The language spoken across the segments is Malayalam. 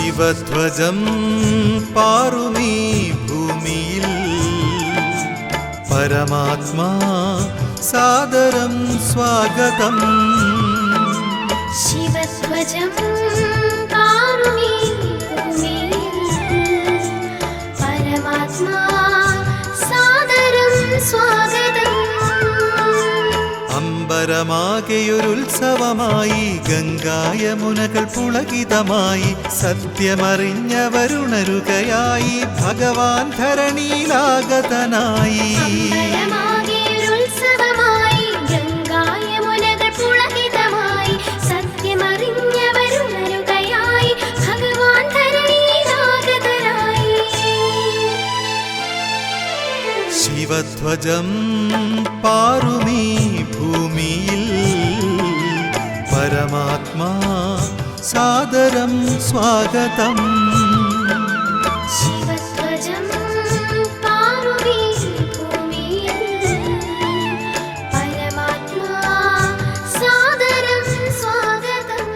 ശിവധ്വജം പാറുമീ ഭൂമിയിൽ പരമാത്മാ സാദരം സ്വാഗതം. ശിവധ്വജം പാറുമീ ഭൂമിയിൽ പരമാത്മാ സാദരം സ്വാഗതം. അമ്പരമാകെയൊരുത്സവമായി ഗംഗായമുനകൾ പുളകിതമായി സത്യമറിഞ്ഞവരുണരുകയായി ഭഗവാൻ ധരണിയിലാഗതനായി. അമ്പരമാകെയൊരുത്സവമായി ഗംഗായമുനകൾ പുളകിതമായി സത്യമറിഞ്ഞവരുണരുകയായി ഭഗവാൻ ധരണിയിലാഗതനായി. ശിവധ്വജം പാറുമീ ഭൂമിയിൽ പരമാത്മാ സാദരം സ്വാഗതം. ശിവധ്വജം പാറുമീ ഭൂമിയിൽ പരമാത്മാ സാദരം സ്വാഗതം.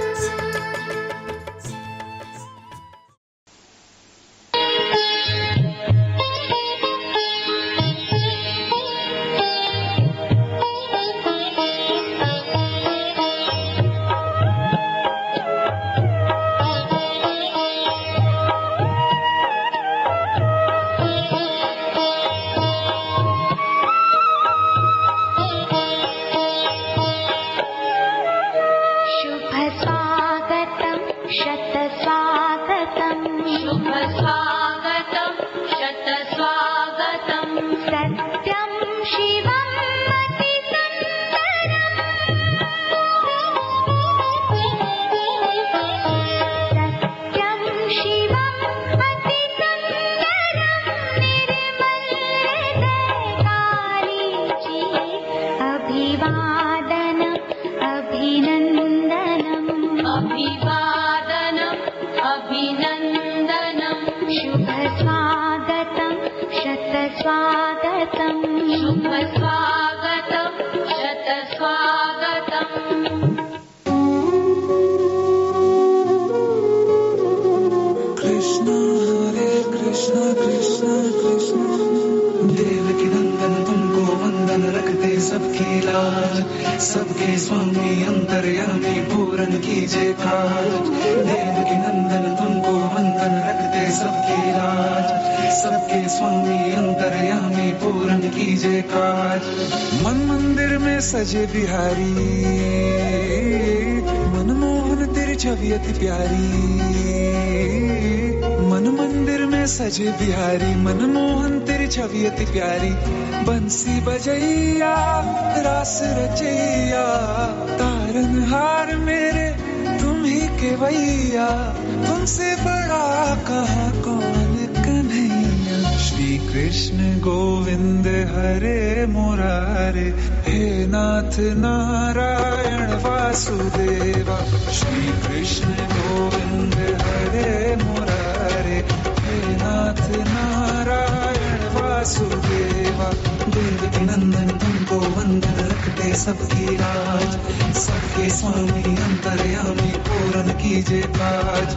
शुभस्वागतं शतस्वागतं शुभस्वागतं शतस्वागतं सत्यं शिवं अतिसुन्दरं सत्यं शिवं अतिसुन्दरं निर्मलहृदयकालीजी अभिवादनम् अभिनन्दनम् अभिवादनम् अभिनन्दनम् शुभस्वागतं शतस्वागतं शुभस्वागतं शतस्वागतम्. कृष्ण हरे कृष्ण कृष्ण कृष्ण देवकी नंदन तुमको वंदन रखते सबकी लाज सबके स्वामी अंतर्यामी पूरन कीजे काज. देवकी नंदन तुमको वंदन रखते सबकी लाज सबके स्वामी अंतर्यामी पूरन कीजे काज. मन मंदिर में सजे बिहारी मनमोहन तेरी छवि अति प्यारी. मन मंदिर में सजे बिहारी मनमोहन तेरी छवि अति प्यारी. बंसी बजैया रास रचैया तारनहार मेरे तुम ही केवैया. तुमसे बड़ा कहाँ कौन कन्हैया. श्री कृष्ण गोविंद हरे मुरारे हे नाथ नारायण वासुदेवा. श्री कृष्ण गोविंद हरे मुरारे हे नाथ नारायण वासुदेवा. देवकी नंदन तुमको वंदन रखते सबकी लाज सबके स्वामी अंतर्यामी पूरन कीजे काज.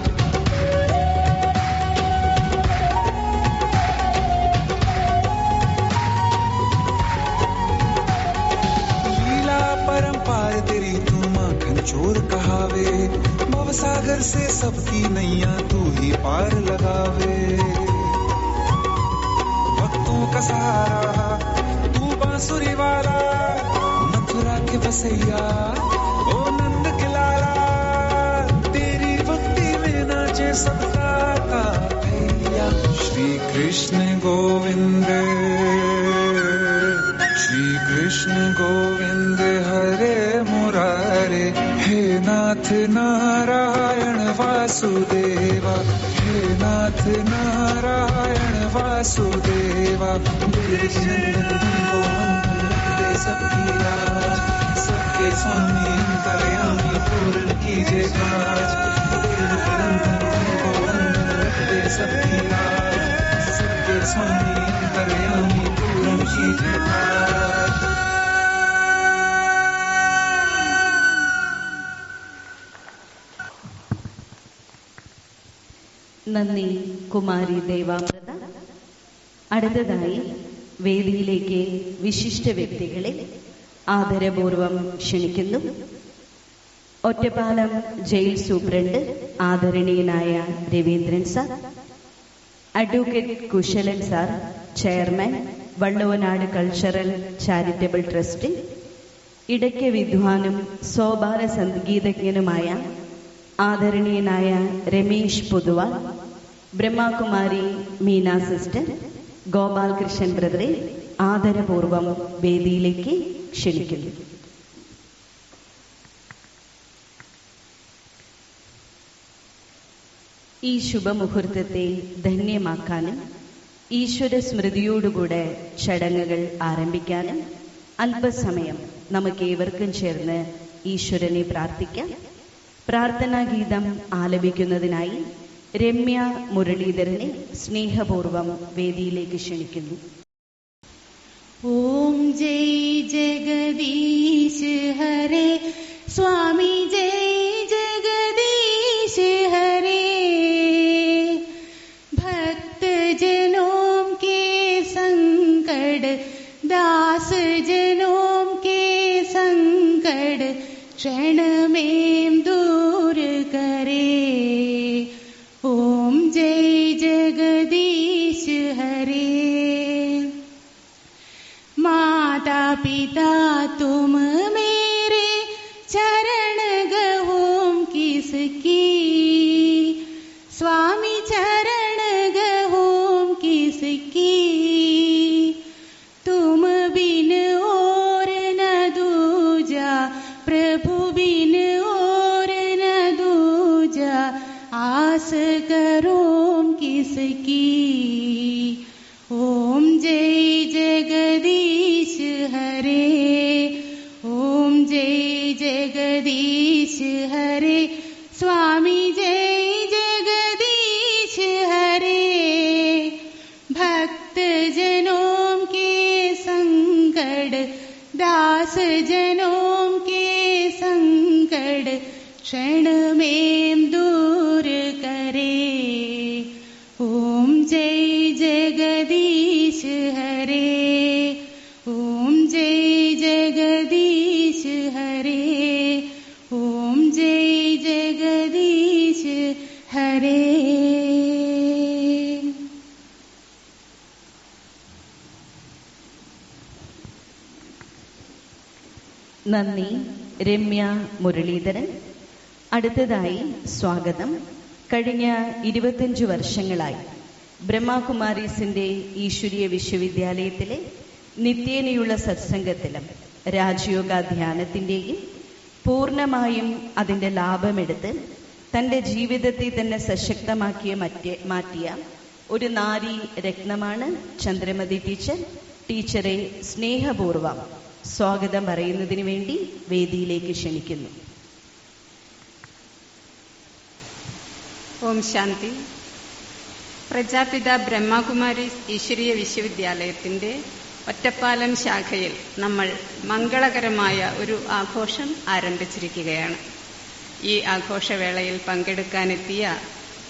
लीला परंपार तेरी तू माखन चोर कहावे. भवसागर से सबकी नैया तू ही पार लगावे. भक्तों का सहारा तू बांसुरी वाला मथुरा के बसैया ओ नंद के लाला. तेरी भक्ति में नाचे सबका का भैया. श्री कृष्ण गोविंद हरे मुरारे हे नाथ नारायण वासुदेवा. हे नाथ नारायण वासुदेवा. सबकी लाज सबके स्वामी अंतर्यामी पूर्ण कीजे काज. सबकी लाज सबके स्वामी अंतर्यामी पूर्ण कीजे काज. നന്ദി കുമാരി ദേവാമൃത. അടുത്തതായി വേദിയിലേക്ക് വിശിഷ്ട വ്യക്തികളെ ആദരപൂർവം ക്ഷണിക്കുന്നു. ഒറ്റപ്പാലം ജയിൽ സൂപ്രണ്ട് ആദരണീയനായ Raveendran sir, advocate Kushalan sir, chairman Valluvanad cultural charitable trust, ഇടയ്ക്ക് വിദ്വാനും സോപാന സംഗീതജ്ഞനുമായ ആദരണീയനായ രമേശ് പൊതുവാൾ, ബ്രഹ്മകുമാരി മീന സിസ്റ്റർ, ഗോപാൽകൃഷ്ണൻ ബ്രദറെ ആദരപൂർവം വേദിയിലേക്ക് ക്ഷണിക്കുന്നു. ഈ ശുഭമുഹൂർത്തത്തെ ധന്യമാക്കാനും ഈശ്വര സ്മൃതിയോടുകൂടെ ചടങ്ങുകൾ ആരംഭിക്കാനും അല്പസമയം നമുക്കേവർക്കും ചേർന്ന് ഈശ്വരനെ പ്രാർത്ഥിക്കാം. പ്രാർത്ഥനാഗീതം ആലപിക്കുന്നതിനായി രമ്യ മുരളീധരനെ സ്നേഹപൂർവം വേദിയിലേക്ക് ക്ഷണിക്കുന്നു. ഓം ജയ് ജഗദീശ് ഹരേ സ്വാമി, ജയ് ജഗദീശ് ഹരേ. भक्तजनों के संकट, दास जनों के संकट क्षण में दूर करे. ओम जय जगदीश हरे. माता पिता तुम मेरे चरण गहों किसकी, स्वामी चरण गहों किसकी. तुम बिन और न दूजा, प्रभु बिन और न दूजा, आस करो किसकी. ओम जय जगदीश हरे. ओम जय जगदीश हरे. स्वामी जय जगदीश हरे. भक्त जनों के संकट, दास जनों के संकट क्षण में दूर करे. ओम जय जगदीश हरे. ओम जय जगदीश हरे. ओम जय जगदीश हरे. നന്ദി രമ്യ മുരളീധരൻ. അടുത്തതായി സ്വാഗതം. കഴിഞ്ഞ 25 വർഷങ്ങളായി ബ്രഹ്മകുമാരീസിന്റെ ഈശ്വരീയ വിശ്വവിദ്യാലയത്തിലെ നിത്യേനയുള്ള സത്സംഗത്തിലും രാജയോഗ ധ്യാനത്തിന്റെയും പൂർണ്ണമായും അതിന്റെ ലാഭമെടുത്ത് തന്റെ ജീവിതത്തെ തന്നെ സശക്തമാക്കിയ മാറ്റിയ ഒരു നാരി രത്നമാണ് ചന്ദ്രമതി ടീച്ചർ. ടീച്ചറെ സ്നേഹപൂർവം സ്വാഗതം പറയുന്നതിന് വേണ്ടി വേദിയിലേക്ക് ക്ഷണിക്കുന്നു. ഓം ശാന്തി. പ്രജാപിത ബ്രഹ്മകുമാരി ഈശ്വരീയ വിശ്വവിദ്യാലയത്തിന്റെ ഒറ്റപ്പാലം ശാഖയിൽ നമ്മൾ മംഗളകരമായ ഒരു ആഘോഷം ആരംഭിച്ചിരിക്കുകയാണ്. ഈ ആഘോഷവേളയിൽ പങ്കെടുക്കാനെത്തിയ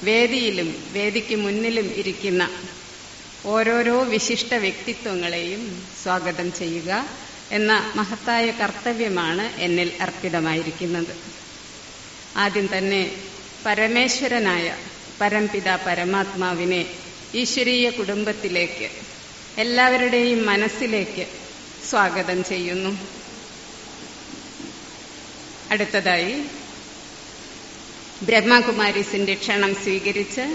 വേദിയിലും വേദിക്ക് മുന്നിലും ഇരിക്കുന്ന ഓരോരോ വിശിഷ്ട വ്യക്തിത്വങ്ങളെയും സ്വാഗതം ചെയ്യുക എന്ന മഹത്തായ കർത്തവ്യമാണ് എന്നിൽ അർപ്പിതമായിരിക്കുന്നത്. ആദ്യം തന്നെ പരമേശ്വരനായ പരംപിത പരമാത്മാവിനെ ഈശ്വരീയ കുടുംബത്തിലേക്ക്, എല്ലാവരുടെയും മനസ്സിലേക്ക് സ്വാഗതം ചെയ്യുന്നു. അടുത്തതായി ബ്രഹ്മകുമാരീസിന്റെ ക്ഷണം സ്വീകരിച്ച്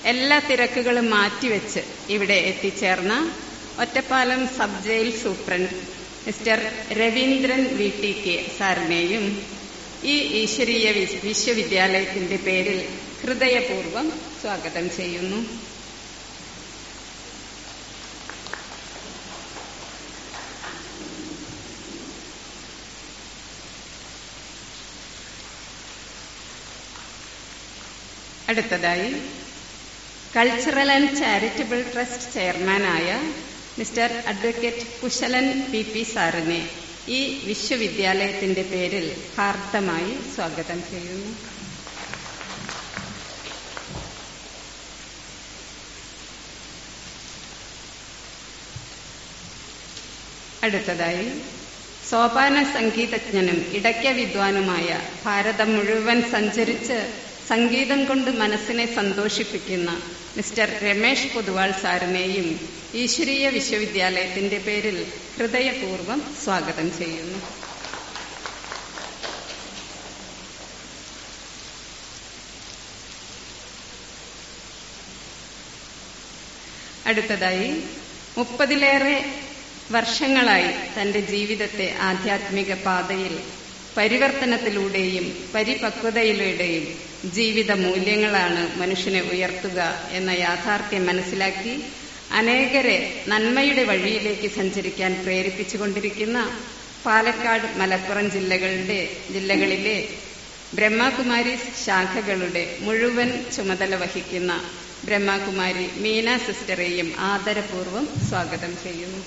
എല്ലാ തിരക്കുകളും മാറ്റിവെച്ച് ഇവിടെ എത്തിച്ചേർന്ന Ottapalam sub jail superintendent mister Raveendran VTK സാറിനെയും ഈ ഈശ്വരീയ വിശ്വവിദ്യാലയത്തിന്റെ പേരിൽ ഹൃദയപൂർവ്വം സ്വാഗതം ചെയ്യുന്നു. അടുത്തതായി കൾച്ചറൽ ആൻഡ് ചാരിറ്റബിൾ ട്രസ്റ്റ് ചെയർമാനായ മിസ്റ്റർ അഡ്വക്കേറ്റ് കുശലൻ PP സാറിനെ ഈ വിശ്വവിദ്യാലയത്തിന്റെ പേരിൽ ഹാർദമായി സ്വാഗതം ചെയ്യുന്നു. അടുത്തതായി സോപാന സംഗീതജ്ഞനും ഇടയ്ക്ക വിദ്വാനുമായ ഭാരതം മുഴുവൻ സഞ്ചരിച്ച് സംഗീതം കൊണ്ട് മനസ്സിനെ സന്തോഷിപ്പിക്കുന്ന മിസ്റ്റർ രമേഷ് പൊതുവാൾ സാറിനെയും ഈശ്വരീയ വിശ്വവിദ്യാലയത്തിന്റെ പേരിൽ ഹൃദയപൂർവ്വം സ്വാഗതം ചെയ്യുന്നു. അടുത്തതായി 30-ലേറെ വർഷങ്ങളായി തന്റെ ജീവിതത്തെ ആധ്യാത്മിക പാതയിൽ പരിവർത്തനത്തിലൂടെയും പരിപക്വതയിലൂടെയും ജീവിത മൂല്യങ്ങളാണ് മനുഷ്യനെ ഉയർത്തുക എന്ന യാഥാർത്ഥ്യം മനസ്സിലാക്കി അനേകരെ നന്മയുടെ വഴിയിലേക്ക് സഞ്ചരിക്കാൻ പ്രേരിപ്പിച്ചുകൊണ്ടിരിക്കുന്ന പാലക്കാട്, മലപ്പുറം ജില്ലകളിലെ ബ്രഹ്മകുമാരി ശാഖകളുടെ മുഴുവൻ ചുമതല വഹിക്കുന്ന ബ്രഹ്മകുമാരി മീന സിസ്റ്ററെയും ആദരപൂർവ്വം സ്വാഗതം ചെയ്യുന്നു.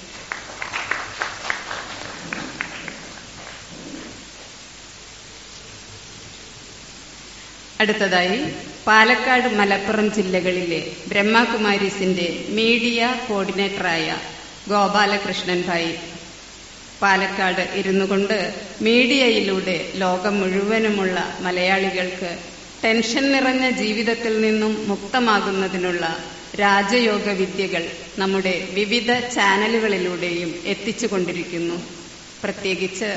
അടുത്തതായി പാലക്കാട്, മലപ്പുറം ജില്ലകളിലെ ബ്രഹ്മകുമാരീസിന്റെ മീഡിയ കോർഡിനേറ്ററായ ഗോപാലകൃഷ്ണൻ ഭായി പാലക്കാട് ഇരുന്നു കൊണ്ട് മീഡിയയിലൂടെ ലോകം മുഴുവനുമുള്ള മലയാളികൾക്ക് ടെൻഷൻ നിറഞ്ഞ ജീവിതത്തിൽ നിന്നും മുക്തമാകുന്നതിനുള്ള രാജയോഗ വിദ്യകൾ നമ്മുടെ വിവിധ ചാനലുകളിലൂടെയും എത്തിച്ചുകൊണ്ടിരിക്കുന്നു. പ്രത്യേകിച്ച്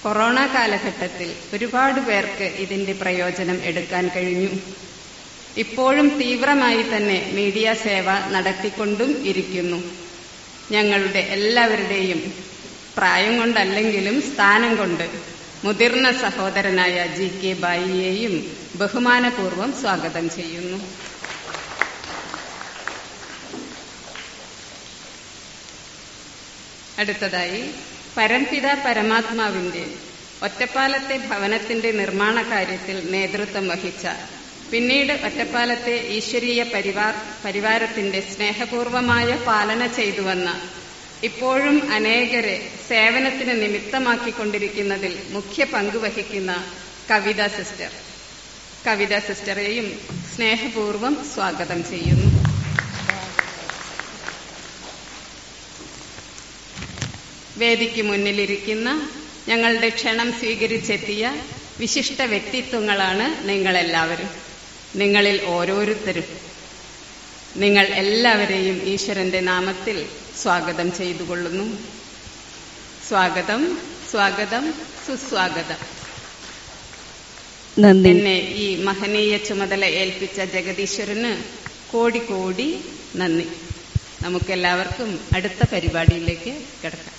കൊറോണ കാലഘട്ടത്തിൽ ഒരുപാട് പേർക്ക് ഇതിന്റെ പ്രയോജനം എടുക്കാൻ കഴിഞ്ഞു. ഇപ്പോഴും തീവ്രമായി തന്നെ മീഡിയ സേവ നടത്തിക്കൊണ്ടും ഇരിക്കുന്നു. ഞങ്ങളുടെ എല്ലാവരുടെയും പ്രായം കൊണ്ടല്ലെങ്കിലും സ്ഥാനം കൊണ്ട് മുതിർന്ന സഹോദരനായ GK ബായിയെയും ബഹുമാനപൂർവ്വം സ്വാഗതം ചെയ്യുന്നു. അടുത്തതായി പരംപിത പരമാത്മാവിന്റെ ഒറ്റപ്പാലത്തെ ഭവനത്തിന്റെ നിർമ്മാണ കാര്യത്തിൽ നേതൃത്വം വഹിച്ച, പിന്നീട് ഒറ്റപ്പാലത്തെ ഈശ്വരീയ പരിവാരത്തിന്റെ സ്നേഹപൂർവമായ പാലന ചെയ്തുവന്ന, ഇപ്പോഴും അനേകരെ സേവനത്തിന് നിമിത്തമാക്കിക്കൊണ്ടിരിക്കുന്നതിൽ മുഖ്യ പങ്കുവഹിക്കുന്ന കവിത സിസ്റ്ററെയും സ്നേഹപൂർവ്വം സ്വാഗതം ചെയ്യുന്നു. വേദിക്ക് മുന്നിലിരിക്കുന്ന ഞങ്ങളുടെ ക്ഷണം സ്വീകരിച്ചെത്തിയ വിശിഷ്ട വ്യക്തിത്വങ്ങളാണ് നിങ്ങളെല്ലാവരും. നിങ്ങളിൽ ഓരോരുത്തരും, നിങ്ങൾ എല്ലാവരെയും ഈശ്വരന്റെ നാമത്തിൽ സ്വാഗതം ചെയ്തുകൊള്ളുന്നു. സ്വാഗതം, സ്വാഗതം, സുസ്വാഗതം. എന്നെ ഈ മഹനീയ ചുമതല ഏൽപ്പിച്ച ജഗദീശ്വരന് കോടി കോടി നന്ദി. നമുക്കെല്ലാവർക്കും അടുത്ത പരിപാടിയിലേക്ക് കിടക്കാം.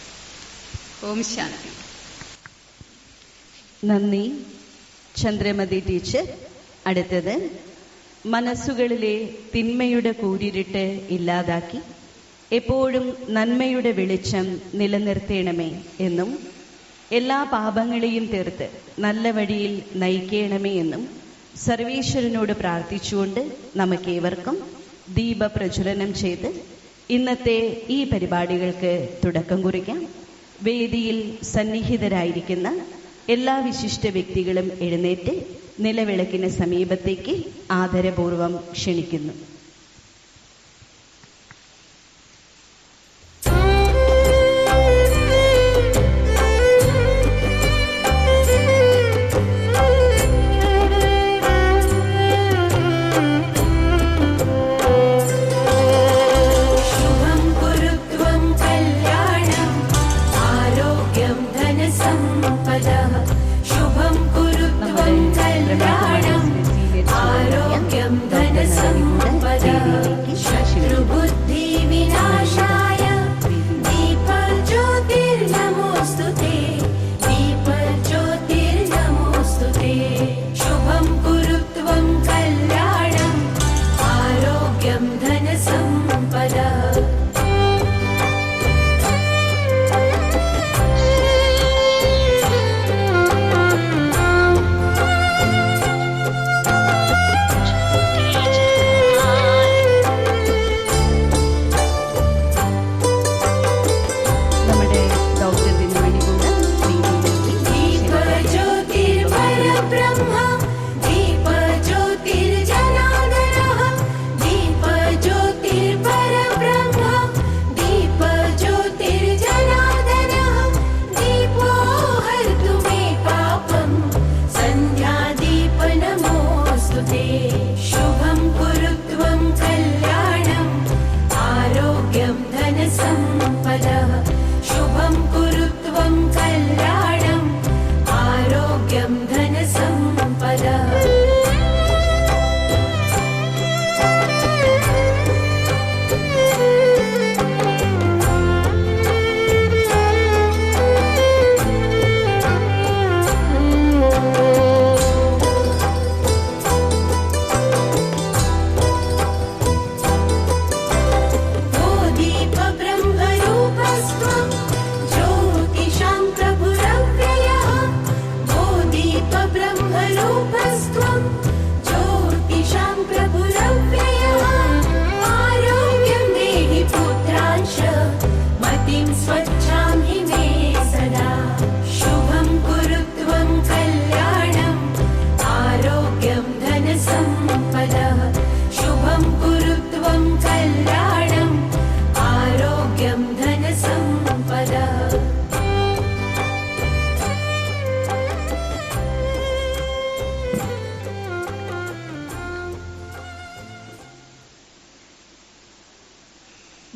ഓം ശാന്തി. നന്ദി ചന്ദ്രമതി ടീച്ചർ. അടുത്തത്, മനസ്സുകളിലെ തിന്മയുടെ കൂരിരുട്ട് ഇല്ലാതാക്കി എപ്പോഴും നന്മയുടെ വെളിച്ചം നിലനിർത്തേണമേ എന്നും എല്ലാ പാപങ്ങളെയും തീർത്ത് നല്ല വഴിയിൽ നയിക്കണമേ എന്നും സർവീശ്വരനോട് പ്രാർത്ഥിച്ചുകൊണ്ട് നമുക്കേവർക്കും ദീപപ്രജ്വലനം ചെയ്ത് ഇന്നത്തെ ഈ പരിപാടികൾക്ക് തുടക്കം കുറിക്കാം. വേദിയിൽ സന്നിഹിതരായിരിക്കുന്ന എല്ലാ വിശിഷ്ട വ്യക്തികളും എഴുന്നേറ്റ് നിലവിളക്കിന് സമീപത്തേക്ക് ആദരപൂർവ്വം ക്ഷണിക്കുന്നു. दीप ज्योतिर्जनार्दनः दीप ज्योतिर्परब्रह्म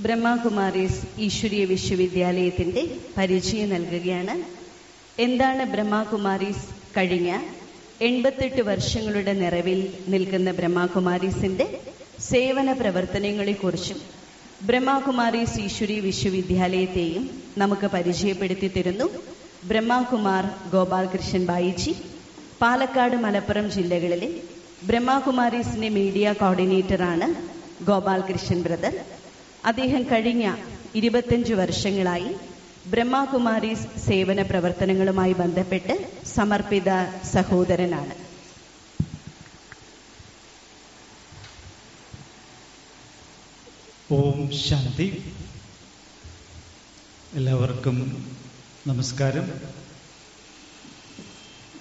ബ്രഹ്മകുമാരീസ് ഈശ്വരീയ വിശ്വവിദ്യാലയത്തിന്റെ പരിചയം നൽകുകയാണ്. എന്താണ് ബ്രഹ്മകുമാരീസ്? കഴിഞ്ഞ 88 വർഷങ്ങളുടെ നിറവിൽ നിൽക്കുന്ന ബ്രഹ്മകുമാരീസിന്റെ സേവന പ്രവർത്തനങ്ങളെക്കുറിച്ചും ബ്രഹ്മകുമാരീസ് ഈശ്വരീയ വിശ്വവിദ്യാലയത്തെയും നമുക്ക് പരിചയപ്പെടുത്തി തരുന്നു ബ്രഹ്മകുമാർ ഗോപാൽകൃഷ്ണൻ ബായിജി. പാലക്കാട്, മലപ്പുറം ജില്ലകളിലെ ബ്രഹ്മകുമാരീസിന്റെ മീഡിയ കോർഡിനേറ്ററാണ് ഗോപാൽകൃഷ്ണൻ ബ്രദർ. അദ്ദേഹം കഴിഞ്ഞ 25 വർഷങ്ങളായി ബ്രഹ്മകുമാരീസ് സേവന പ്രവർത്തനങ്ങളുമായി ബന്ധപ്പെട്ട് സമർപ്പിത സഹോദരനാണ്. ഓം ശാന്തി. എല്ലാവർക്കും നമസ്കാരം.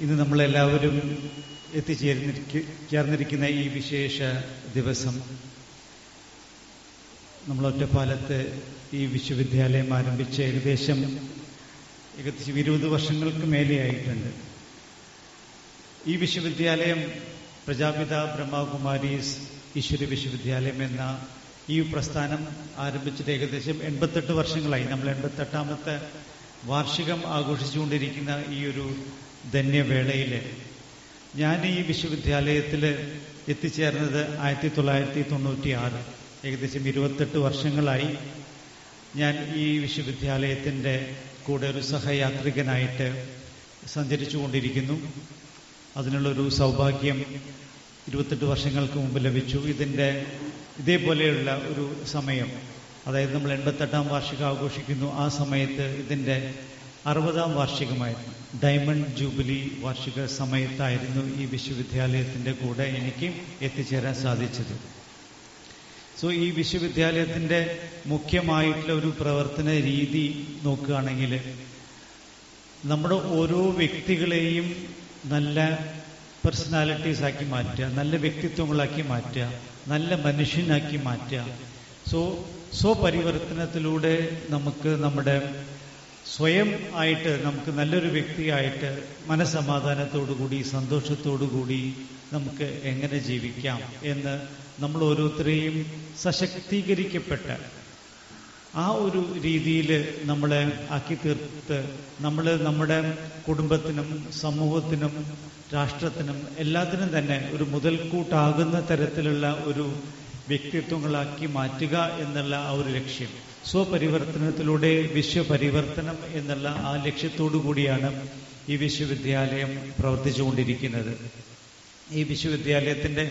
ഇന്ന് നമ്മളെല്ലാവരും ചേർന്നിരിക്കുന്ന ഈ വിശേഷ ദിവസം നമ്മൾ ഒറ്റപ്പാലത്ത് ഈ വിശ്വവിദ്യാലയം ആരംഭിച്ച് ഏകദേശം 20 വർഷങ്ങൾക്ക് മേലെയായിട്ടുണ്ട്. ഈ വിശ്വവിദ്യാലയം പ്രജാപിത ബ്രഹ്മകുമാരീസ് ഈശ്വരീയ വിശ്വവിദ്യാലയം എന്ന ഈ പ്രസ്ഥാനം ആരംഭിച്ചിട്ട് ഏകദേശം 88 വർഷങ്ങളായി. നമ്മൾ 88ാമത്തെ വാർഷികം ആഘോഷിച്ചുകൊണ്ടിരിക്കുന്ന ഈ ഒരു ധന്യവേളയിൽ ഞാൻ ഈ വിശ്വവിദ്യാലയത്തിൽ എത്തിച്ചേർന്നത് 1996. ഏകദേശം 28 വർഷങ്ങളായി ഞാൻ ഈ വിശ്വവിദ്യാലയത്തിൻ്റെ കൂടെ ഒരു സഹയാത്രികനായിട്ട് സഞ്ചരിച്ചു കൊണ്ടിരിക്കുന്നു. അതിനുള്ളൊരു സൗഭാഗ്യം 28 വർഷങ്ങൾക്ക് മുമ്പ് ലഭിച്ചു. ഇതേപോലെയുള്ള ഒരു സമയം, അതായത് നമ്മൾ 88ാം വാർഷികം ആഘോഷിക്കുന്നു, ആ സമയത്ത് ഇതിൻ്റെ 60ാം വാർഷികമായിരുന്നു. ഡയമണ്ട് ജൂബിലി വാർഷിക സമയത്തായിരുന്നു ഈ വിശ്വവിദ്യാലയത്തിൻ്റെ കൂടെ എനിക്ക് എത്തിച്ചേരാൻ സാധിച്ചത്. സോ ഈ വിശ്വവിദ്യാലയത്തിൻ്റെ മുഖ്യമായിട്ടുള്ള ഒരു പ്രവർത്തന രീതി നോക്കുകയാണെങ്കിൽ നമ്മുടെ ഓരോ വ്യക്തികളെയും നല്ല പേഴ്സണാലിറ്റീസ് ആക്കി മാറ്റുക, നല്ല വ്യക്തിത്വങ്ങളാക്കി മാറ്റുക, നല്ല മനുഷ്യനാക്കി മാറ്റുക. സ്വപരിവർത്തനത്തിലൂടെ നമുക്ക് നമ്മുടെ സ്വയം ആയിട്ട് നമുക്ക് നല്ലൊരു വ്യക്തിയായിട്ട് മനസ്സമാധാനത്തോടുകൂടി സന്തോഷത്തോടുകൂടി നമുക്ക് എങ്ങനെ ജീവിക്കാം എന്ന് നമ്മൾ ഓരോരുത്തരെയും സശക്തീകരിക്കപ്പെട്ട ആ ഒരു രീതിയിൽ നമ്മളെ ആക്കി തീർത്ത് നമ്മൾ നമ്മുടെ കുടുംബത്തിനും സമൂഹത്തിനും രാഷ്ട്രത്തിനും എല്ലാത്തിനും തന്നെ ഒരു മുതൽക്കൂട്ടാകുന്ന തരത്തിലുള്ള ഒരു വ്യക്തിത്വങ്ങളാക്കി മാറ്റുക എന്നുള്ള ആ ഒരു ലക്ഷ്യം, സ്വപരിവർത്തനത്തിലൂടെ വിശ്വപരിവർത്തനം എന്നുള്ള ആ ലക്ഷ്യത്തോടു കൂടിയാണ് ഈ വിശ്വവിദ്യാലയം പ്രവർത്തിച്ചുകൊണ്ടിരിക്കുന്നത്. ഈ വിശ്വവിദ്യാലയത്തിൻ്റെ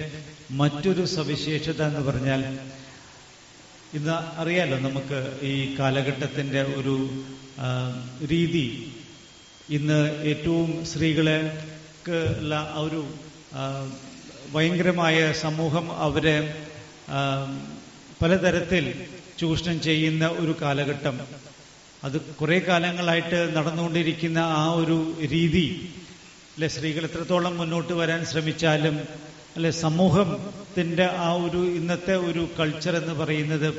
മറ്റൊരു സവിശേഷത എന്ന് പറഞ്ഞാൽ, ഇന്ന് അറിയാലോ നമുക്ക് ഈ കാലഘട്ടത്തിൻ്റെ ഒരു രീതി, ഇന്ന് ഏറ്റവും സ്ത്രീകൾക്ക് ഉള്ള ആ ഒരു ഭയങ്കരമായ സമൂഹം അവരെ പലതരത്തിൽ ചൂഷണം ചെയ്യുന്ന ഒരു കാലഘട്ടം. അത് കുറേ കാലങ്ങളായിട്ട് നടന്നുകൊണ്ടിരിക്കുന്ന ആ ഒരു രീതി അല്ലെ, സ്ത്രീകൾ എത്രത്തോളം മുന്നോട്ട് വരാൻ ശ്രമിച്ചാലും അല്ലെ, സമൂഹത്തിൻ്റെ ആ ഒരു ഇന്നത്തെ ഒരു കൾച്ചർ എന്ന് പറയുന്നത്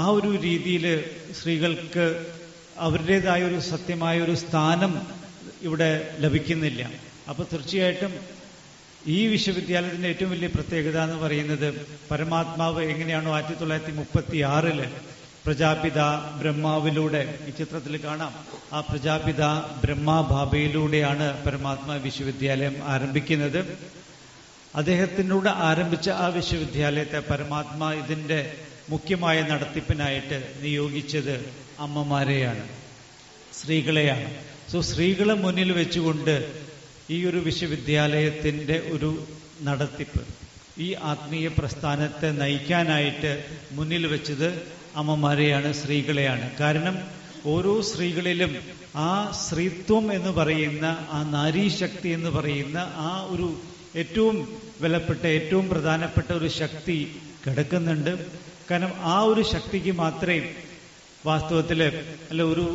ആ ഒരു രീതിയിൽ സ്ത്രീകൾക്ക് അവരുടേതായ ഒരു സത്യമായ ഒരു സ്ഥാനം ഇവിടെ ലഭിക്കുന്നില്ല. അപ്പോൾ തീർച്ചയായിട്ടും ഈ വിശ്വവിദ്യാലയത്തിൻ്റെ ഏറ്റവും വലിയ പ്രത്യേകത എന്ന് പറയുന്നത്, പരമാത്മാവ് എങ്ങനെയാണോ 1936 പ്രജാപിത ബ്രഹ്മാവിലൂടെ, ഈ ചിത്രത്തിൽ കാണാം, ആ പ്രജാപിത ബ്രഹ്മാഭാബയിലൂടെയാണ് പരമാത്മാ വിശ്വവിദ്യാലയം ആരംഭിക്കുന്നത്. അദ്ദേഹത്തിനോട് ആരംഭിച്ച ആ വിശ്വവിദ്യാലയത്തെ പരമാത്മാ ഇതിൻ്റെ മുഖ്യമായ നടത്തിപ്പിനായിട്ട് നിയോഗിച്ചത് അമ്മമാരെയാണ്, സ്ത്രീകളെയാണ്. സ്ത്രീകളെ മുന്നിൽ വെച്ചുകൊണ്ട് ഈ ഒരു വിശ്വവിദ്യാലയത്തിൻ്റെ ഒരു നടത്തിപ്പ്, ഈ ആത്മീയ പ്രസ്ഥാനത്തെ നയിക്കാനായിട്ട് മുന്നിൽ വെച്ചത് അമ്മമാരെയാണ്, സ്ത്രീകളെയാണ്. കാരണം ഓരോ സ്ത്രീകളിലും ആ സ്ത്രീത്വം എന്ന് പറയുന്ന, ആ നാരീശക്തി എന്ന് പറയുന്ന ആ ഒരു ഏറ്റവും വിലപ്പെട്ട, ഏറ്റവും പ്രധാനപ്പെട്ട ഒരു ശക്തി കിടക്കുന്നുണ്ട്. കാരണം ആ ഒരു ശക്തിക്ക് മാത്രമേ വാസ്തവത്തിൽ ഒരു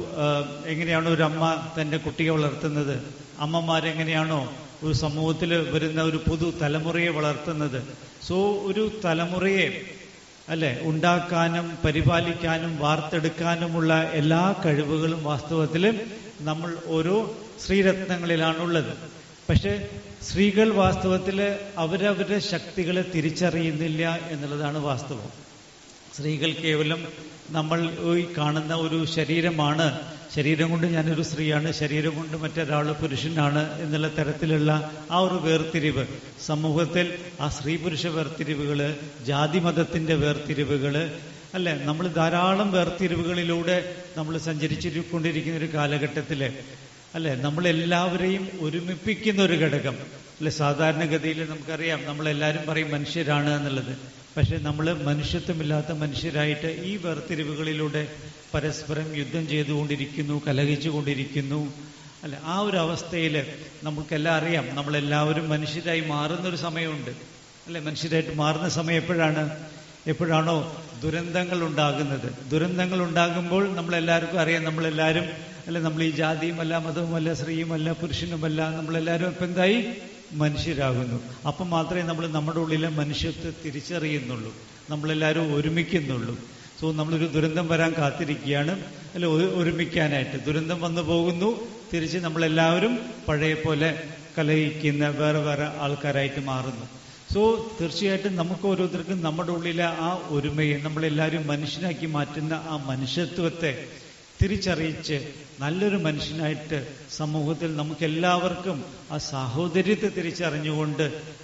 എങ്ങനെയാണോ ഒരു അമ്മ തൻ്റെ കുട്ടിയെ വളർത്തുന്നത്, അമ്മമാരെങ്ങനെയാണോ ഒരു സമൂഹത്തിൽ വരുന്ന ഒരു പുതു തലമുറയെ വളർത്തുന്നത്, ഒരു തലമുറയെ ഉണ്ടാക്കാനും പരിപാലിക്കാനും വാർത്തെടുക്കാനുമുള്ള എല്ലാ കഴിവുകളും വാസ്തവത്തിൽ നമ്മൾ ഓരോ സ്ത്രീരത്നങ്ങളിലാണുള്ളത്. പക്ഷെ സ്ത്രീകൾ വാസ്തവത്തിൽ അവരവരുടെ ശക്തികളെ തിരിച്ചറിയുന്നില്ല എന്നുള്ളതാണ് വാസ്തവം. സ്ത്രീകൾ കേവലം നമ്മൾ ഈ കാണുന്ന ഒരു ശരീരമാണ്, ശരീരം കൊണ്ട് ഞാനൊരു സ്ത്രീയാണ്, ശരീരം കൊണ്ട് മറ്റൊരാൾ പുരുഷനാണ് എന്നുള്ള തരത്തിലുള്ള ആ ഒരു വേർതിരിവ് സമൂഹത്തിൽ, ആ സ്ത്രീ പുരുഷ വേർതിരിവുകള്, ജാതി മതത്തിന്റെ വേർതിരിവുകള്, അല്ലെ, നമ്മൾ ധാരാളം വേർതിരിവുകളിലൂടെ നമ്മൾ സഞ്ചരിച്ചുകൊണ്ടിരിക്കുന്ന ഒരു കാലഘട്ടത്തില് അല്ലെ, നമ്മളെല്ലാവരെയും ഒരുമിപ്പിക്കുന്ന ഒരു ഘടകം അല്ലെ. സാധാരണഗതിയിൽ നമുക്കറിയാം, നമ്മളെല്ലാവരും പറയും മനുഷ്യരാണ് എന്നുള്ളത്. പക്ഷെ നമ്മൾ മനുഷ്യത്വമില്ലാത്ത മനുഷ്യരായിട്ട് ഈ വേർതിരിവുകളിലൂടെ പരസ്പരം യുദ്ധം ചെയ്തുകൊണ്ടിരിക്കുന്നു, കലഹിച്ചുകൊണ്ടിരിക്കുന്നു അല്ലെ. ആ ഒരു അവസ്ഥയിൽ നമുക്കെല്ലാം അറിയാം, നമ്മളെല്ലാവരും മനുഷ്യരായി മാറുന്നൊരു സമയമുണ്ട് അല്ലെ. മനുഷ്യരായിട്ട് മാറുന്ന സമയം എപ്പോഴാണോ ദുരന്തങ്ങൾ ഉണ്ടാകുന്നത്. ദുരന്തങ്ങൾ ഉണ്ടാകുമ്പോൾ നമ്മളെല്ലാവർക്കും അറിയാം, നമ്മളെല്ലാവരും അല്ലെ, നമ്മൾ ഈ ജാതിയുമല്ല, മതവുമല്ല, സ്ത്രീയുമല്ല, പുരുഷനുമല്ല, നമ്മളെല്ലാവരും ഇപ്പം എന്തായി മനുഷ്യരാകുന്നു. അപ്പം മാത്രമേ നമ്മൾ നമ്മുടെ ഉള്ളിലെ മനുഷ്യത്വം തിരിച്ചറിയുന്നുള്ളൂ, നമ്മളെല്ലാവരും ഒരുമിക്കുന്നുള്ളൂ. സോ നമ്മളൊരു ദുരന്തം വരാൻ കാത്തിരിക്കുകയാണ് അല്ലെ, ഒരുമിക്കാനായിട്ട്. ദുരന്തം വന്നു പോകുന്നു, തിരിച്ച് നമ്മളെല്ലാവരും പഴയ പോലെ കലഹിക്കുന്ന വേറെ വേറെ ആൾക്കാരായിട്ട് മാറുന്നു. സോ തീർച്ചയായിട്ടും നമുക്ക് ഓരോരുത്തർക്കും നമ്മുടെ ഉള്ളിലെ ആ ഒരുമയെ, നമ്മളെല്ലാവരും മനുഷ്യനാക്കി മാറ്റുന്ന ആ മനുഷ്യത്വത്തെ തിരിച്ചറിയിച്ച് നല്ലൊരു മനുഷ്യനായിട്ട് സമൂഹത്തിൽ നമുക്കെല്ലാവർക്കും ആ സാഹോദര്യത്തെ തിരിച്ചറിഞ്ഞുകൊണ്ട്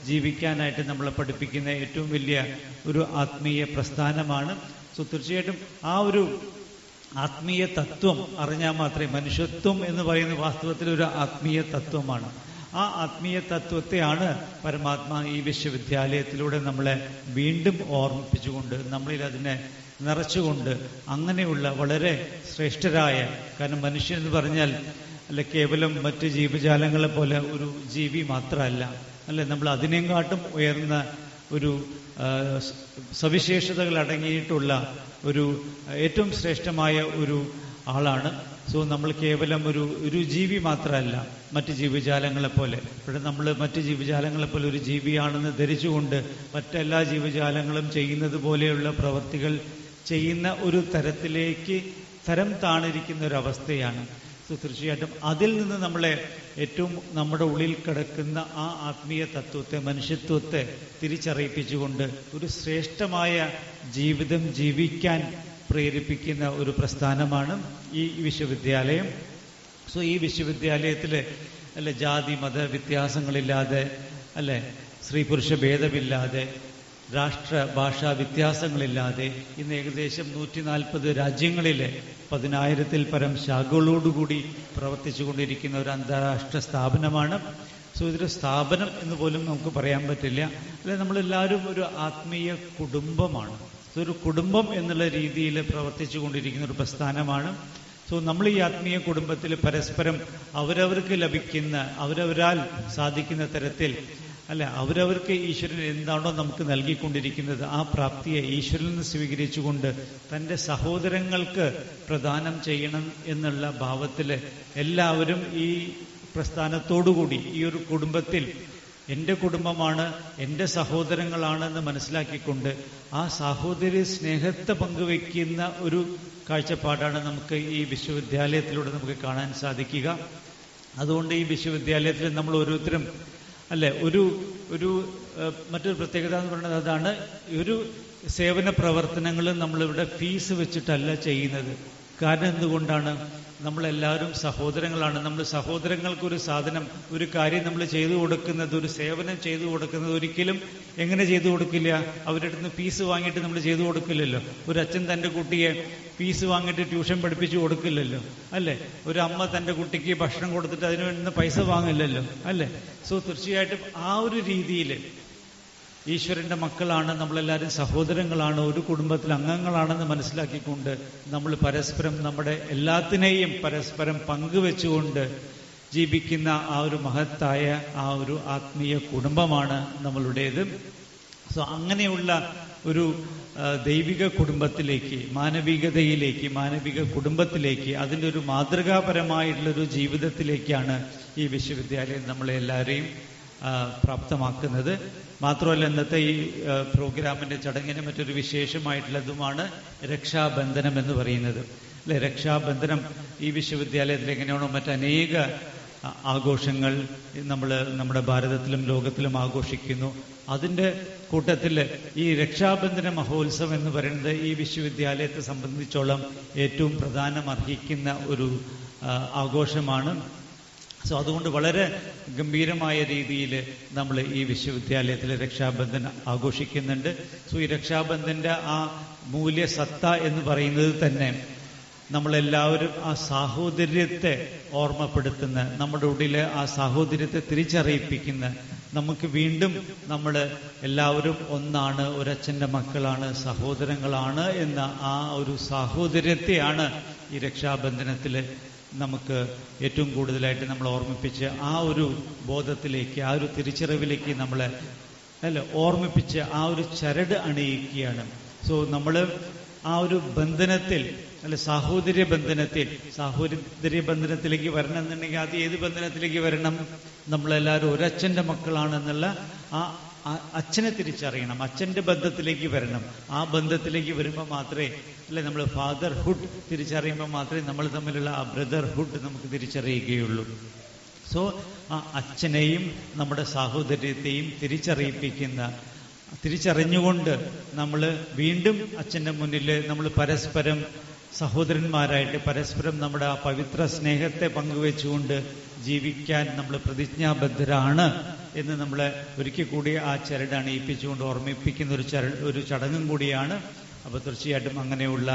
ജീവിക്കാനായിട്ട് നമ്മളെ പഠിപ്പിക്കുന്ന ഏറ്റവും വലിയ ഒരു ആത്മീയ പ്രസ്ഥാനമാണ്. സോ തീർച്ചയായിട്ടും ആ ഒരു ആത്മീയ തത്വം അറിഞ്ഞാൽ മാത്രമേ, മനുഷ്യത്വം എന്ന് പറയുന്ന വാസ്തവത്തിൽ ഒരു ആത്മീയ തത്വമാണ്. ആ ആത്മീയ തത്വത്തെയാണ് പരമാത്മാ ഈ വിശ്വവിദ്യാലയത്തിലൂടെ നമ്മളെ വീണ്ടും ഓർമ്മിപ്പിച്ചുകൊണ്ട്, നമ്മളിൽ അതിനെ നിറച്ചുകൊണ്ട്, അങ്ങനെയുള്ള വളരെ ശ്രേഷ്ഠരായ, കാരണം മനുഷ്യൻ എന്ന് പറഞ്ഞാൽ അല്ല കേവലം മറ്റ് ജീവജാലങ്ങളെ പോലെ ഒരു ജീവി മാത്രമല്ല അല്ലെ, നമ്മൾ അതിനെക്കാട്ടും ഉയർന്ന ഒരു സവിശേഷതകൾ അടങ്ങിയിട്ടുള്ള ഒരു ഏറ്റവും ശ്രേഷ്ഠമായ ഒരു ആളാണ്. സോ നമ്മൾ കേവലം ഒരു ജീവി മാത്രമല്ല മറ്റ് ജീവജാലങ്ങളെ പോലെ. ഇവിടെ നമ്മൾ മറ്റ് ജീവജാലങ്ങളെ പോലെ ഒരു ജീവിയാണെന്ന് ധരിച്ചുകൊണ്ട് മറ്റെല്ലാ ജീവജാലങ്ങളും ചെയ്യുന്നത് പോലെയുള്ള പ്രവൃത്തികൾ ചെയ്യുന്ന ഒരു തരത്തിലേക്ക് തരം താണിരിക്കുന്ന ഒരവസ്ഥയാണ്. സോ തീർച്ചയായിട്ടും അതിൽ നിന്ന് നമ്മളെ ഏറ്റവും നമ്മുടെ ഉള്ളിൽ കിടക്കുന്ന ആ ആത്മീയ തത്വത്തെ, മനുഷ്യത്വത്തെ തിരിച്ചറിയിപ്പിച്ചുകൊണ്ട് ഒരു ശ്രേഷ്ഠമായ ജീവിതം ജീവിക്കാൻ പ്രേരിപ്പിക്കുന്ന ഒരു പ്രസ്ഥാനമാണ് ഈ വിശ്വവിദ്യാലയം. സോ ഈ വിശ്വവിദ്യാലയത്തിൽ അല്ലെ ജാതി മത വ്യത്യാസങ്ങളില്ലാതെ അല്ലെ, സ്ത്രീ പുരുഷ ഭേദമില്ലാതെ, രാഷ്ട്ര ഭാഷാ വ്യത്യാസങ്ങളില്ലാതെ ഇന്ന് ഏകദേശം 140 രാജ്യങ്ങളിലെ 10,000-ൽ പരം ശാഖകളോടുകൂടി പ്രവർത്തിച്ചുകൊണ്ടിരിക്കുന്ന ഒരു അന്താരാഷ്ട്ര സ്ഥാപനമാണ്. സോ ഇതൊരു സ്ഥാപനം എന്ന് പോലും നമുക്ക് പറയാൻ പറ്റില്ല. അല്ലെ, നമ്മളെല്ലാവരും ഒരു ആത്മീയ കുടുംബമാണ്. ഒരു കുടുംബം എന്നുള്ള രീതിയിൽ പ്രവർത്തിച്ചു കൊണ്ടിരിക്കുന്ന ഒരു പ്രസ്ഥാനമാണ്. സോ നമ്മൾ ഈ ആത്മീയ കുടുംബത്തിൽ പരസ്പരം അവരവർക്ക് ലഭിക്കുന്ന, അവരവരാൽ സാധിക്കുന്ന തരത്തിൽ അല്ല, അവരവർക്ക് ഈശ്വരൻ എന്താണോ നമുക്ക് നൽകിക്കൊണ്ടിരിക്കുന്നത് ആ പ്രാപ്തിയെ ഈശ്വരനിൽ നിന്ന് സ്വീകരിച്ചുകൊണ്ട് തൻ്റെ സഹോദരങ്ങൾക്ക് പ്രദാനം ചെയ്യണം എന്നുള്ള ഭാവത്തിൽ എല്ലാവരും ഈ പ്രസ്ഥാനത്തോടുകൂടി ഈ ഒരു കുടുംബത്തിൽ എൻ്റെ കുടുംബമാണ്, എൻ്റെ സഹോദരങ്ങളാണെന്ന് മനസ്സിലാക്കിക്കൊണ്ട് ആ സാഹോദര്യ സ്നേഹത്തെ പങ്കുവെക്കുന്ന ഒരു കാഴ്ചപ്പാടാണ് നമുക്ക് ഈ വിശ്വവിദ്യാലയത്തിലൂടെ നമുക്ക് കാണാൻ സാധിക്കുക. അതുകൊണ്ട് ഈ വിശ്വവിദ്യാലയത്തിൽ നമ്മൾ ഓരോരുത്തരും അല്ലെ ഒരു മറ്റൊരു പ്രത്യേകത എന്ന് പറയുന്നത് അതാണ്, ഒരു സേവന പ്രവർത്തനങ്ങൾ നമ്മളിവിടെ ഫീസ് വെച്ചിട്ടല്ല ചെയ്യുന്നത്. കാരണം എന്തുകൊണ്ടാണ്? നമ്മളെല്ലാവരും സഹോദരങ്ങളാണ്. നമ്മൾ സഹോദരങ്ങൾക്കൊരു സാധനം, ഒരു കാര്യം നമ്മൾ ചെയ്തു കൊടുക്കുന്നത്, ഒരു സേവനം ചെയ്തു കൊടുക്കുന്നത് ഒരിക്കലും എങ്ങനെ ചെയ്തു കൊടുക്കില്ല? അവരുടെ അടുത്ത് ഫീസ് വാങ്ങിയിട്ട് നമ്മൾ ചെയ്തു കൊടുക്കില്ലല്ലോ. ഒരു അച്ഛൻ തൻ്റെ കുട്ടിയെ ഫീസ് വാങ്ങിയിട്ട് ട്യൂഷൻ പഠിപ്പിച്ചു കൊടുക്കില്ലല്ലോ അല്ലേ? ഒരു അമ്മ തൻ്റെ കുട്ടിക്ക് ഭക്ഷണം കൊടുത്തിട്ട് അതിന് വേണ്ടുന്ന പൈസ വാങ്ങില്ലല്ലോ അല്ലേ? സോ തീർച്ചയായിട്ടും ആ ഒരു രീതിയിൽ ഈശ്വരന്റെ മക്കളാണ്, നമ്മളെല്ലാവരും സഹോദരങ്ങളാണ്, ഒരു കുടുംബത്തിൽ അംഗങ്ങളാണെന്ന് മനസ്സിലാക്കിക്കൊണ്ട് നമ്മൾ പരസ്പരം നമ്മുടെ എല്ലാത്തിനെയും പരസ്പരം പങ്കുവെച്ചുകൊണ്ട് ജീവിക്കുന്ന ആ ഒരു മഹത്തായ ആ ഒരു ആത്മീയ കുടുംബമാണ് നമ്മളുടേത്. സോ അങ്ങനെയുള്ള ഒരു ദൈവിക കുടുംബത്തിലേക്ക്, മാനവികതയിലേക്ക്, മാനവിക കുടുംബത്തിലേക്ക്, അതിൻ്റെ ഒരു മാതൃകാപരമായിട്ടുള്ളൊരു ജീവിതത്തിലേക്കാണ് ഈ വിശ്വവിദ്യാലയം നമ്മളെല്ലാവരെയും പ്രാപ്തമാക്കുന്നത്. മാത്രമല്ല ഇന്നത്തെ ഈ പ്രോഗ്രാമിന്റെ ചടങ്ങിന് മറ്റൊരു വിശേഷമായിട്ടുള്ളതുമാണ് രക്ഷാബന്ധനം എന്ന് പറയുന്നത് അല്ലെ. രക്ഷാബന്ധനം ഈ വിശ്വവിദ്യാലയത്തിൽ എങ്ങനെയാണോ മറ്റനേക ആഘോഷങ്ങൾ നമ്മൾ നമ്മുടെ ഭാരതത്തിലും ലോകത്തിലും ആഘോഷിക്കുന്നു, അതിൻ്റെ കൂട്ടത്തിൽ ഈ രക്ഷാബന്ധന മഹോത്സവം എന്ന് പറയുന്നത് ഈ വിശ്വവിദ്യാലയത്തെ സംബന്ധിച്ചോളം ഏറ്റവും പ്രധാനം അർഹിക്കുന്ന ഒരു ആഘോഷമാണ്. സോ അതുകൊണ്ട് വളരെ ഗംഭീരമായ രീതിയിൽ നമ്മൾ ഈ വിശ്വവിദ്യാലയത്തിൽ രക്ഷാബന്ധൻ ആഘോഷിക്കുന്നുണ്ട്. സോ ഈ രക്ഷാബന്ധൻ്റെ ആ മൂല്യസത്ത എന്ന് പറയുന്നത് തന്നെ നമ്മളെല്ലാവരും ആ സാഹോദര്യത്തെ ഓർമ്മപ്പെടുത്തുന്ന, നമ്മുടെ ഉള്ളിലെ ആ സാഹോദര്യത്തെ തിരിച്ചറിയിപ്പിക്കുന്ന, നമുക്ക് വീണ്ടും നമ്മൾ എല്ലാവരും ഒന്നാണ്, ഒരച്ഛൻ്റെ മക്കളാണ്, സഹോദരങ്ങളാണ് എന്ന ആ ഒരു സാഹോദര്യത്തെയാണ് ഈ രക്ഷാബന്ധനത്തിൽ നമുക്ക് ഏറ്റവും കൂടുതലായിട്ട് നമ്മൾ ഓർമ്മിപ്പിച്ച് ആ ഒരു ബോധത്തിലേക്ക്, ആ ഒരു തിരിച്ചറിവിലേക്ക് നമ്മളെ ഓർമ്മിപ്പിച്ച് ആ ഒരു ചരട് അണിയിക്കുകയാണ്. സോ നമ്മൾ ആ ഒരു ബന്ധനത്തിൽ സാഹോദര്യ ബന്ധനത്തിലേക്ക് വരണം എന്നുണ്ടെങ്കിൽ അത് ഏത് ബന്ധനത്തിലേക്ക് വരണം? നമ്മളെല്ലാവരും ഒരച്ഛൻ്റെ മക്കളാണെന്നുള്ള ആ അച്ഛനെ തിരിച്ചറിയണം, അച്ഛൻ്റെ ബന്ധത്തിലേക്ക് വരണം. ആ ബന്ധത്തിലേക്ക് വരുമ്പോൾ മാത്രമേ നമ്മൾ ഫാദർഹുഡ് തിരിച്ചറിയുമ്പോൾ മാത്രമേ നമ്മൾ തമ്മിലുള്ള ആ ബ്രദർഹുഡ് നമുക്ക് തിരിച്ചറിയുകയുള്ളൂ. സോ ആ അച്ഛനെയും നമ്മുടെ സാഹോദര്യത്തെയും തിരിച്ചറിഞ്ഞുകൊണ്ട് നമ്മൾ വീണ്ടും അച്ഛൻ്റെ മുന്നിൽ നമ്മൾ പരസ്പരം സഹോദരന്മാരായിട്ട് പരസ്പരം നമ്മുടെ ആ പവിത്ര സ്നേഹത്തെ പങ്കുവെച്ചുകൊണ്ട് ജീവിക്കാൻ നമ്മൾ പ്രതിജ്ഞാബദ്ധരാണ് എന്ന് നമ്മളെ ഒരിക്കൽ കൂടി ആ ചരട് അണിയിപ്പിച്ചുകൊണ്ട് ഓർമ്മിപ്പിക്കുന്ന ഒരു ചടങ്ങും കൂടിയാണ്. അപ്പോൾ തീർച്ചയായിട്ടും അങ്ങനെയുള്ള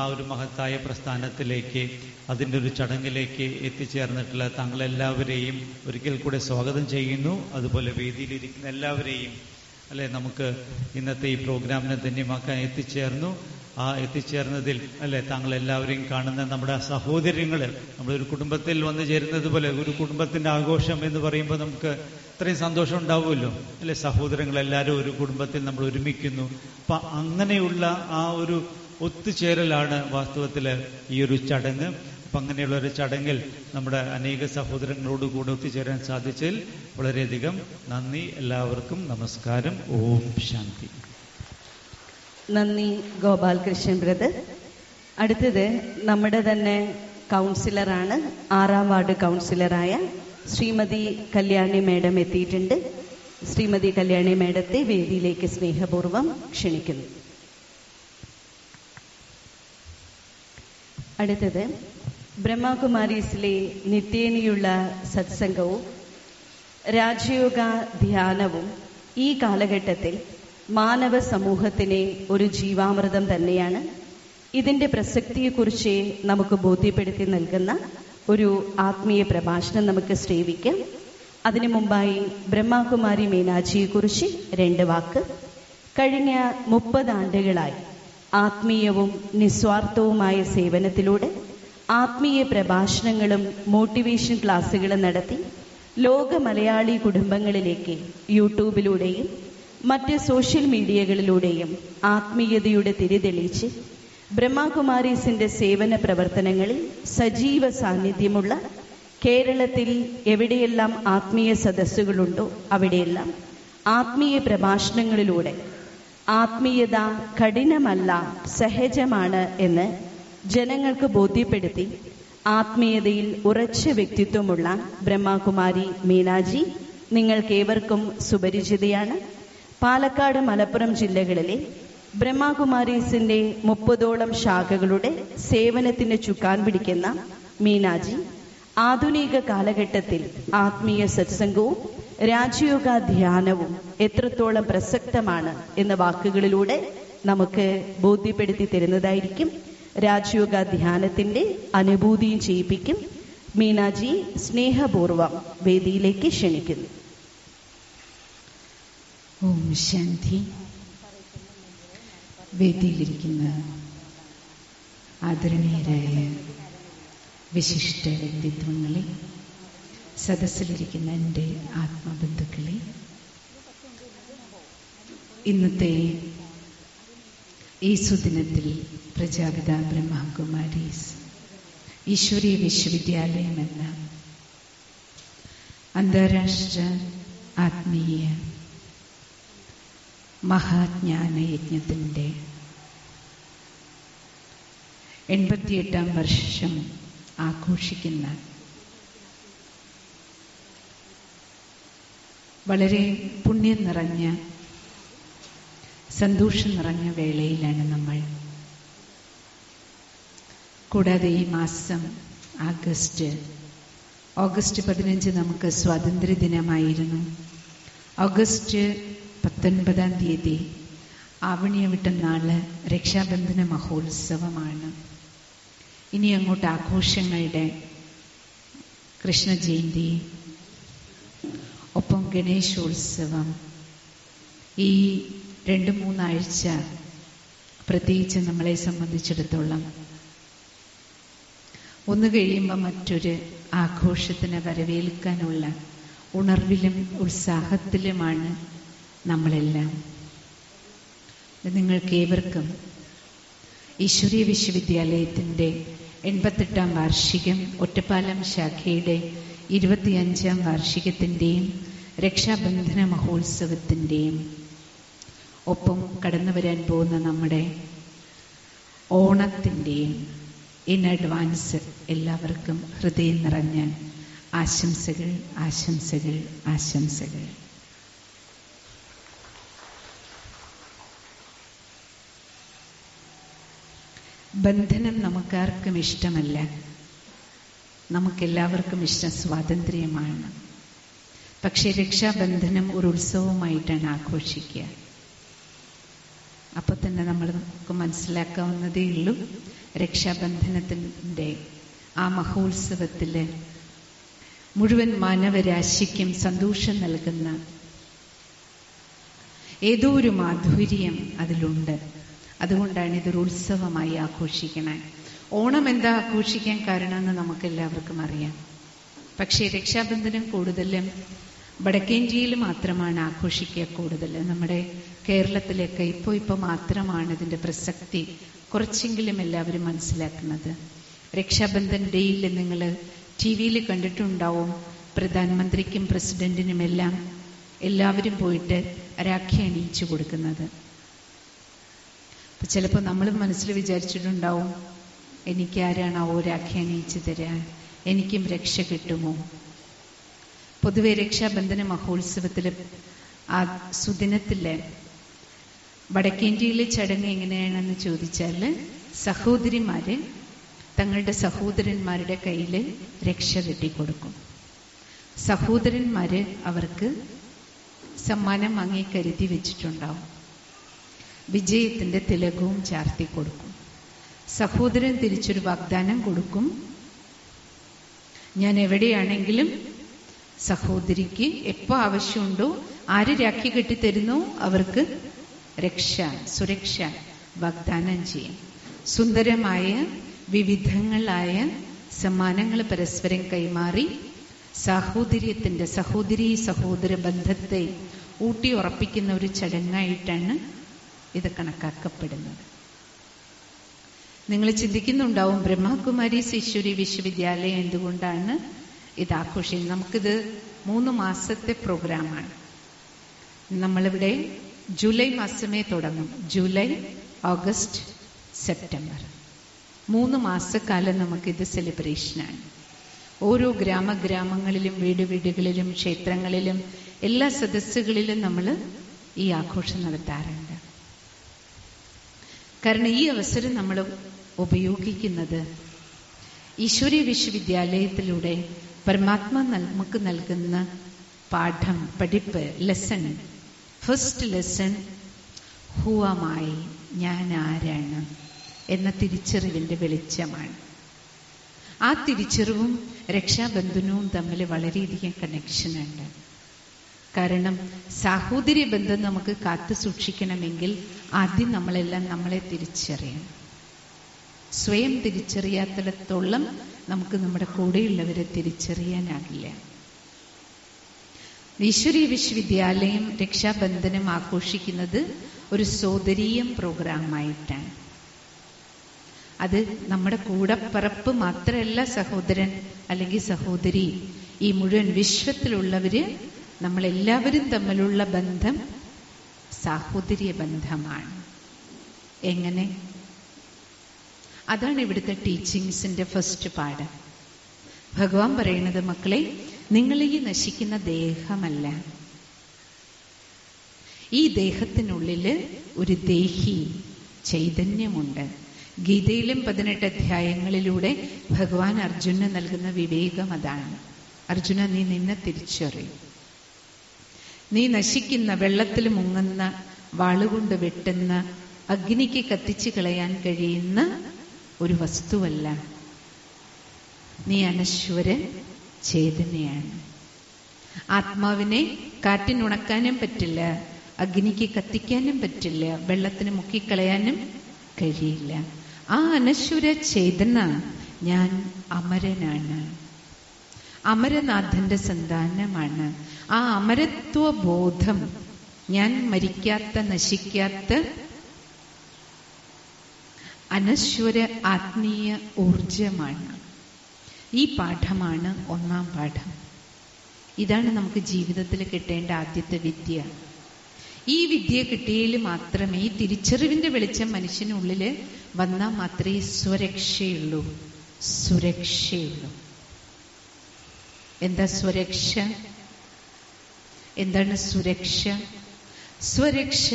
ആ ഒരു മഹത്തായ പ്രസ്ഥാനത്തിലേക്ക്, അതിൻ്റെ ഒരു ചടങ്ങിലേക്ക് എത്തിച്ചേർന്നിട്ടുള്ള താങ്കളെല്ലാവരെയും ഒരിക്കൽ കൂടെ സ്വാഗതം ചെയ്യുന്നു. അതുപോലെ വേദിയിലിരിക്കുന്ന എല്ലാവരെയും നമുക്ക് ഇന്നത്തെ ഈ പ്രോഗ്രാമിനെ ധന്യമാക്കാൻ എത്തിച്ചേർന്നതിൽ താങ്കൾ എല്ലാവരെയും കാണുന്ന നമ്മുടെ സഹോദര്യങ്ങൾ, നമ്മളൊരു കുടുംബത്തിൽ വന്നു ചേരുന്നത് പോലെ ഒരു കുടുംബത്തിൻ്റെ ആഘോഷം എന്ന് പറയുമ്പോൾ നമുക്ക് ഇത്രയും സന്തോഷം ഉണ്ടാവുമല്ലോ സഹോദരങ്ങളെല്ലാവരും ഒരു കുടുംബത്തിൽ നമ്മൾ ഒരുമിക്കുന്നു. അപ്പം അങ്ങനെയുള്ള ആ ഒരു ഒത്തുചേരലാണ് വാസ്തവത്തിൽ ഈ ഒരു ചടങ്ങ്. അപ്പം അങ്ങനെയുള്ള ഒരു ചടങ്ങിൽ നമ്മുടെ അനേക സഹോദരങ്ങളോട് കൂടെ ഒത്തുചേരാൻ സാധിച്ചതിൽ വളരെയധികം നന്ദി. എല്ലാവർക്കും നമസ്കാരം. ഓം ശാന്തി. നന്ദി ഗോപാൽകൃഷ്ണൻ ബ്രദർ. അടുത്തത് നമ്മുടെ തന്നെ കൗൺസിലറാണ്, 6ാം വാർഡ് കൗൺസിലറായ ശ്രീമതി കല്യാണി മേഡം എത്തിയിട്ടുണ്ട്. ശ്രീമതി കല്യാണി മേഡത്തെ വേദിയിലേക്ക് സ്നേഹപൂർവ്വം ക്ഷണിക്കുന്നു. അടുത്തത് ബ്രഹ്മകുമാരീസിലെ നിത്യേനയുള്ള സത്സംഗവും രാജയോഗ ധ്യാനവും ഈ കാലഘട്ടത്തിൽ മാനവ സമൂഹത്തിന് ഒരു ജീവാമൃതം തന്നെയാണ്. ഇതിൻ്റെ പ്രസക്തിയെക്കുറിച്ച് നമുക്ക് ബോധ്യപ്പെടുത്തി നൽകുന്ന ഒരു ആത്മീയ പ്രഭാഷണം നമുക്ക് ശ്രവിക്കാം. അതിനു മുമ്പായി ബ്രഹ്മകുമാരി മീനാജിയെക്കുറിച്ച് 2 വാക്ക്. കഴിഞ്ഞ 30 ആണ്ടുകളായി ആത്മീയവും നിസ്വാർത്ഥവുമായ സേവനത്തിലൂടെ ആത്മീയ പ്രഭാഷണങ്ങളും മോട്ടിവേഷൻ ക്ലാസ്സുകളും നടത്തി ലോക മലയാളി കുടുംബങ്ങളിലേക്ക് യൂട്യൂബിലൂടെയും മറ്റ് സോഷ്യൽ മീഡിയകളിലൂടെയും ആത്മീയതയുടെ തിരിതെളിച്ച് ബ്രഹ്മകുമാരീസിന്റെ സേവന പ്രവർത്തനങ്ങളിൽ സജീവ സാന്നിധ്യമുള്ള കേരളത്തിൽ എവിടെയെല്ലാം ആത്മീയ സദസ്സുകളുണ്ടോ അവിടെയെല്ലാം ആത്മീയ പ്രഭാഷണങ്ങളിലൂടെ ആത്മീയത കഠിനമല്ല, സഹജമാണ് എന്ന് ജനങ്ങൾക്ക് ബോധ്യപ്പെടുത്തി ആത്മീയതയിൽ ഉറച്ച വ്യക്തിത്വമുള്ള ബ്രഹ്മകുമാരി മീനാജി നിങ്ങൾക്കേവർക്കും സുപരിചിതയാണ്. പാലക്കാട്, മലപ്പുറം ജില്ലകളിലെ ബ്രഹ്മകുമാരീസിന്റെ 30ഓളം ശാഖകളുടെ സേവനത്തിന് ചുക്കാൻ പിടിക്കുന്ന മീനാജി ആധുനിക കാലഘട്ടത്തിൽ ആത്മീയ സത്സംഗവും രാജയോഗ ധ്യാനവും എത്രത്തോളം പ്രസക്തമാണ് എന്ന വാക്കുകളിലൂടെ നമുക്ക് ബോധ്യപ്പെടുത്തി തരുന്നതായിരിക്കും. രാജയോഗ ധ്യാനത്തിന്റെ അനുഭൂതിയും ചെയ്യിപ്പിക്കും. മീനാജി സ്നേഹപൂർവം വേദിയിലേക്ക് ക്ഷണിക്കുന്നു. ഓം ശാന്തി. വേദിയിലിരിക്കുന്ന ആദരണീയരായ വിശിഷ്ട വ്യക്തിത്വങ്ങളെ, സദസ്സിലിരിക്കുന്ന എൻ്റെ ആത്മബന്ധുക്കളെ, ഇന്നത്തെ ഈ സുദിനത്തിൽ പ്രജാപിത ബ്രഹ്മകുമാരീസ് ഈശ്വരീയ വിശ്വവിദ്യാലയം എന്ന അന്താരാഷ്ട്ര ആത്മീയ മഹാജ്ഞാന യജ്ഞത്തിൻ്റെ 88ാം വർഷം ആഘോഷിക്കുന്ന വളരെ പുണ്യം നിറഞ്ഞ, സന്തോഷം നിറഞ്ഞ വേളയിലാണ് നമ്മൾ. കൂടാതെ ഈ മാസം ഓഗസ്റ്റ് 15 നമുക്ക് സ്വാതന്ത്ര്യ ദിനമായിരുന്നു. ഓഗസ്റ്റ് 19 ആവണിയവിട്ട നാള് രക്ഷാബന്ധന മഹോത്സവമാണ്. ഇനി അങ്ങോട്ട് ആഘോഷങ്ങളുടെ കൃഷ്ണജയന്തി, ഒപ്പം ഗണേശോത്സവം. ഈ 2-3 ആഴ്ച പ്രത്യേകിച്ച് നമ്മളെ സംബന്ധിച്ചിടത്തോളം ഒന്ന് കഴിയുമ്പോൾ മറ്റൊരു ആഘോഷത്തിനെ വരവേൽക്കാനുള്ള ഉണർവിലും ഉത്സാഹത്തിലുമാണ് നമ്മളെല്ലാം. നിങ്ങൾക്കേവർക്കും ഈശ്വരീയ വിശ്വവിദ്യാലയത്തിൻ്റെ 88-ാം വാർഷികം, ഒറ്റപ്പാലം ശാഖയുടെ 25-ാം വാർഷികത്തിൻ്റെയും രക്ഷാബന്ധന മഹോത്സവത്തിൻ്റെയും ഒപ്പം കടന്നു വരാൻ പോകുന്ന നമ്മുടെ ഓണത്തിൻ്റെയും ഇൻ അഡ്വാൻസ് എല്ലാവർക്കും ഹൃദയം നിറഞ്ഞ ആശംസകൾ, ആശംസകൾ, ആശംസകൾ. ബന്ധനം നമുക്കാർക്കും ഇഷ്ടമല്ല. നമുക്കെല്ലാവർക്കും ഇഷ്ടം സ്വാതന്ത്ര്യമാണ്. പക്ഷേ രക്ഷാബന്ധനം ഒരു ഉത്സവമായിട്ടാണ് ആഘോഷിക്കുക. അപ്പോൾ തന്നെ നമുക്ക് മനസ്സിലാക്കാവുന്നതേ ഉള്ളൂ, രക്ഷാബന്ധനത്തിൻ്റെ ആ മഹോത്സവത്തിൽ മുഴുവൻ മാനവരാശിക്കും സന്തോഷം നൽകുന്ന ഏതോ ഒരു മാധുര്യം അതിലുണ്ട്. അതുകൊണ്ടാണ് ഇതൊരു ഉത്സവമായി ആഘോഷിക്കണേ. ഓണം എന്താ ആഘോഷിക്കാൻ കാരണമെന്ന് നമുക്കെല്ലാവർക്കും അറിയാം. പക്ഷേ രക്ഷാബന്ധനം കൂടുതലും വടക്കേന്ത്യയിൽ മാത്രമാണ് ആഘോഷിക്കുക കൂടുതൽ. നമ്മുടെ കേരളത്തിലൊക്കെ ഇപ്പോൾ മാത്രമാണ് ഇതിൻ്റെ പ്രസക്തി കുറച്ചെങ്കിലും എല്ലാവരും മനസ്സിലാക്കുന്നത്. രക്ഷാബന്ധൻ ഡേയിൽ നിങ്ങൾ TV-യിൽ കണ്ടിട്ടുണ്ടാവും, പ്രധാനമന്ത്രിക്കും പ്രസിഡന്റിനുമെല്ലാം എല്ലാവരും പോയിട്ട് രാഖി അണിയിച്ചു കൊടുക്കുന്നത്. അപ്പം ചിലപ്പോൾ നമ്മൾ മനസ്സിൽ വിചാരിച്ചിട്ടുണ്ടാവും, എനിക്കാരാണാവോ രാഖി അണിയിച്ചു തരാൻ, എനിക്കും രക്ഷ കിട്ടുമോ? പൊതുവെ രക്ഷാബന്ധന മഹോത്സവത്തിൽ ആ സുദിനത്തിൽ വടക്കേന്ത്യയിലെ ചടങ്ങ് എങ്ങനെയാണെന്ന് ചോദിച്ചാൽ, സഹോദരിമാര് തങ്ങളുടെ സഹോദരന്മാരുടെ കയ്യിൽ രക്ഷ കെട്ടിക്കൊടുക്കും. സഹോദരന്മാര് അവർക്ക് സമ്മാനം വാങ്ങി കരുതി വെച്ചിട്ടുണ്ടാവും. വിജയത്തിൻ്റെ തിലകവും ചാർത്തി കൊടുക്കും. സഹോദരൻ തിരിച്ചൊരു വാഗ്ദാനം കൊടുക്കും, ഞാൻ എവിടെയാണെങ്കിലും സഹോദരിക്ക് എപ്പോൾ ആവശ്യമുണ്ടോ, ആര് രാഖി കെട്ടിത്തരുന്നോ അവർക്ക് രക്ഷ, സുരക്ഷ വാഗ്ദാനം ചെയ്യും. സുന്ദരമായ വിവിധങ്ങളായ സമ്മാനങ്ങൾ പരസ്പരം കൈമാറി സാഹോദര്യത്തിൻ്റെ, സഹോദരീ സഹോദര ബന്ധത്തെ ഊട്ടി ഉറപ്പിക്കുന്ന ഒരു ചടങ്ങായിട്ടാണ് ഇത് കണക്കാക്കപ്പെടുന്നത്. നിങ്ങൾ ചിന്തിക്കുന്നുണ്ടാവും, ബ്രഹ്മകുമാരീസ് ഈശ്വരീയ വിശ്വവിദ്യാലയം എന്തുകൊണ്ടാണ് ഇത് ആഘോഷിക്കുന്നത്? നമുക്കിത് 3 മാസത്തെ പ്രോഗ്രാമാണ്. നമ്മളിവിടെ ജൂലൈ മാസമേ തുടങ്ങും. ജൂലൈ, ഓഗസ്റ്റ്, സെപ്റ്റംബർ 3 മാസക്കാലം നമുക്കിത് സെലിബ്രേഷനാണ്. ഓരോ ഗ്രാമങ്ങളിലും വീടുകളിലും ക്ഷേത്രങ്ങളിലും എല്ലാ സദസ്സുകളിലും നമ്മൾ ഈ ആഘോഷം നടത്താറുണ്ട്. കാരണം ഈ അവസരം നമ്മൾ ഉപയോഗിക്കുന്നത് ഈശ്വരീയ വിശ്വവിദ്യാലയത്തിലൂടെ പരമാത്മ നമുക്ക് നൽകുന്ന പാഠം, പഠിപ്പ്, ലെസൺ. ഫസ്റ്റ് ലെസൺ ഹുവമായി, ഞാൻ ആരാണ് എന്ന തിരിച്ചറിവിൻ്റെ വെളിച്ചമാണ്. ആ തിരിച്ചറിവും രക്ഷാബന്ധനവും തമ്മിൽ വളരെയധികം കണക്ഷനുണ്ട്. കാരണം സാഹോദര്യ ബന്ധം നമുക്ക് കാത്തു സൂക്ഷിക്കണമെങ്കിൽ ആദ്യം നമ്മളെല്ലാം നമ്മളെ തിരിച്ചറിയണം. സ്വയം തിരിച്ചറിയാത്തിടത്തോളം നമുക്ക് നമ്മുടെ കൂടെയുള്ളവരെ തിരിച്ചറിയാനാകില്ല. ഈശ്വരീയ വിശ്വവിദ്യാലയം രക്ഷാബന്ധനം ആഘോഷിക്കുന്നത് ഒരു സോദരീയം പ്രോഗ്രാമായിട്ടാണ്. അത് നമ്മുടെ കൂടപ്പിറപ്പ് മാത്രമല്ല സഹോദരൻ അല്ലെങ്കിൽ സഹോദരി, ഈ മുഴുവൻ വിശ്വത്തിലുള്ളവര് നമ്മളെല്ലാവരും തമ്മിലുള്ള ബന്ധം സാഹോദര്യ ബന്ധമാണ്. എങ്ങനെ? അതാണ് ഇവിടുത്തെ ടീച്ചിങ്സിന്റെ ഫസ്റ്റ് പാഠം. ഭഗവാൻ പറയുന്നത്, മക്കളെ, നിങ്ങൾ ഈ നശിക്കുന്ന ദേഹമല്ല, ഈ ദേഹത്തിനുള്ളിൽ ഒരു ദേഹി ചൈതന്യമുണ്ട്. ഗീതയിലും 18 അധ്യായങ്ങളിലൂടെ ഭഗവാൻ അർജുനന് നൽകുന്ന വിവേകം അതാണ്. അർജുന, നീ നിന്നെ തിരിച്ചറിയും. നീ നശിക്കുന്ന, വെള്ളത്തിൽ മുങ്ങുന്ന, വാളുകൊണ്ട് വെട്ടുന്ന, അഗ്നിക്ക് കത്തിച്ചു കളയാൻ കഴിയുന്ന ഒരു വസ്തുവല്ല. നീ അനശ്വര ചേതനയാണ്. ആത്മാവിനെ കാറ്റിനുണക്കാനും പറ്റില്ല, അഗ്നിക്ക് കത്തിക്കാനും പറ്റില്ല, വെള്ളത്തിന് മുക്കിക്കളയാനും കഴിയില്ല. ആ അനശ്വര ചേതന ഞാൻ അമരനാണ്, അമരനാഥന്റെ സന്താനമാണ്. ആ അമരത്വ ബോധം ഞാൻ മരിക്കാത്ത, നശിക്കാത്ത അനശ്വര ആത്മീയ ഊർജമാണ്. ഈ പാഠമാണ് 1-ാം പാഠം. ഇതാണ് നമുക്ക് ജീവിതത്തിൽ കിട്ടേണ്ട ആദ്യത്തെ വിദ്യ. ഈ വിദ്യ കിട്ടിയതിൽ മാത്രമേ, ഈ തിരിച്ചറിവിന്റെ വെളിച്ചം മനുഷ്യനുള്ളിൽ വന്നാൽ മാത്രമേ സ്വരക്ഷയുള്ളൂ. സുരക്ഷയുള്ളൂ. എന്താ സ്വരക്ഷ? എന്താണ് സുരക്ഷ? സ്വരക്ഷ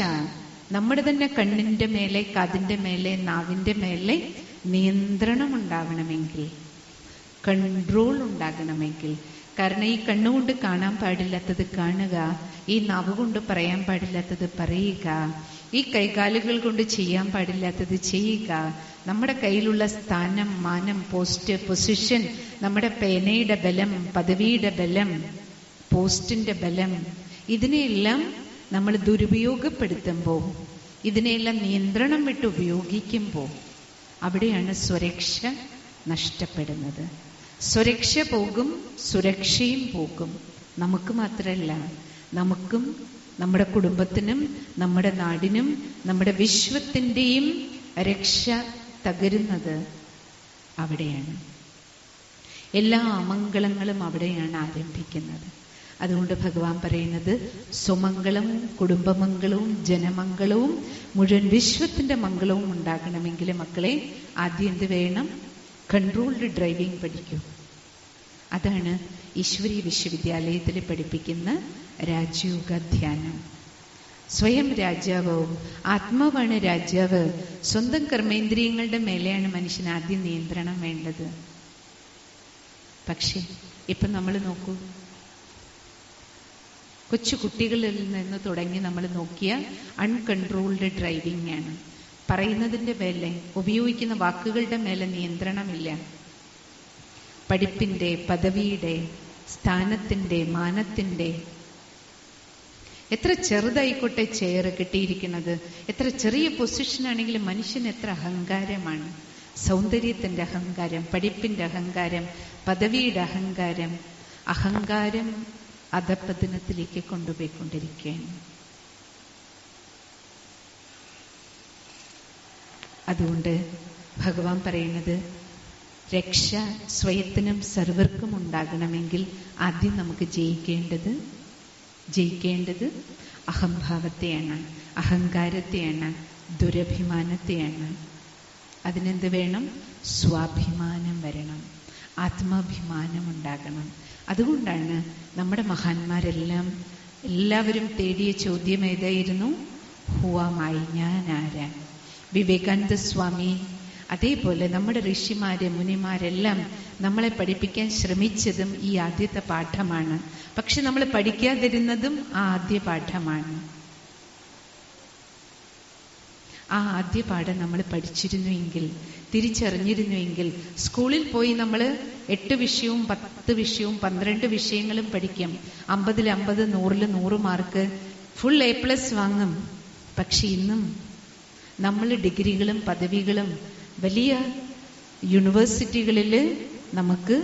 നമ്മുടെ തന്നെ കണ്ണിന്റെ മേലെ, കാതിന്റെ മേലെ, നാവിന്റെ മേലെ നിയന്ത്രണം ഉണ്ടാവണമെങ്കിൽ, കൺട്രോൾ ഉണ്ടാകണമെങ്കിൽ. കാരണം ഈ കണ്ണുകൊണ്ട് കാണാൻ പാടില്ലാത്തത് കാണുക, ഈ നാവ് കൊണ്ട് പറയാൻ പാടില്ലാത്തത് പറയുക, ഈ കൈകാലുകൾ കൊണ്ട് ചെയ്യാൻ പാടില്ലാത്തത് ചെയ്യുക, നമ്മുടെ കയ്യിലുള്ള സ്ഥാനം, മാനം, പോസ്റ്റ്, പൊസിഷൻ, നമ്മുടെ പേനയുടെ ബലം, പദവിയുടെ ബലം, പോസ്റ്റിന്റെ ബലം, ഇതിനെയെല്ലാം നമ്മൾ ദുരുപയോഗപ്പെടുത്തുമ്പോൾ, ഇതിനെയെല്ലാം നിയന്ത്രണം വിട്ട് ഉപയോഗിക്കുമ്പോൾ അവിടെയാണ് സ്വരക്ഷ നഷ്ടപ്പെടുന്നത്. സ്വരക്ഷ പോകും, സുരക്ഷയും പോകും. നമുക്ക് മാത്രമല്ല, നമുക്കും നമ്മുടെ കുടുംബത്തിനും നമ്മുടെ നാടിനും നമ്മുടെ വിശ്വത്തിൻ്റെയും രക്ഷ തകരുന്നത് അവിടെയാണ്. എല്ലാ അമംഗളങ്ങളും അവിടെയാണ് ആരംഭിക്കുന്നത്. അതുകൊണ്ട് ഭഗവാൻ പറയുന്നത് സ്വമംഗളവും കുടുംബമംഗളവും ജനമംഗളവും മുഴുവൻ വിശ്വത്തിന്റെ മംഗളവും ഉണ്ടാകണമെങ്കിൽ മക്കളെ ആദ്യം എന്ത് വേണം? കൺട്രോൾഡ് ഡ്രൈവിംഗ് പഠിക്കൂ. അതാണ് ഈശ്വരീയ വിശ്വവിദ്യാലയത്തിൽ പഠിപ്പിക്കുന്ന രാജയോഗ ധ്യാനം. സ്വയം രാജാവും, ആത്മാവാണ് രാജാവ്. സ്വന്തം കർമ്മേന്ദ്രിയങ്ങളുടെ മേലെയാണ് മനുഷ്യന് ആദ്യം നിയന്ത്രണം വേണ്ടത്. പക്ഷേ ഇപ്പം നമ്മൾ നോക്കൂ, കൊച്ചു കുട്ടികളിൽ നിന്ന് തുടങ്ങി നമ്മൾ നോക്കിയാൽ അൺകൺട്രോൾഡ് ഡ്രൈവിംഗ് ആണ്. പറയുന്നതിൻ്റെ മേലെ, ഉപയോഗിക്കുന്ന വാക്കുകളുടെ മേലെ നിയന്ത്രണമില്ല. പഠിപ്പിൻ്റെ, പദവിയുടെ, സ്ഥാനത്തിൻ്റെ, മാനത്തിൻ്റെ, എത്ര ചെറുതായിക്കോട്ടെ ചെയർ കിട്ടിയിരിക്കുന്നത്, എത്ര ചെറിയ പൊസിഷനാണെങ്കിലും മനുഷ്യന് എത്ര അഹങ്കാരമാണ്. സൗന്ദര്യത്തിൻ്റെ അഹങ്കാരം, പഠിപ്പിൻ്റെ അഹങ്കാരം, പദവിയുടെ അഹങ്കാരം. അഹങ്കാരം അധപ്പതനത്തിലേക്ക് കൊണ്ടുപോയിക്കൊണ്ടിരിക്കുകയാണ്. അതുകൊണ്ട് ഭഗവാൻ പറയുന്നത്, രക്ഷ സ്വയത്തിനും സർവർക്കും ഉണ്ടാകണമെങ്കിൽ ആദ്യം നമുക്ക് ജയിക്കേണ്ടത് അഹംഭാവത്തെയാണ്, അഹങ്കാരത്തെയാണ്, ദുരഭിമാനത്തെയാണ്. അതിനെന്ത് വേണം? സ്വാഭിമാനം വരണം, ആത്മാഭിമാനം ഉണ്ടാകണം. അതുകൊണ്ടാണ് നമ്മുടെ എല്ലാവരും തേടിയ ചോദ്യം ഏതായിരുന്നു? ഹുവാമായി, ഞാൻ ആരാ? വിവേകാനന്ദ സ്വാമി, അതേപോലെ നമ്മുടെ ഋഷിമാര്, മുനിമാരെല്ലാം നമ്മളെ പഠിപ്പിക്കാൻ ശ്രമിച്ചതും ഈ ആദ്യത്തെ പാഠമാണ്. പക്ഷെ നമ്മൾ പഠിക്കാതിരുന്നതും ആ ആദ്യ പാഠമാണ്. ആ ആദ്യ പാഠം നമ്മൾ പഠിച്ചിരുന്നുവെങ്കിൽ, തിരിച്ചറിഞ്ഞിരുന്നുവെങ്കിൽ, സ്കൂളിൽ പോയി നമ്മൾ 8 വിഷയവും 10 വിഷയവും 12 വിഷയങ്ങളും പഠിക്കും. 50-ൽ 50, 100-ൽ 100 മാർക്ക്, ഫുൾ A+ വാങ്ങും. പക്ഷെ ഇന്നും നമ്മൾ ഡിഗ്രികളും പദവികളും വലിയ യൂണിവേഴ്സിറ്റികളിൽ നമുക്ക്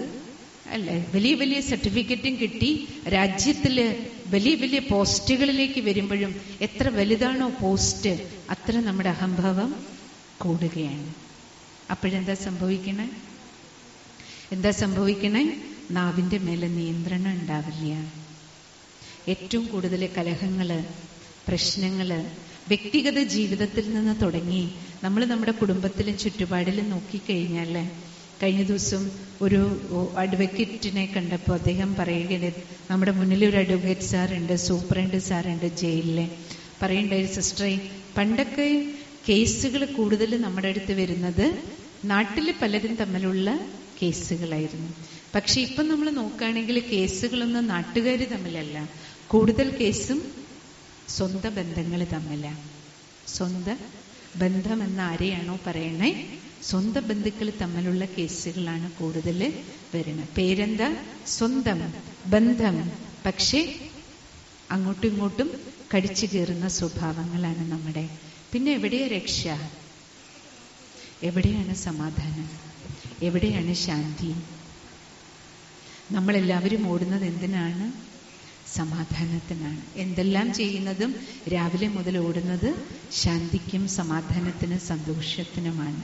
വലിയ വലിയ സർട്ടിഫിക്കറ്റും കിട്ടി, രാജ്യത്തിൽ വലിയ വലിയ പോസ്റ്റുകളിലേക്ക് വരുമ്പോഴും എത്ര വലുതാണോ പോസ്റ്റ്, അത്ര നമ്മുടെ അഹംഭാവം കൂടുകയാണ്. അപ്പോഴെന്താ സംഭവിക്കണേ? നാവിൻ്റെ മേലെ നിയന്ത്രണം ഉണ്ടാവില്ല. ഏറ്റവും കൂടുതൽ കലഹങ്ങള്, പ്രശ്നങ്ങള് വ്യക്തിഗത ജീവിതത്തിൽ നിന്ന് തുടങ്ങി നമ്മൾ നമ്മുടെ കുടുംബത്തിലും ചുറ്റുപാടിലും നോക്കിക്കഴിഞ്ഞാൽ, കഴിഞ്ഞ ദിവസം ഒരു അഡ്വക്കേറ്റിനെ കണ്ടപ്പോൾ അദ്ദേഹം പറയുകയാണ്, നമ്മുടെ മുന്നിൽ ഒരു അഡ്വക്കേറ്റ് സാറുണ്ട്, സൂപ്രണ്ട് സാറുണ്ട് ജയിലിലെ. പറയണ്ടായി സിസ്റ്ററെ, പണ്ടൊക്കെ കേസുകൾ കൂടുതൽ നമ്മുടെ അടുത്ത് വരുന്നത് നാട്ടിൽ പലരും തമ്മിലുള്ള കേസുകളായിരുന്നു. പക്ഷെ ഇപ്പം നമ്മൾ നോക്കുകയാണെങ്കിൽ കേസുകളൊന്നും നാട്ടുകാർ തമ്മിലല്ല, കൂടുതൽ കേസും സ്വന്തം ബന്ധങ്ങൾ തമ്മിലാണ്. സ്വന്തം ബന്ധമെന്ന് ആരെയാണോ പറയണേ, സ്വന്തം ബന്ധുക്കൾ തമ്മിലുള്ള കേസുകളാണ് കൂടുതൽ വരുന്നത്. പേരെന്താ? സ്വന്തം ബന്ധം. പക്ഷേ അങ്ങോട്ടും ഇങ്ങോട്ടും കടിച്ചു കയറുന്ന സ്വഭാവങ്ങളാണ് നമ്മുടെ. പിന്നെ എവിടെയാ രക്ഷ? എവിടെയാണ് സമാധാനം? എവിടെയാണ് ശാന്തി? നമ്മളെല്ലാവരും ഓടുന്നത് എന്തിനാണ്? സമാധാനത്തിനാണ്. എന്തെല്ലാം ചെയ്യുന്നതും രാവിലെ മുതൽ ഓടുന്നത് ശാന്തിക്കും സമാധാനത്തിനും സന്തോഷത്തിനുമാണ്.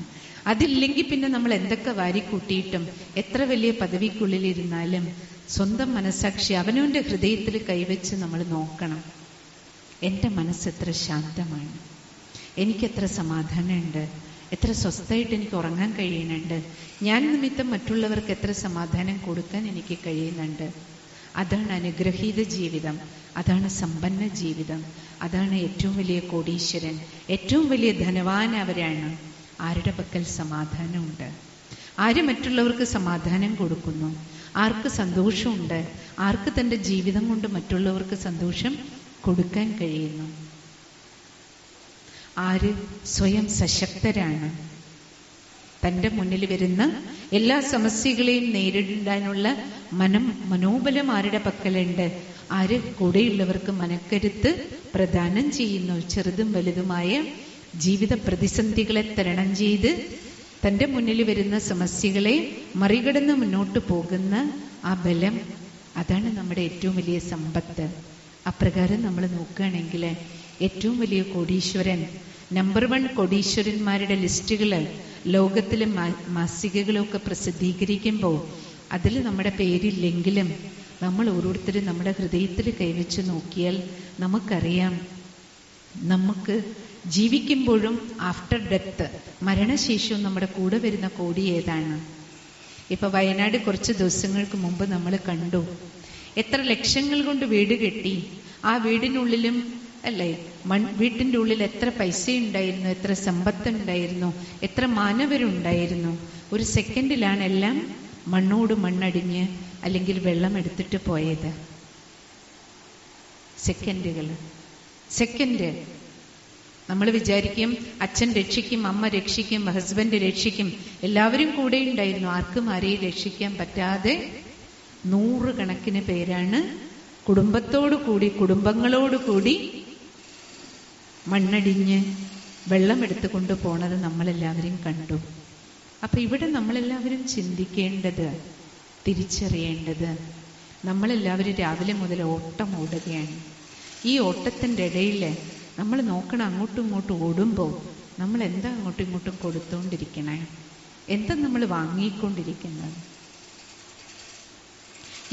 അതില്ലെങ്കിൽ പിന്നെ നമ്മൾ എന്തൊക്കെ വാരിക്കൂട്ടിയിട്ടും എത്ര വലിയ പദവിക്കുള്ളിലിരുന്നാലും സ്വന്തം മനസ്സാക്ഷി അവനവൻ്റെ ഹൃദയത്തിൽ കൈവച്ച് നമ്മൾ നോക്കണം. എൻ്റെ മനസ്സെത്ര ശാന്തമാണ്, എനിക്കെത്ര സമാധാനമുണ്ട്, എത്ര സ്വസ്ഥമായിട്ട് എനിക്ക് ഉറങ്ങാൻ കഴിയുന്നുണ്ട്, ഞാൻ നിമിത്തം മറ്റുള്ളവർക്ക് എത്ര സമാധാനം കൊടുക്കാൻ എനിക്ക് കഴിയുന്നുണ്ട്. അതാണ് അനുഗ്രഹീത ജീവിതം, അതാണ് സമ്പന്ന ജീവിതം, അതാണ് ഏറ്റവും വലിയ കോടീശ്വരൻ, ഏറ്റവും വലിയ ധനവാൻ അവരാണ്. ആരുടെ പക്കൽ സമാധാനമുണ്ട്, ആര് മറ്റുള്ളവർക്ക് സമാധാനം കൊടുക്കുന്നു, ആർക്ക് സന്തോഷമുണ്ട്, ആർക്ക് തൻ്റെ ജീവിതം കൊണ്ട് മറ്റുള്ളവർക്ക് സന്തോഷം കൊടുക്കാൻ കഴിയുന്നു, ആര് സ്വയം സശക്തരാണ്, തൻ്റെ മുന്നിൽ വരുന്ന എല്ലാ സമസ്യകളെയും നേരിടാനുള്ള മനോബലം ആരുടെ പക്കലുണ്ട്, ആര് കൂടെയുള്ളവർക്ക് മനക്കരുത്ത് പ്രദാനം ചെയ്യുന്നു. ചെറുതും വലുതുമായ ജീവിത പ്രതിസന്ധികളെ തരണം ചെയ്ത് തൻ്റെ മുന്നിൽ വരുന്ന സമസ്യകളെ മറികടന്ന് മുന്നോട്ട് പോകുന്ന ആ ബലം, അതാണ് നമ്മുടെ ഏറ്റവും വലിയ സമ്പത്ത്. അപ്രകാരം നമ്മൾ നോക്കുകയാണെങ്കിൽ ഏറ്റവും വലിയ കോടീശ്വരൻ, നമ്പർ 1 കോടീശ്വരന്മാരുടെ ലിസ്റ്റുകൾ ലോകത്തിലെ മാസികകളൊക്കെ പ്രസിദ്ധീകരിക്കുമ്പോൾ അതിൽ നമ്മുടെ പേരില്ലെങ്കിലും നമ്മൾ ഓരോരുത്തരും നമ്മുടെ ഹൃദയത്തിൽ കൈവച്ച് നോക്കിയാൽ നമുക്കറിയാം നമുക്ക് ജീവിക്കുമ്പോഴും ആഫ്റ്റർ ഡെത്ത്, മരണശേഷവും നമ്മുടെ കൂടെ വരുന്ന കോടി ഏതാണ്. ഇപ്പൊ വയനാട് കുറച്ച് ദിവസങ്ങൾക്ക് മുമ്പ് നമ്മൾ കണ്ടു, എത്ര ലക്ഷങ്ങൾ കൊണ്ട് വീട് കെട്ടി, ആ വീടിനുള്ളിലും അല്ലേ വീട്ടിൻ്റെ ഉള്ളിൽ എത്ര പൈസ ഉണ്ടായിരുന്നു, എത്ര സമ്പത്ത് ഉണ്ടായിരുന്നു, എത്ര മാനവരുണ്ടായിരുന്നു. ഒരു സെക്കൻഡിലാണ് എല്ലാം മണ്ണോട് മണ്ണടിഞ്ഞ് അല്ലെങ്കിൽ വെള്ളം എടുത്തിട്ട് പോയത്. സെക്കൻഡ് നമ്മൾ വിചാരിക്കും അച്ഛൻ രക്ഷിക്കും, അമ്മ രക്ഷിക്കും, ഹസ്ബൻഡ് രക്ഷിക്കും, എല്ലാവരും കൂടെ ഉണ്ടായിരുന്നു. ആർക്കും ആരെയും രക്ഷിക്കാൻ പറ്റാതെ 100 കണക്കിന് പേരാണ് കുടുംബങ്ങളോട് കൂടി മണ്ണടിഞ്ഞ് വെള്ളം എടുത്തുകൊണ്ട് പോണത് നമ്മളെല്ലാവരും കണ്ടു. അപ്പൊ ഇവിടെ നമ്മളെല്ലാവരും ചിന്തിക്കേണ്ടത്, തിരിച്ചറിയേണ്ടത്, നമ്മളെല്ലാവരും രാവിലെ മുതൽ ഓട്ടം ഓടുകയാണ്. ഈ ഓട്ടത്തിൻ്റെ ഇടയിൽ നമ്മൾ നോക്കണം, അങ്ങോട്ടും ഇങ്ങോട്ടും ഓടുമ്പോൾ നമ്മൾ എന്താ അങ്ങോട്ടും ഇങ്ങോട്ടും കൊടുത്തുകൊണ്ടിരിക്കണേ, എന്താ നമ്മൾ വാങ്ങിക്കൊണ്ടിരിക്കുന്നത്.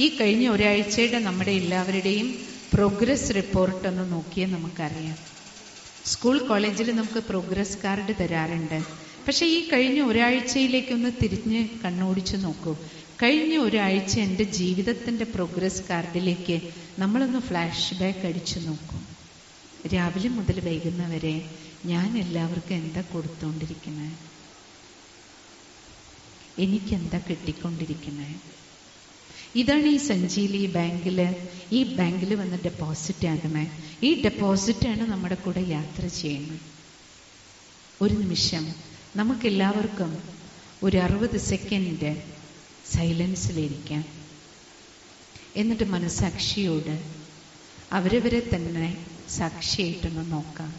ഈ കഴിഞ്ഞ ഒരാഴ്ചയുടെ നമ്മുടെ എല്ലാവരുടെയും പ്രോഗ്രസ് റിപ്പോർട്ട് ഒന്ന് നോക്കിയാൽ നമുക്കറിയാം. സ്കൂൾ കോളേജിൽ നമുക്ക് പ്രോഗ്രസ് കാർഡ് തരാറുണ്ട്. പക്ഷെ ഈ കഴിഞ്ഞ ഒരാഴ്ചയിലേക്കൊന്ന് തിരിഞ്ഞ് കണ്ണോടിച്ച് നോക്കൂ. കഴിഞ്ഞ ഒരാഴ്ച എൻ്റെ ജീവിതത്തിൻ്റെ പ്രോഗ്രസ് കാർഡിലേക്ക് നമ്മളൊന്ന് ഫ്ലാഷ് ബാക്ക് അടിച്ചു നോക്കൂ. രാവിലെ മുതൽ വൈകുന്നവരെ ഞാൻ എല്ലാവർക്കും എന്താ കൊടുത്തുകൊണ്ടിരിക്കുന്നത്, എനിക്കെന്താ കിട്ടിക്കൊണ്ടിരിക്കുന്നത്. ഇതാണ് ഈ സഞ്ജീലി ഈ ബാങ്കിൽ വന്ന് ഡെപ്പോസിറ്റ് ആകണേ. ഈ ഡെപ്പോസിറ്റാണ് നമ്മുടെ കൂടെ യാത്ര ചെയ്യുന്നത്. ഒരു നിമിഷം നമുക്കെല്ലാവർക്കും ഒരു 60 സെക്കൻഡ് സൈലൻസിലിരിക്കാം. എന്നിട്ട് മനസ്സാക്ഷിയോട് അവരവരെ തന്നെ സാക്ഷിയായിട്ടൊന്ന് നോക്കാം.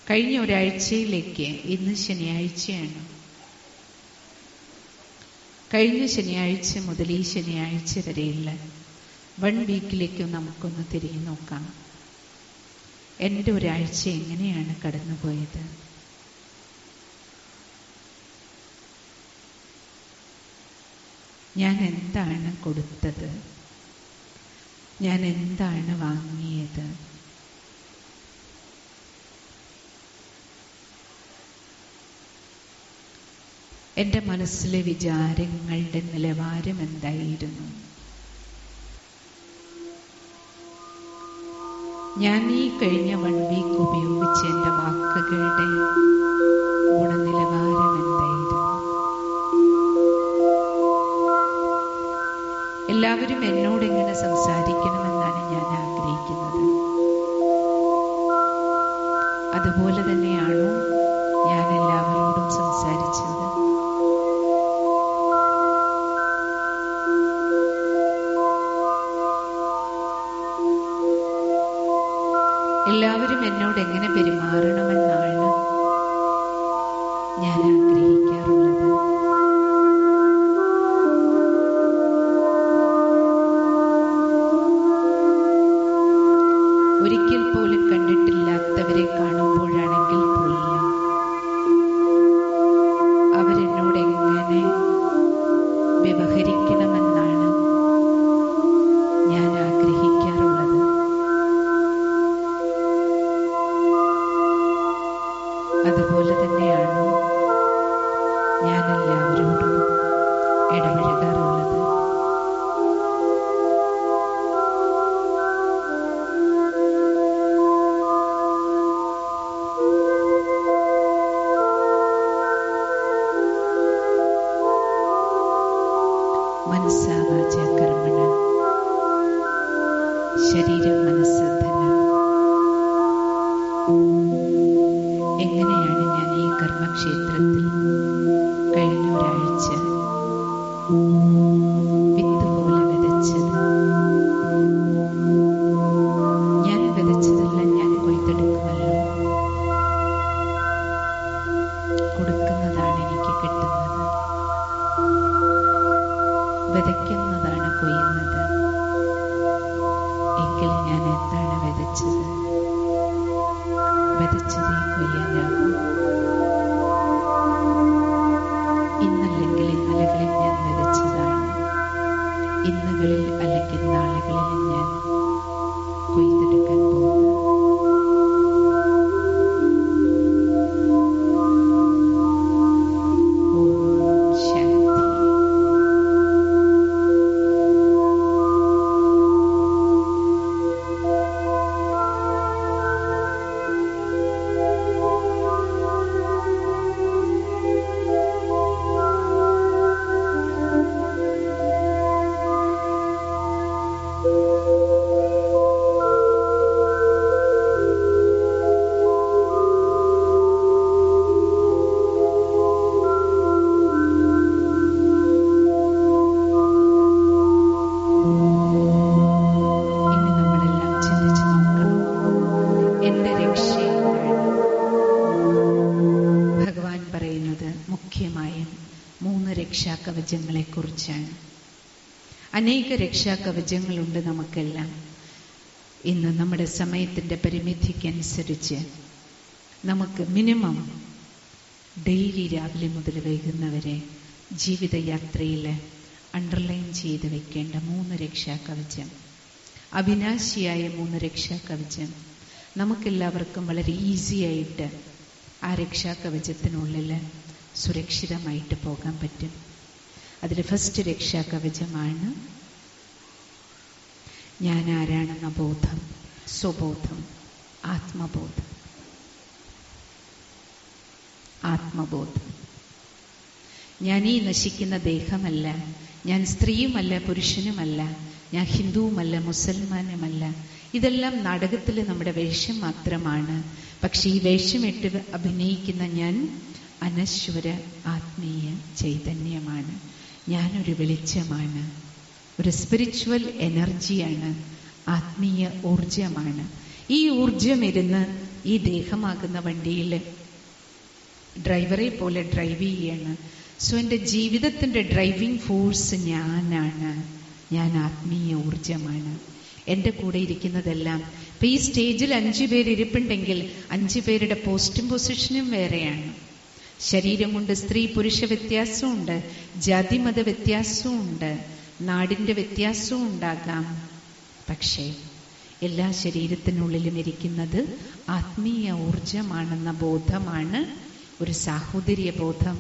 കഴിഞ്ഞ ഒരാഴ്ചയിലേക്ക്, ഇന്ന് ശനിയാഴ്ചയാണ്, കഴിഞ്ഞ ശനിയാഴ്ച മുതൽ ഈ ശനിയാഴ്ച വരെയുള്ള 1 വീക്കിലേക്ക് നമുക്കൊന്ന് തിരിഞ്ഞു നോക്കാം. എൻ്റെ ഒരാഴ്ച എങ്ങനെയാണ് കടന്നുപോയത്? ഞാൻ എന്താണ് കൊടുത്തത്? ഞാൻ എന്താണ് വാങ്ങിയത്? എൻ്റെ മനസ്സിലെ വിചാരങ്ങളുടെ നിലവാരം എന്തായിരുന്നു? ഞാൻ ഈ കഴിഞ്ഞ 1 വീക്ക് ഉപയോഗിച്ച എൻ്റെ വാക്കുകളുടെ ഗുണനിലവാരം എന്തായിരുന്നു? എല്ലാവരും എന്നോട് എങ്ങനെ സംസാരിക്കണമെന്നാണ് ഞാൻ ആഗ്രഹിക്കുന്നത്. അതുപോലെ തന്നെയാണോ ഞാൻ എല്ലാവരോടും സംസാരിച്ചത്? എല്ലാവരും എന്നോട് എങ്ങനെ പെരുമാറണമെന്നാണ് ഞാൻ ആഗ്രഹിക്കാറുള്ളത്. ഒരിക്കൽ പോലും കണ്ടിട്ടില്ലാത്തവരെ കാണുമ്പോഴാണെങ്കിൽ പോലും അവരെന്നോട് എങ്ങനെ വ്യവഹരിക്കണമെന്നാണ് ഞാൻ ആഗ്രഹിക്കാറുള്ളത്. അതുപോലെ തന്നെയാണ് ഞാൻ എല്ലാവരോടും ഇടപഴകാറുള്ളത്. മനസ്സാ വാചാ കർമ്മണ ശരീരം മനസ്സ് ധനം. എങ്ങനെയാണ് ഞാൻ ഈ കർമ്മക്ഷേത്രത്തിൽ കഴിഞ്ഞ ഒരാഴ്ച വിത്ത് പോലെ വിതച്ചത്? ഞാൻ വിതച്ചതെല്ലാം ഞാൻ കൊയ്തെടുക്കുമല്ലോ. കൊടുക്കുന്നതാണ് എനിക്ക് കിട്ടുന്നത്, വിതയ്ക്കുന്നതാണ് കൊയ്യുന്നത്. എങ്കിൽ ഞാൻ എന്താണ് വിതച്ചത്? വിതച്ചതേ കൊയ്യാനാകും. ഇന്നല്ലെങ്കിൽ ഇന്നലകളിൽ ഞാൻ വിതച്ചതാണ്. ഇന്നുകളിൽ അല്ലെങ്കിൽ നാളുകളിൽ ഞാൻ കൊയ്തെടുക്കാൻ പോകുന്നു. ഓം ശാന്തി. ഇനി നമ്മളെല്ലാം ചിന്തിച്ചു നോക്കണം, എന്റെ രക്ഷയാണ്. ഭഗവാൻ പറയുന്നത് മുഖ്യമായും 3 രക്ഷാകവചങ്ങളെ കുറിച്ചാണ്. അനേക രക്ഷാകവചങ്ങളുണ്ട് നമുക്കെല്ലാം. ഇന്ന് നമ്മുടെ സമയത്തിൻ്റെ പരിമിതിക്കനുസരിച്ച് നമുക്ക് മിനിമം ഡെയിലി രാവിലെ മുതൽ വൈകുന്നവരെ ജീവിതയാത്രയിൽ അണ്ടർലൈൻ ചെയ്ത് വെക്കേണ്ട 3 രക്ഷാകവചം, അവിനാശിയായ 3 രക്ഷാകവചം. നമുക്കെല്ലാവർക്കും വളരെ ഈസിയായിട്ട് ആ രക്ഷാകവചത്തിനുള്ളിൽ സുരക്ഷിതമായിട്ട് പോകാൻ പറ്റും. അതിൽ ഫസ്റ്റ് രക്ഷാകവചമാണ് ഞാൻ ആരാണെന്ന ബോധം, സ്വബോധം, ആത്മബോധം. ആത്മബോധം. ഞാൻ ഈ നശിക്കുന്ന ദേഹമല്ല, ഞാൻ സ്ത്രീയുമല്ല പുരുഷനുമല്ല, ഞാൻ ഹിന്ദുവുമല്ല മുസൽമാനുമല്ല. ഇതെല്ലാം നാടകത്തിൽ നമ്മുടെ വേഷം മാത്രമാണ്. പക്ഷെ ഈ വേഷമിട്ട് അഭിനയിക്കുന്ന ഞാൻ അനശ്വര ആത്മീയ ചൈതന്യമാണ്. ഞാനൊരു വെളിച്ചമാണ്, ഒരു സ്പിരിച്വൽ എനർജിയാണ്, ആത്മീയ ഊർജമാണ്. ഈ ഊർജം ഇരുന്ന് ഈ ദേഹമാകുന്ന വണ്ടിയിൽ ഡ്രൈവറെ പോലെ ഡ്രൈവ് ചെയ്യാണ്. സോ എൻ്റെ ജീവിതത്തിൻ്റെ ഡ്രൈവിംഗ് ഫോഴ്സ് ഞാനാണ്, ഞാൻ ആത്മീയ ഊർജമാണ്. എൻ്റെ കൂടെ ഇരിക്കുന്നതെല്ലാം ഇപ്പം ഈ സ്റ്റേജിൽ 5 പേര് ഇരിപ്പുണ്ടെങ്കിൽ 5 പേരുടെ പോസ്റ്റും പൊസിഷനും വേറെയാണ്. ശരീരം കൊണ്ട് സ്ത്രീ പുരുഷ വ്യത്യാസമുണ്ട്, ജാതിമത വ്യത്യാസമുണ്ട്, നാടിൻ്റെ വ്യത്യാസവും ഉണ്ടാകാം. പക്ഷേ എല്ലാ ശരീരത്തിനുള്ളിലും ഇരിക്കുന്നത് ആത്മീയ ഊർജമാണെന്ന ബോധമാണ്, ഒരു സാഹോദര്യ ബോധം.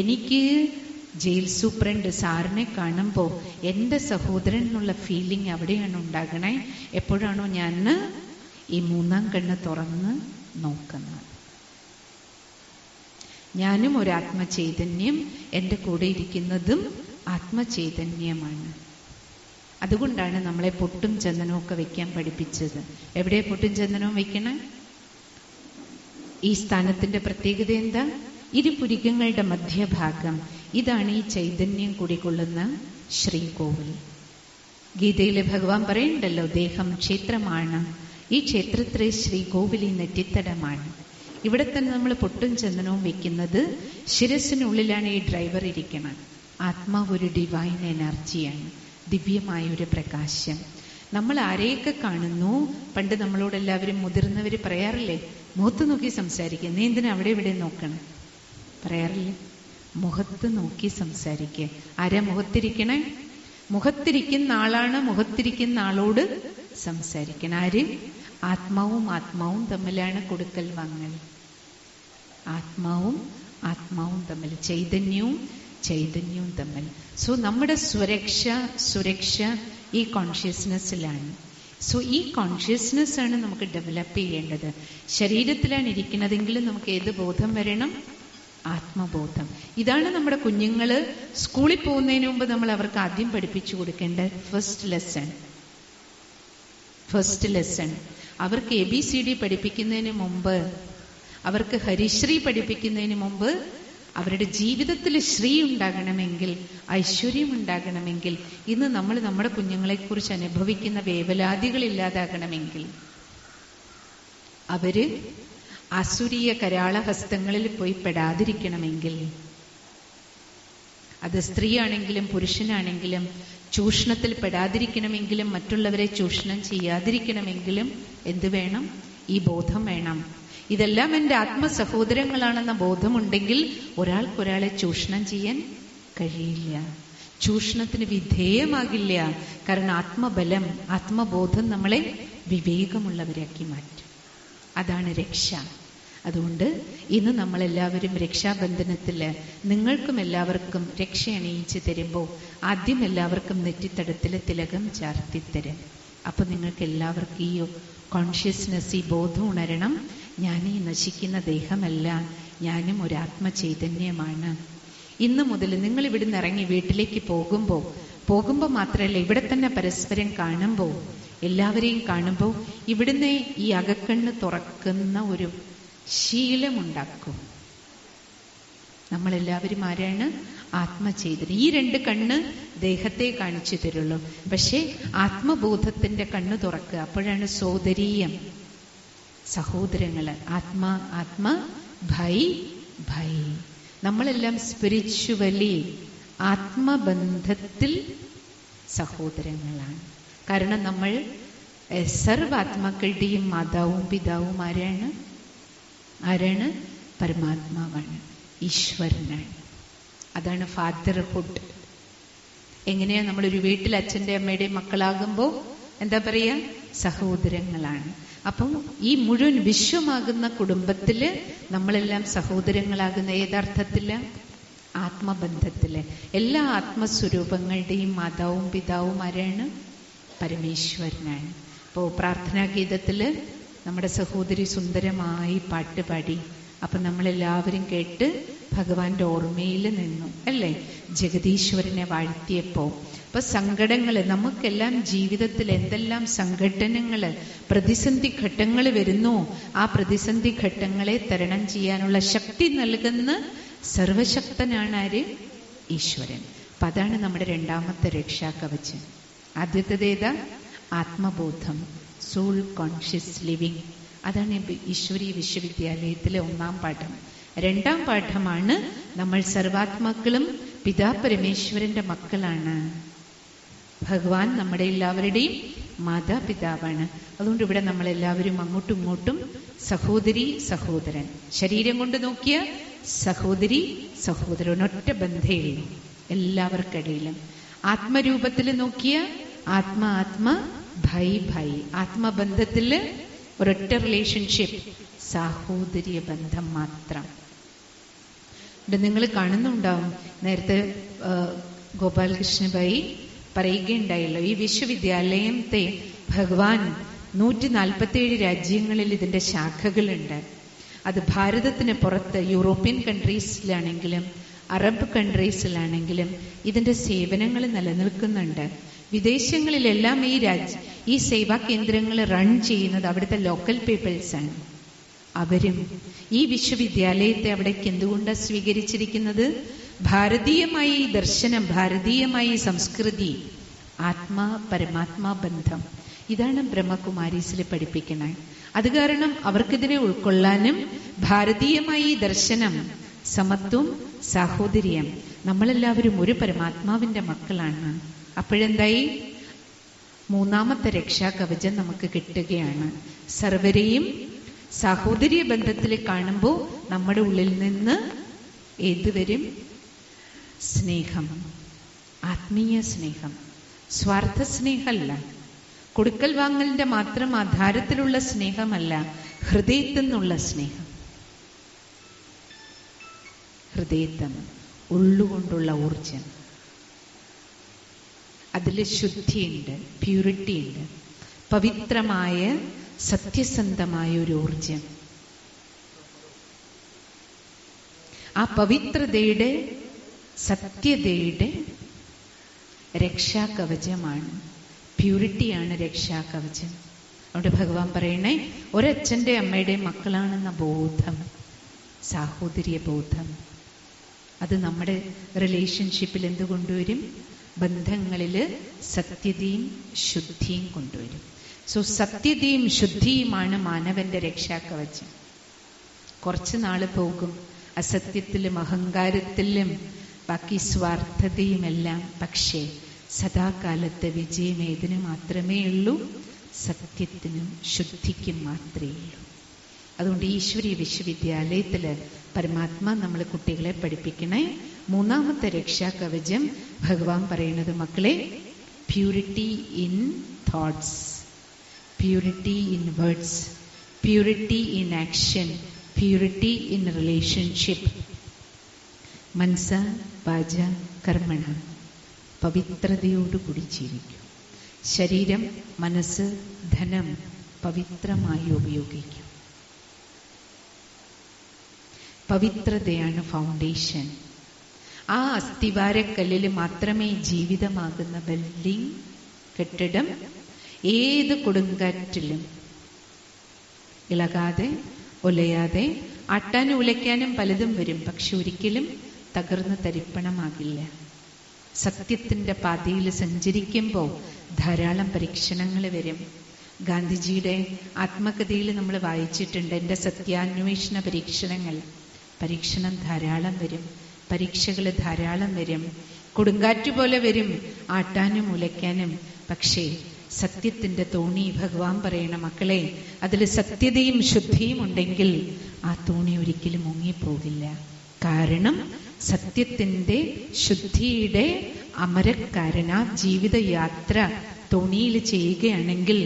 എനിക്ക് ജയിൽ സൂപ്രണ്ട് സാറിനെ കാണുമ്പോൾ എൻ്റെ സഹോദരൻ എന്നുള്ള ഫീലിംഗ് അവിടെയാണ് ഉണ്ടാകണേ. എപ്പോഴാണോ ഞാൻ ഈ മൂന്നാം കണ്ണ് തുറന്ന് നോക്കുന്നത്. ഞാനും ഒരു ആത്മചൈതന്യം, എൻ്റെ കൂടെ ഇരിക്കുന്നതും ആത്മചൈതന്യമാണ്. അതുകൊണ്ടാണ് നമ്മളെ പൊട്ടും ചന്ദനവും ഒക്കെ വെക്കാൻ പഠിപ്പിച്ചത്. എവിടെ പൊട്ടും ചന്ദനവും വെക്കണം? ഈ സ്ഥാനത്തിന്റെ പ്രത്യേകത എന്താ? ഇരുപുരികങ്ങളുടെ മധ്യഭാഗം. ഇതാണ് ഈ ചൈതന്യം കുടികൊള്ളുന്ന ശ്രീകോവിൽ. ഗീതയിലെ ഭഗവാൻ പറയുന്നുണ്ടല്ലോ, ദേഹം ക്ഷേത്രമാണ്, ഈ ക്ഷേത്രത്തിലെ ശ്രീകോവിൽ ഈ നെറ്റിത്തടമാണ്. ഇവിടെ തന്നെ നമ്മൾ പൊട്ടും ചന്ദനവും വെക്കുന്നത് ശിരസിനുള്ളിലാണ് ഈ ഡ്രൈവർ ഇരിക്കണം. ആത്മാവ് ഒരു ഡിവൈൻ എനർജിയാണ്, ദിവ്യമായൊരു പ്രകാശം. നമ്മൾ ആരെയൊക്കെ കാണുന്നു, പണ്ട് നമ്മളോട് എല്ലാവരും മുതിർന്നവർ പറയാറില്ലേ, മുഖത്ത് നോക്കി സംസാരിക്കുക. നീ എന്തിനാ അവിടെ ഇവിടെ നോക്കണം പറയാറില്ലേ? മുഖത്ത് നോക്കി സംസാരിക്കുക. ആരാ മുഖത്തിരിക്കണേ? മുഖത്തിരിക്കുന്ന ആളാണ് മുഖത്തിരിക്കുന്ന ആളോട് സംസാരിക്കണം. ആര്? ആത്മാവും ആത്മാവും തമ്മിലാണ് കൊടുക്കൽ വാങ്ങൽ. ആത്മാവും ആത്മാവും തമ്മിൽ, ചൈതന്യവും ചൈതന്യവും തമ്മിൽ. സോ നമ്മുടെ സുരക്ഷ ഈ കോൺഷ്യസ്നെസ്സിലാണ്. സോ ഈ കോൺഷ്യസ്നെസ് ആണ് നമുക്ക് ഡെവലപ്പ് ചെയ്യേണ്ടത്. ശരീരത്തിലാണ് ഇരിക്കുന്നതെങ്കിലും നമുക്ക് ഏത് ബോധം വരണം? ആത്മബോധം. ഇതാണ് നമ്മുടെ കുഞ്ഞുങ്ങള് സ്കൂളിൽ പോകുന്നതിന് മുമ്പ് നമ്മൾ അവർക്ക് ആദ്യം പഠിപ്പിച്ചു കൊടുക്കേണ്ട ഫസ്റ്റ് ലെസൺ. അവർക്ക് ABCD പഠിപ്പിക്കുന്നതിന് മുമ്പ്, അവർക്ക് ഹരിശ്രീ പഠിപ്പിക്കുന്നതിന് മുമ്പ്, അവരുടെ ജീവിതത്തിൽ ശ്രീ ഉണ്ടാകണമെങ്കിൽ, ഐശ്വര്യം ഉണ്ടാകണമെങ്കിൽ, ഇന്ന് നമ്മൾ നമ്മുടെ കുഞ്ഞുങ്ങളെക്കുറിച്ച് അനുഭവിക്കുന്ന വേവലാതികൾ ഇല്ലാതാകണമെങ്കിൽ, അവര് അസുരീയ കരാളഹസ്തങ്ങളിൽ പോയി പെടാതിരിക്കണമെങ്കിൽ, അത് സ്ത്രീയാണെങ്കിലും പുരുഷനാണെങ്കിലും ചൂഷണത്തിൽ പെടാതിരിക്കണമെങ്കിലും, മറ്റുള്ളവരെ ചൂഷണം ചെയ്യാതിരിക്കണമെങ്കിലും എന്ത് വേണം? ഈ ബോധം വേണം. ഇതെല്ലാം എൻ്റെ ആത്മസഹോദരങ്ങളാണെന്ന ബോധമുണ്ടെങ്കിൽ ഒരാൾക്കൊരാളെ ചൂഷണം ചെയ്യാൻ കഴിയില്ല, ചൂഷണത്തിന് വിധേയമാകില്ല. കാരണം ആത്മബലം, ആത്മബോധം നമ്മളെ വിവേകമുള്ളവരാക്കി മാറ്റും. അതാണ് രക്ഷ. അതുകൊണ്ട് ഇന്ന് നമ്മളെല്ലാവരും രക്ഷാബന്ധനത്തിൽ നിങ്ങൾക്കും എല്ലാവർക്കും രക്ഷ അണിയിച്ച് തരുമ്പോൾ ആദ്യം എല്ലാവർക്കും നെറ്റിത്തടത്തിൽ തിലകം ചാർത്തിത്തരും. അപ്പം നിങ്ങൾക്ക് എല്ലാവർക്കും ഈ കോൺഷ്യസ്നെസ്, ഈ ബോധം ഉണരണം. ഞാനീ നശിക്കുന്ന ദേഹമല്ല, ഞാനും ഒരു ആത്മചൈതന്യമാണ്. ഇന്ന് മുതൽ നിങ്ങൾ ഇവിടുന്ന് ഇറങ്ങി വീട്ടിലേക്ക് പോകുമ്പോൾ മാത്രമല്ല, ഇവിടെ തന്നെ പരസ്പരം കാണുമ്പോൾ, എല്ലാവരെയും കാണുമ്പോൾ ഇവിടുന്ന് ഈ അകക്കണ്ണ് തുറക്കുന്ന ഒരു ശീലമുണ്ടാക്കും. നമ്മളെല്ലാവരും ആരാണ്? ആത്മചൈതന്യം. ഈ രണ്ട് കണ്ണ് ദേഹത്തെ കാണിച്ചു തരുള്ളൂ. പക്ഷെ ആത്മബോധത്തിന്റെ കണ്ണ് തുറക്കുക. അപ്പോഴാണ് സോദരീയം, സഹോദരങ്ങള്. ആത്മ ഭൈ. നമ്മളെല്ലാം സ്പിരിച്വലി ആത്മബന്ധത്തിൽ സഹോദരങ്ങളാണ്. കാരണം നമ്മൾ സർവാത്മാക്കളുടെയും മാതാവും പിതാവും ആരാണ്? പരമാത്മാവാണ്, ഈശ്വരനാണ്. അതാണ് ഫാദർഹുഡ്. എങ്ങനെയാ നമ്മളൊരു വീട്ടിൽ അച്ഛൻ്റെ അമ്മയുടെയും മക്കളാകുമ്പോൾ എന്താ പറയാ? സഹോദരങ്ങളാണ്. അപ്പം ഈ മുഴുവൻ വിശ്വമാകുന്ന കുടുംബത്തില് നമ്മളെല്ലാം സഹോദരങ്ങളാകുന്ന ഏതർത്ഥത്തില്? ആത്മബന്ധത്തില്. എല്ലാ ആത്മസ്വരൂപങ്ങളുടെയും മാതാവും പിതാവും ആരാണ്? പരമേശ്വരനാണ്. അപ്പോൾ പ്രാർത്ഥനാ ഗീതത്തില് നമ്മുടെ സഹോദരി സുന്ദരമായി പാട്ട് പാടി. അപ്പം നമ്മളെല്ലാവരും കേട്ട് ഭഗവാന്റെ ഓർമ്മയിൽ നിന്നു അല്ലേ? ജഗദീശ്വരനെ വാഴ്ത്തിയപ്പോൾ. അപ്പൊ സങ്കടങ്ങള്, നമുക്കെല്ലാം ജീവിതത്തിൽ എന്തെല്ലാം സംഘടനകള്, പ്രതിസന്ധി ഘട്ടങ്ങൾ വരുന്നു, ആ പ്രതിസന്ധി ഘട്ടങ്ങളെ തരണം ചെയ്യാനുള്ള ശക്തി നൽകുന്ന സർവശക്തനാണ് ആര്? ഈശ്വരൻ. അപ്പൊ അതാണ് നമ്മുടെ രണ്ടാമത്തെ രക്ഷാകവചം. ആദ്യത്തേതാ? ആത്മബോധം, സോൾ കോൺഷ്യസ് ലിവിങ്. അതാണ് ഈശ്വരീയ വിശ്വവിദ്യാലയത്തിലെ 1ാം പാഠം. 2ാം പാഠമാണ് നമ്മൾ സർവാത്മാക്കളും പിതാ പരമേശ്വരന്റെ മക്കളാണ്. ഭഗവാൻ നമ്മുടെ എല്ലാവരുടെയും മാതാപിതാവാണ്. അതുകൊണ്ട് ഇവിടെ നമ്മളെല്ലാവരും അങ്ങോട്ടും ഇങ്ങോട്ടും സഹോദരി സഹോദരൻ. ശരീരം കൊണ്ട് നോക്കിയ സഹോദരി സഹോദരൻ, ഒറ്റ ബന്ധയിലും എല്ലാവർക്കിടയിലും. ആത്മരൂപത്തിൽ നോക്കിയ ആത്മ ഭൈ. ആത്മബന്ധത്തില് ഒരൊറ്റ റിലേഷൻഷിപ്പ്, സാഹോദര്യ ബന്ധം മാത്രം. നിങ്ങൾ കാണുന്നുണ്ടാവും, നേരത്തെ ഗോപാലകൃഷ്ണഭായി പറയുകയുണ്ടായല്ലോ, ഈ വിശ്വവിദ്യാലയത്തെ ഭഗവാൻ 147 രാജ്യങ്ങളിൽ ഇതിൻ്റെ ശാഖകളുണ്ട്. അത് ഭാരതത്തിന് പുറത്ത് യൂറോപ്യൻ കൺട്രീസിലാണെങ്കിലും അറബ് കൺട്രീസിലാണെങ്കിലും ഇതിൻ്റെ സേവനങ്ങൾ നിലനിൽക്കുന്നുണ്ട്. വിദേശങ്ങളിലെല്ലാം ഈ സേവാ കേന്ദ്രങ്ങൾ റൺ ചെയ്യുന്നത് അവിടുത്തെ ലോക്കൽ പീപ്പിൾസാണ്. അവരും ഈ വിശ്വവിദ്യാലയത്തെ അവിടേക്ക് എന്തുകൊണ്ടാണ് സ്വീകരിച്ചിരിക്കുന്നത്? ഭാരതീയമായി ദർശനം, ഭാരതീയമായി സംസ്കൃതി, ആത്മാ പരമാത്മാ ബന്ധം, ഇതാണ് ബ്രഹ്മകുമാരീസിൽ പഠിപ്പിക്കണേ. അത് കാരണം അവർക്കിതിനെ ഉൾക്കൊള്ളാനും ഭാരതീയമായി ദർശനം, സമത്വം, സാഹോദര്യം, നമ്മളെല്ലാവരും ഒരു പരമാത്മാവിന്റെ മക്കളാണ്. അപ്പോഴെന്തായി? മൂന്നാമത്തെ രക്ഷാകവചം നമുക്ക് കിട്ടുകയാണ്. സർവരെയും സാഹോദര്യ ബന്ധത്തിൽ കാണുമ്പോൾ നമ്മുടെ ഉള്ളിൽ നിന്ന് ഏത് വരും? സ്നേഹം, ആത്മീയ സ്നേഹം, സ്വാർത്ഥ സ്നേഹമല്ല, കൊടുക്കൽ വാങ്ങലിന്റെ മാത്രം ആധാരത്തിലുള്ള സ്നേഹമല്ല, ഹൃദയത്തിൽ നിന്നുള്ള സ്നേഹം, ഹൃദയത്തിൽ ഉള്ളുകൊണ്ടുള്ള ഊർജം. അതിൽ ശുദ്ധിയുണ്ട്, പ്യൂരിറ്റി ഉണ്ട്, പവിത്രമായ സത്യസന്ധമായ ഒരു ഊർജം. ആ പവിത്രതയുടെ, സത്യതയുടെ രക്ഷാകവചമാണ്, പ്യൂരിറ്റിയാണ് രക്ഷാകവചം. അവിടെ ഭഗവാൻ പറയണേ, ഒരച്ഛൻ്റെ അമ്മയുടെയും മക്കളാണെന്ന ബോധം, സാഹോദര്യ ബോധം, അത് നമ്മുടെ റിലേഷൻഷിപ്പിൽ എന്ത് കൊണ്ടുവരും? ബന്ധങ്ങളിൽ സത്യതയും ശുദ്ധിയും കൊണ്ടുവരും. സോ സത്യതയും ശുദ്ധിയുമാണ് മാനവന്റെ രക്ഷാകവചം. കുറച്ച് നാള് പോകും അസത്യത്തിലും അഹങ്കാരത്തിലും ബാക്കി സ്വാർത്ഥതയുമെല്ലാം. പക്ഷേ സദാകാലത്തെ വിജയം ഏതിനു മാത്രമേ ഉള്ളൂ? സത്യത്തിനും ശുദ്ധിക്കും മാത്രമേ ഉള്ളൂ. അതുകൊണ്ട് ഈശ്വരീയ വിശ്വവിദ്യാലയത്തിൽ പരമാത്മാ നമ്മൾ കുട്ടികളെ പഠിപ്പിക്കണേ. മൂന്നാമത്തെ രക്ഷാകവചം ഭഗവാൻ പറയുന്നത്, മക്കളെ, purity in thoughts, purity in words, purity in action, purity in relationship. മനസ്സ വാച കർമ്മണ, പവിത്രതയോടുകൂടി ജീവിക്കും. ശരീരം, മനസ്സ്, ധനം പവിത്രമായി ഉപയോഗിക്കും. പവിത്രതയാണ് ഫൗണ്ടേഷൻ. ആ അസ്ഥിവാരക്കല്ലിൽ മാത്രമേ ജീവിതമാകുന്ന ബിൽഡിംഗ്, കെട്ടിടം ഏത് കൊടുങ്കാറ്റിലും ഇളകാതെ ഉലയാതെ, ആട്ടാനും ഉലയ്ക്കാനും പലതും വരും, പക്ഷെ ഒരിക്കലും തകർന്ന് തരിപ്പണമാകില്ല. സത്യത്തിൻ്റെ പാതയിൽ സഞ്ചരിക്കുമ്പോൾ ധാരാളം പരീക്ഷണങ്ങൾ വരും. ഗാന്ധിജിയുടെ ആത്മകഥയിൽ നമ്മൾ വായിച്ചിട്ടുണ്ട്, എൻ്റെ സത്യാന്വേഷണ പരീക്ഷണങ്ങൾ. പരീക്ഷണം ധാരാളം വരും, പരീക്ഷകൾ ധാരാളം വരും, കൊടുങ്കാറ്റ് പോലെ വരും, ആട്ടാനും ഉലയ്ക്കാനും. പക്ഷേ സത്യത്തിൻ്റെ തോണി, ഭഗവാൻ പറയണ, മക്കളെ, അതിൽ സത്യതയും ശുദ്ധിയും ഉണ്ടെങ്കിൽ ആ തോണി ഒരിക്കലും മുങ്ങിപ്പോകില്ല. കാരണം സത്യത്തിൻ്റെ ശുദ്ധിയുടെ അമരക്കാരനാ ജീവിതയാത്ര തോണിയിൽ ചെയ്യുകയാണെങ്കിൽ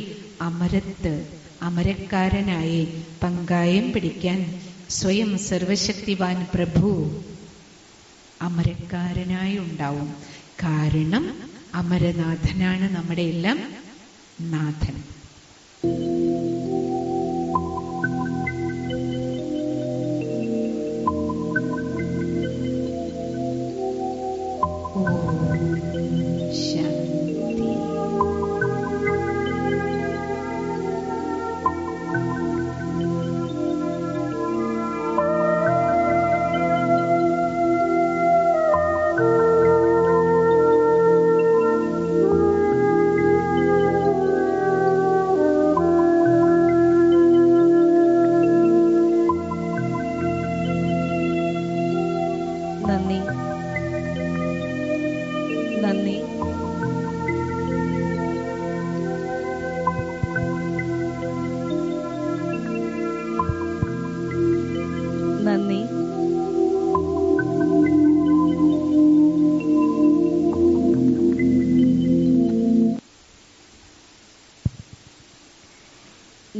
അമരക്കാരനായി പങ്കായം പിടിക്കാൻ സ്വയം സർവശക്തിവാൻ പ്രഭു അമരക്കാരനായി ഉണ്ടാവും. കാരണം അമരനാഥനാണ് നമ്മുടെ എല്ലാം നാഥൻ.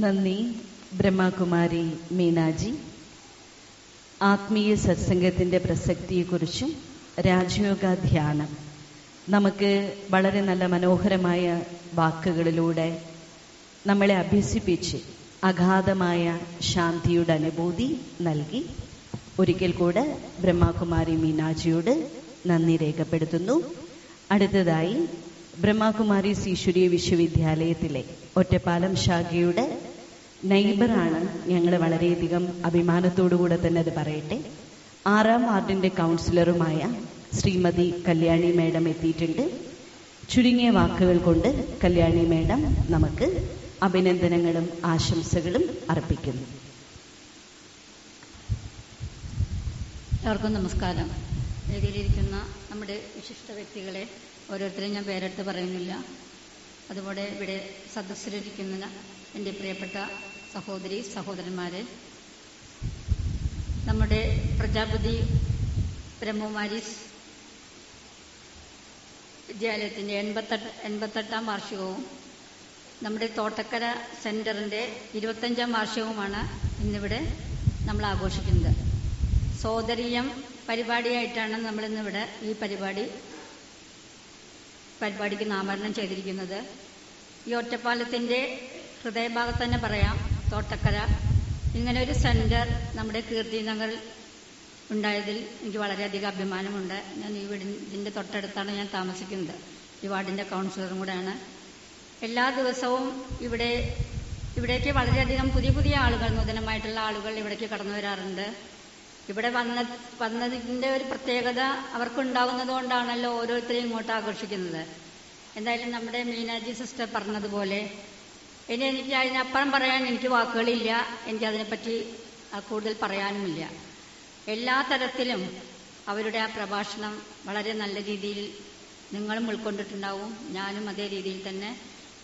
നന്ദി ബ്രഹ്മകുമാരി മീനാജി. ആത്മീയ സത്സംഗത്തിൻ്റെ പ്രസക്തിയെക്കുറിച്ചും രാജയോഗ ധ്യാനം നമുക്ക് വളരെ നല്ല മനോഹരമായ വാക്കുകളിലൂടെ നമ്മളെ അഭ്യസിപ്പിച്ച് അഗാധമായ ശാന്തിയുടെ അനുഭൂതി നൽകി. ഒരിക്കൽ കൂടെ ബ്രഹ്മകുമാരി മീനാജിയോട് നന്ദി രേഖപ്പെടുത്തുന്നു. അടുത്തതായി ബ്രഹ്മകുമാരീസ് ഈശ്വരീയ വിശ്വവിദ്യാലയത്തിലെ ഒറ്റപ്പാലം ശാഖയുടെ നൈബറാണ്. ഞങ്ങൾ വളരെയധികം അഭിമാനത്തോടുകൂടെ തന്നെ അത് പറയട്ടെ. 6ാം വാർഡിന്റെ കൗൺസിലറുമായ ശ്രീമതി കല്യാണി മേഡം എത്തിയിട്ടുണ്ട്. ചുരുങ്ങിയ വാക്കുകൾ കൊണ്ട് കല്യാണി മേഡം നമുക്ക് അഭിനന്ദനങ്ങളും ആശംസകളും അർപ്പിക്കുന്നു. എല്ലാവർക്കും നമസ്കാരം. വേദിയിലിരിക്കുന്ന നമ്മുടെ വിശിഷ്ട വ്യക്തികളെ ഓരോരുത്തരെയും ഞാൻ പേരെടുത്ത് പറയുന്നില്ല. അതുപോലെ ഇവിടെ സദസ്സിലിരിക്കുന്ന എൻ്റെ പ്രിയപ്പെട്ട സഹോദരി സഹോദരന്മാരെ, നമ്മുടെ പ്രജാപതി ബ്രഹ്മകുമാരീസ് വിദ്യാലയത്തിൻ്റെ 88ാം വാർഷികവും നമ്മുടെ തോട്ടക്കര സെൻറ്ററിൻ്റെ 25ാം വാർഷികവുമാണ് ഇന്നിവിടെ നമ്മൾ ആഘോഷിക്കുന്നത്. സോദരീയം പരിപാടിയായിട്ടാണ് നമ്മളിന്നിവിടെ ഈ പരിപാടിക്ക് നാമകരണം ചെയ്തിരിക്കുന്നത്. ഈ ഒറ്റപ്പാലത്തിൻ്റെ ഹൃദയഭാഗത്ത് തന്നെ പറയാം, തോട്ടക്കര ഇങ്ങനെ ഒരു സെൻറ്റർ നമ്മുടെ കീർത്തി നഗറിൽ ഉണ്ടായതിൽ എനിക്ക് വളരെയധികം അഭിമാനമുണ്ട്. ഞാൻ ഇതിൻ്റെ തൊട്ടടുത്താണ് ഞാൻ താമസിക്കുന്നത്. ഈ വാർഡിൻ്റെ കൗൺസിലറും കൂടെയാണ്. എല്ലാ ദിവസവും ഇവിടേക്ക് വളരെയധികം പുതിയ ആളുകൾ, നൂതനമായിട്ടുള്ള ആളുകൾ ഇവിടേക്ക് കടന്നു വരാറുണ്ട്. ഇവിടെ വന്നതിൻ്റെ ഒരു പ്രത്യേകത അവർക്കുണ്ടാകുന്നത് കൊണ്ടാണല്ലോ ഓരോരുത്തരെയും ഇങ്ങോട്ട് ആകർഷിക്കുന്നത്. എന്തായാലും നമ്മുടെ മീനാജി സിസ്റ്റർ പറഞ്ഞതുപോലെ ഇനി എനിക്ക് അതിനപ്പുറം പറയാൻ എനിക്ക് വാക്കുകളില്ല. എനിക്കതിനെപ്പറ്റി കൂടുതൽ പറയാനുമില്ല. എല്ലാ തരത്തിലും അവരുടെ ആ പ്രഭാഷണം വളരെ നല്ല രീതിയിൽ നിങ്ങളും ഉൾക്കൊണ്ടിട്ടുണ്ടാവും. ഞാനും അതേ രീതിയിൽ തന്നെ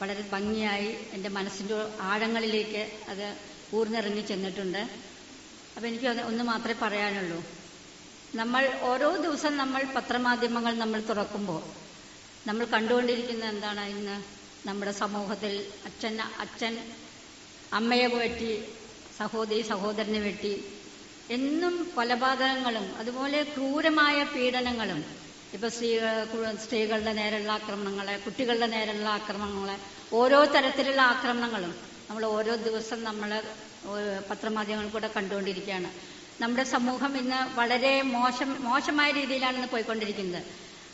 വളരെ ഭംഗിയായി എൻ്റെ മനസ്സിൻ്റെ ആഴങ്ങളിലേക്ക് അത് ഊർന്നിറങ്ങി ചെന്നിട്ടുണ്ട്. അപ്പം എനിക്ക് ഒന്ന് മാത്രമേ പറയാനുള്ളൂ. നമ്മൾ ഓരോ ദിവസം നമ്മൾ പത്രമാധ്യമങ്ങൾ നമ്മൾ തുറക്കുമ്പോൾ നമ്മൾ കണ്ടുകൊണ്ടിരിക്കുന്ന എന്താണ്? ഇന്ന് നമ്മുടെ സമൂഹത്തിൽ അച്ഛൻ അമ്മയെ വെട്ടി, സഹോദരി സഹോദരനെ വെട്ടി, എന്നും കൊലപാതകങ്ങളും അതുപോലെ ക്രൂരമായ പീഡനങ്ങളും. ഇപ്പോൾ സ്ത്രീകളുടെ നേരെയുള്ള ആക്രമണങ്ങളെ, കുട്ടികളുടെ നേരെയുള്ള ആക്രമണങ്ങളെ, ഓരോ തരത്തിലുള്ള ആക്രമണങ്ങളും നമ്മൾ ഓരോ ദിവസം നമ്മൾ പത്രമാധ്യമങ്ങൾ കൂടെ കണ്ടുകൊണ്ടിരിക്കുകയാണ്. നമ്മുടെ സമൂഹം ഇന്ന് വളരെ മോശമായ രീതിയിലാണ് ഇന്ന് പോയിക്കൊണ്ടിരിക്കുന്നത്.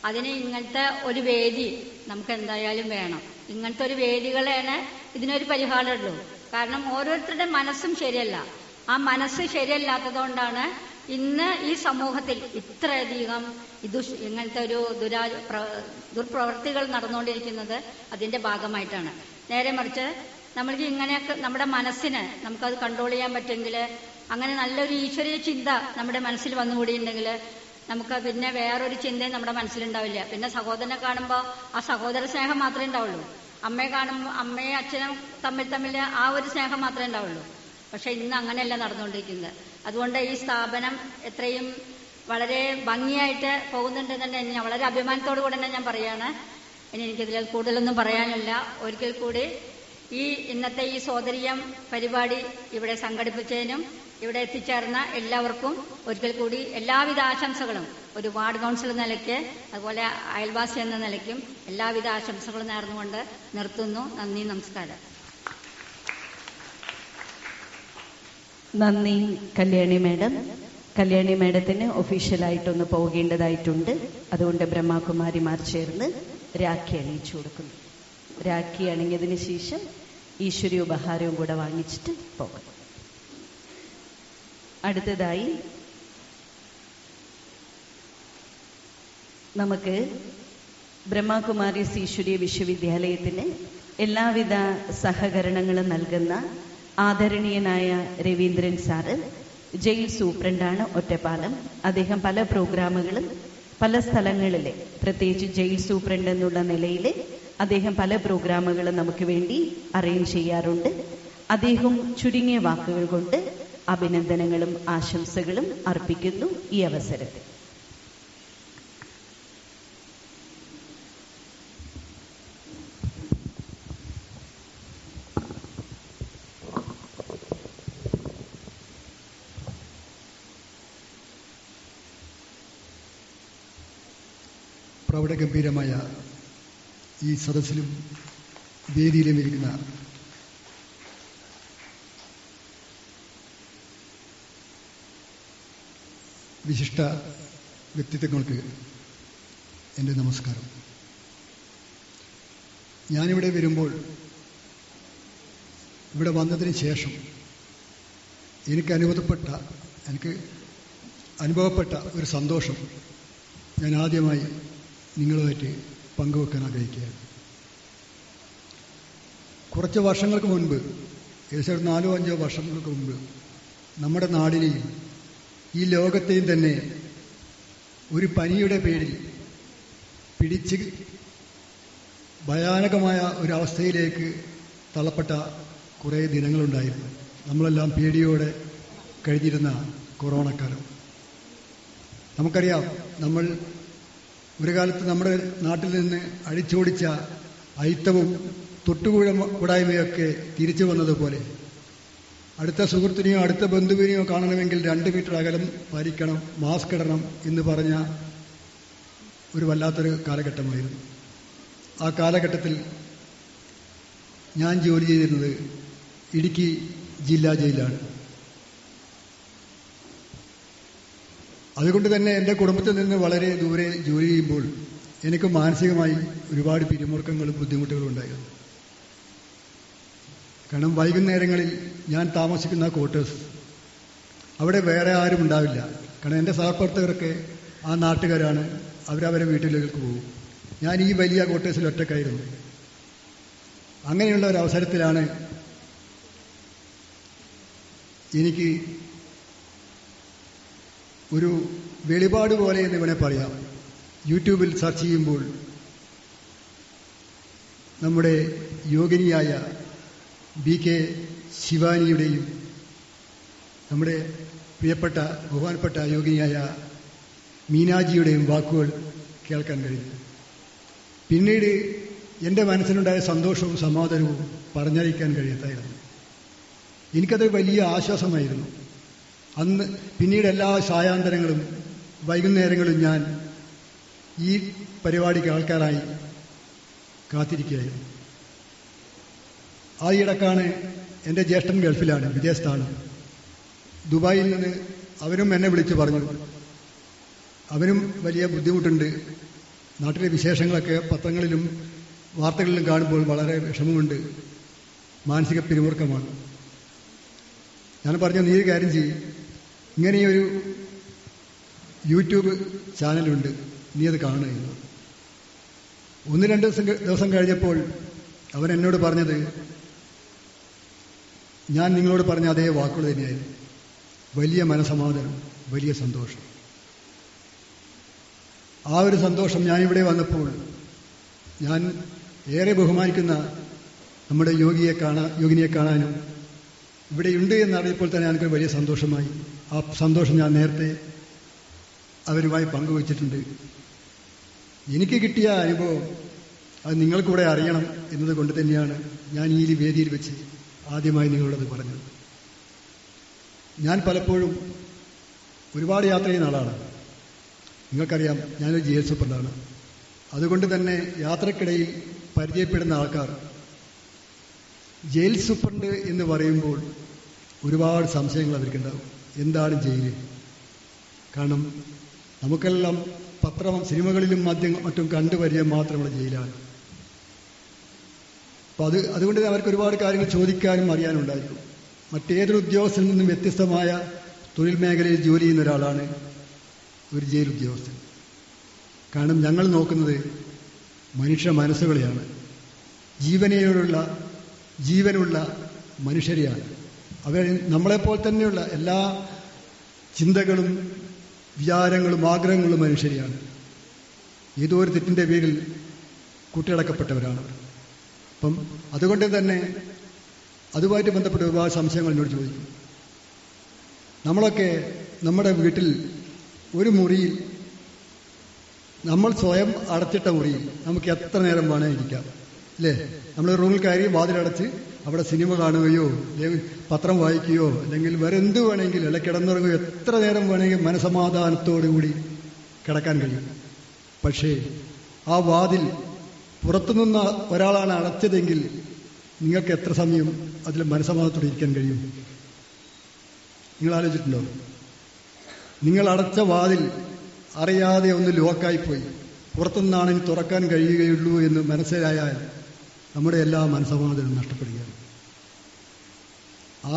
അതിന് ഇങ്ങനത്തെ ഒരു വേദി നമുക്ക് എന്തായാലും വേണം. ഇങ്ങനത്തെ ഒരു വേദികളാണ് ഇതിനൊരു പരിഹാരമുള്ളൂ. കാരണം ഓരോരുത്തരുടെ മനസ്സും ശരിയല്ല. ആ മനസ്സ് ശരിയല്ലാത്തതുകൊണ്ടാണ് ഇന്ന് ഈ സമൂഹത്തിൽ ഇത്രയധികം ഇങ്ങനത്തെ ഒരു ദുർപ്രവൃത്തികൾ നടന്നുകൊണ്ടിരിക്കുന്നത്. അതിന്റെ ഭാഗമായിട്ടാണ്. നേരെ മറിച്ച് നമ്മൾക്ക് ഇങ്ങനെയൊക്കെ നമ്മുടെ മനസ്സിന് നമുക്കത് കൺട്രോൾ ചെയ്യാൻ പറ്റുമെങ്കിൽ, അങ്ങനെ നല്ലൊരു ഈശ്വരീയ ചിന്ത നമ്മുടെ മനസ്സിൽ വന്നുകൂടിയിട്ടുണ്ടെങ്കിൽ നമുക്ക് പിന്നെ വേറൊരു ചിന്തയും നമ്മുടെ മനസ്സിലുണ്ടാവില്ല. പിന്നെ സഹോദരനെ കാണുമ്പോൾ ആ സഹോദര സ്നേഹം മാത്രമേ ഉണ്ടാവുള്ളൂ. അമ്മയെ കാണുമ്പോൾ അമ്മയും അച്ഛനും തമ്മിൽ ആ ഒരു സ്നേഹം മാത്രമേ ഉണ്ടാവുള്ളൂ. പക്ഷെ ഇന്ന് അങ്ങനെയല്ല നടന്നുകൊണ്ടിരിക്കുന്നത്. അതുകൊണ്ട് ഈ സ്ഥാപനം എത്രയും വളരെ ഭംഗിയായിട്ട് പോകുന്നുണ്ടെന്ന് തന്നെ ഞാൻ വളരെ അഭിമാനത്തോടു കൂടെ തന്നെ ഞാൻ പറയാണ്. ഇനി എനിക്കിതിൽ കൂടുതലൊന്നും പറയാനില്ല. ഒരിക്കൽ കൂടി ഈ ഇന്നത്തെ ഈ സോദരീയം പരിപാടി ഇവിടെ സംഘടിപ്പിച്ചതിനും ഇവിടെ എത്തിച്ചേർന്ന എല്ലാവർക്കും ഒരിക്കൽ കൂടി എല്ലാവിധ ആശംസകളും ഒരു വാർഡ് കൗൺസിൽ എന്ന നിലയ്ക്ക് അതുപോലെ അയൽവാസി എന്ന നിലയ്ക്കും എല്ലാവിധ ആശംസകളും നേർന്നുകൊണ്ട് നിർത്തുന്നു. നന്ദി, നമസ്കാരം. നന്ദി കല്യാണി മേഡം. കല്യാണി മേഡത്തിന് ഒഫീഷ്യലായിട്ടൊന്ന് പോകേണ്ടതായിട്ടുണ്ട്. അതുകൊണ്ട് ബ്രഹ്മകുമാരിമാർ ചേർന്ന് രാഖി അണിയിച്ചു കൊടുക്കുന്നു. രാഖി അണിഞ്ഞതിന് ശേഷം ഈശ്വരി ഉപഹാരവും കൂടെ വാങ്ങിച്ചിട്ട് പോകാം. അടുത്തതായി നമുക്ക് ബ്രഹ്മകുമാരീസ് ഈശ്വരീയ വിശ്വവിദ്യാലയത്തിന് എല്ലാവിധ സഹകരണങ്ങളും നൽകുന്ന ആദരണീയനായ രവീന്ദ്രൻ സാറ് ജയിൽ സൂപ്രണ്ടാണ് ഒറ്റപ്പാലം. അദ്ദേഹം പല പ്രോഗ്രാമുകളും പല സ്ഥലങ്ങളിലെ, പ്രത്യേകിച്ച് ജയിൽ സൂപ്രണ്ട് എന്നുള്ള നിലയിൽ അദ്ദേഹം പല പ്രോഗ്രാമുകളും നമുക്ക് വേണ്ടി അറേഞ്ച് ചെയ്യാറുണ്ട്. അദ്ദേഹം ചുരുങ്ങിയ വാക്കുകൾ കൊണ്ട് അഭിനന്ദനങ്ങളും ആശംസകളും അർപ്പിക്കുന്നു ഈ അവസരത്തിൽ. പ്രൗഢഗംഭീരമായ ഈ സദസ്സിലും വേദിയിലും ഇരിക്കുന്ന വിശിഷ്ട വ്യക്തിത്വങ്ങൾക്ക് എൻ്റെ നമസ്കാരം. ഞാനിവിടെ വരുമ്പോൾ, ഇവിടെ വന്നതിന് ശേഷം എനിക്ക് അനുഭവപ്പെട്ട ഒരു സന്തോഷം ഞാൻ ആദ്യമായി നിങ്ങളുമായിട്ട് പങ്കുവെക്കാൻ ആഗ്രഹിക്കുകയാണ്. കുറച്ച് വർഷങ്ങൾക്ക് മുൻപ്, ഏകദേശം 4-5 വർഷങ്ങൾക്ക് മുൻപ്, നമ്മുടെ നാടിനെയും ഈ ലോകത്തെയും തന്നെ ഒരു പനിയുടെ പേരിൽ പിടിച്ച് ഭയാനകമായ ഒരവസ്ഥയിലേക്ക് തള്ളപ്പെട്ട കുറേ ദിനങ്ങളുണ്ടായിരുന്നു. നമ്മളെല്ലാം പേടിയോടെ കഴിഞ്ഞിരുന്ന കൊറോണക്കാലം. നമുക്കറിയാം, നമ്മൾ ഒരു കാലത്ത് നമ്മുടെ നാട്ടിൽ നിന്ന് അഴിച്ചോടിച്ച അയിത്തവും തൊട്ടുകൂടായ്മയൊക്കെ തിരിച്ചു വന്നതുപോലെ അടുത്ത സുഹൃത്തിനെയോ അടുത്ത ബന്ധുവിനെയോ കാണണമെങ്കിൽ 2 മീറ്റർ അകലം പാലിക്കണം, മാസ്ക് ഇടണം എന്ന് പറഞ്ഞ ഒരു വല്ലാത്തൊരു കാലഘട്ടമായിരുന്നു. ആ കാലഘട്ടത്തിൽ ഞാൻ ജോലി ചെയ്തിരുന്നത് ഇടുക്കി ജില്ലാ ജയിലാണ്. അതുകൊണ്ട് തന്നെ എൻ്റെ കുടുംബത്തിൽ നിന്ന് വളരെ ദൂരെ ജോലി ചെയ്യുമ്പോൾ എനിക്ക് മാനസികമായി ഒരുപാട് പിരിമുറുക്കങ്ങളും ബുദ്ധിമുട്ടുകളും ഉണ്ടായിരുന്നു. കാരണം വൈകുന്നേരങ്ങളിൽ ഞാൻ താമസിക്കുന്ന ക്വാർട്ടേഴ്സ്, അവിടെ വേറെ ആരും ഉണ്ടാവില്ല. കാരണം എൻ്റെ സഹപ്രവർത്തകരൊക്കെ ആ നാട്ടുകാരാണ്, അവരവരെ വീട്ടിലേക്ക് പോകും. ഞാൻ ഈ വലിയ ക്വാർട്ടേഴ്സിൽ ഒറ്റക്കായിരുന്നു. അങ്ങനെയുള്ള ഒരു അവസരത്തിലാണ് എനിക്ക് ഒരു വെളിപാട് പോലെ എന്ന് വേണേൽ പറയാം. യൂട്യൂബിൽ സെർച്ച് ചെയ്യുമ്പോൾ നമ്മുടെ യോഗിനിയായ BK ശിവാനിയുടെയും നമ്മുടെ പ്രിയപ്പെട്ട ബഹുമാനപ്പെട്ട യോഗിനിയായ മീനാജിയുടെയും വാക്കുകൾ കേൾക്കാൻ കഴിഞ്ഞു. പിന്നീട് എൻ്റെ മനസ്സിനുണ്ടായ സന്തോഷവും സമാധാനവും പറഞ്ഞറിയിക്കാൻ കഴിയാത്തായിരുന്നു. എനിക്കത് വലിയ ആശ്വാസമായിരുന്നു. അന്ന് പിന്നീട് എല്ലാ സായാന്തരങ്ങളും വൈകുന്നേരങ്ങളും ഞാൻ ഈ പരിപാടിക്ക് ആൾക്കാരായി കാത്തിരിക്കുകയായിരുന്നു. ആ ഇടക്കാണ് എൻ്റെ ജ്യേഷ്ഠൻ ഗൾഫിലാണ്, വിദേശത്താണ്. ദുബായിൽ നിന്ന് അവരും എന്നെ വിളിച്ച് പറഞ്ഞു, അവനും വലിയ ബുദ്ധിമുട്ടുണ്ട്, നാട്ടിലെ വിശേഷങ്ങളൊക്കെ പത്രങ്ങളിലും വാർത്തകളിലും കാണുമ്പോൾ വളരെ വിഷമമുണ്ട്, മാനസിക പിരിമുറുക്കമാണ്. ഞാൻ പറഞ്ഞു, നീ ഒരു കാര്യം ചെയ്യും, ഇങ്ങനെയൊരു യൂട്യൂബ് ചാനലുണ്ട്, നീ അത് കാണുകയെന്ന്. 1-2 ദിവസം കഴിഞ്ഞപ്പോൾ അവൻ എന്നോട് പറഞ്ഞത് ഞാൻ നിങ്ങളോട് പറഞ്ഞ അതേ വാക്കുകൾ തന്നെയായിരുന്നു. വലിയ മനസമാധാനം, വലിയ സന്തോഷം. ആ ഒരു സന്തോഷം ഞാനിവിടെ വന്നപ്പോൾ ഞാൻ ഏറെ ബഹുമാനിക്കുന്ന നമ്മുടെ യോഗിനിയെ കാണാനും ഇവിടെയുണ്ട് എന്നറിയപ്പോൾ തന്നെ എനിക്ക് വലിയ സന്തോഷമായി. ആ സന്തോഷം ഞാൻ നേരത്തെ അവരുമായി പങ്കുവച്ചിട്ടുണ്ട്. എനിക്ക് കിട്ടിയ അനുഭവം അത് നിങ്ങൾക്കൂടെ അറിയണം എന്നതുകൊണ്ട് തന്നെയാണ് ഞാൻ ഈ വേദിയിൽ വെച്ച് ആദ്യമായി നിങ്ങളോടത് പറഞ്ഞത്. ഞാൻ പലപ്പോഴും ഒരുപാട് യാത്ര ചെയ്യുന്ന ആളാണ്. നിങ്ങൾക്കറിയാം, ഞാനൊരു ജയിൽ സൂപ്രണ്ടാണ്. അതുകൊണ്ട് തന്നെ യാത്രക്കിടയിൽ പരിചയപ്പെടുന്ന ആൾക്കാർ ജയിൽ സൂപ്രണ്ട് എന്ന് പറയുമ്പോൾ ഒരുപാട് സംശയങ്ങൾ അവർക്കുണ്ടാവും. എന്താണ് ജയിൽ? കാരണം നമുക്കെല്ലാം പത്രവും സിനിമകളിലും മറ്റും കണ്ടുപരിചയം മാത്രമുള്ള ജയിലാണ്. അപ്പോൾ അതുകൊണ്ട് അവർക്ക് ഒരുപാട് കാര്യങ്ങൾ ചോദിക്കാനും അറിയാനുണ്ടായിരിക്കും. മറ്റേതൊരു ഉദ്യോഗസ്ഥനിൽ നിന്നും വ്യത്യസ്തമായ തൊഴിൽ മേഖലയിൽ ജോലി ചെയ്യുന്ന ഒരാളാണ് ഒരു ജയിൽ ഉദ്യോഗസ്ഥൻ. കാരണം ഞങ്ങൾ നോക്കുന്നത് മനുഷ്യ മനസ്സുകളെയാണ്, ജീവനുള്ള മനുഷ്യരെയാണ്. അവർ നമ്മളെപ്പോലെ തന്നെയുള്ള എല്ലാ ചിന്തകളും വിചാരങ്ങളും ആഗ്രഹങ്ങളും മനുഷ്യരെയാണ്. ഏതോ ഒരു തെറ്റിൻ്റെ പേരിൽ കൂട്ടിയടക്കപ്പെട്ടവരാണ്. അപ്പം അതുകൊണ്ട് തന്നെ അതുമായിട്ട് ബന്ധപ്പെട്ട ഒരുപാട് സംശയങ്ങൾ എന്നോട് ചോദിക്കും. നമ്മളൊക്കെ നമ്മുടെ വീട്ടിൽ ഒരു മുറിയിൽ, നമ്മൾ സ്വയം അടച്ചിട്ട മുറിയിൽ നമുക്ക് എത്ര നേരം വേണേൽ ഇരിക്കാം, അല്ലേ? നമ്മൾ റൂമിൽ കയറി വാതിലടച്ച് അവിടെ സിനിമ കാണുകയോ അല്ലെങ്കിൽ പത്രം വായിക്കുകയോ അല്ലെങ്കിൽ വേറെ എന്ത് വേണമെങ്കിലും അല്ലെങ്കിൽ കിടന്നുറങ്ങുകയോ എത്ര നേരം വേണമെങ്കിൽ മനസമാധാനത്തോടുകൂടി കിടക്കാൻ കഴിയും. പക്ഷേ ആ വാതിൽ പുറത്തുനിന്ന് ഒരാളാണ് അടച്ചതെങ്കിൽ നിങ്ങൾക്ക് എത്ര സമയം അതിൽ മനസമാധാനത്തോടെ ഇരിക്കാൻ കഴിയും? നിങ്ങൾ ആലോചിച്ചിട്ടുണ്ടോ? നിങ്ങൾ അടച്ച വാതിൽ അറിയാതെ ഒന്ന് ലോക്കായിപ്പോയി, പുറത്തുനിന്നാണ് ഇനി തുറക്കാൻ കഴിയുകയുള്ളൂ എന്ന് മനസ്സിലായാൽ നമ്മുടെ എല്ലാ മനസ്സമാധാനവും നഷ്ടപ്പെടുകയാണ്.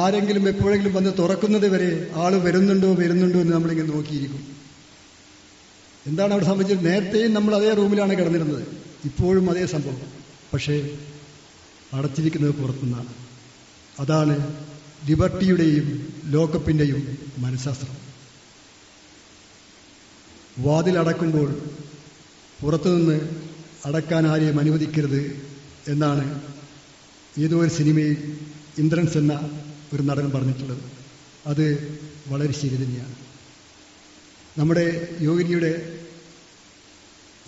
ആരെങ്കിലും എപ്പോഴെങ്കിലും വന്ന് തുറക്കുന്നത് വരെ ആൾ വരുന്നുണ്ടോ എന്ന് നമ്മളിങ്ങനെ നോക്കിയിരിക്കും. എന്താണ് അവിടെ സംഭവിച്ചത്? നേരത്തെയും നമ്മൾ അതേ റൂമിലാണ് കിടന്നിരുന്നത്, ഇപ്പോഴും അതേ സംഭവം. പക്ഷേ അടച്ചിരിക്കുന്നത് പുറത്തുനിന്നാണ്. അതാണ് ലിബർട്ടിയുടെയും ലോക്കപ്പിൻ്റെയും മനഃശാസ്ത്രം. വാതിലടക്കുമ്പോൾ പുറത്തുനിന്ന് അടക്കാൻ ആരെയും അനുവദിക്കരുത് എന്നാണ് ഏതോ ഒരു സിനിമയിൽ ഇന്ദ്രൻസ് എന്ന ഒരു നടൻ പറഞ്ഞിട്ടുള്ളത്. അത് വളരെ ശരി തന്നെയാണ്. നമ്മുടെ യോഗിനിയുടെ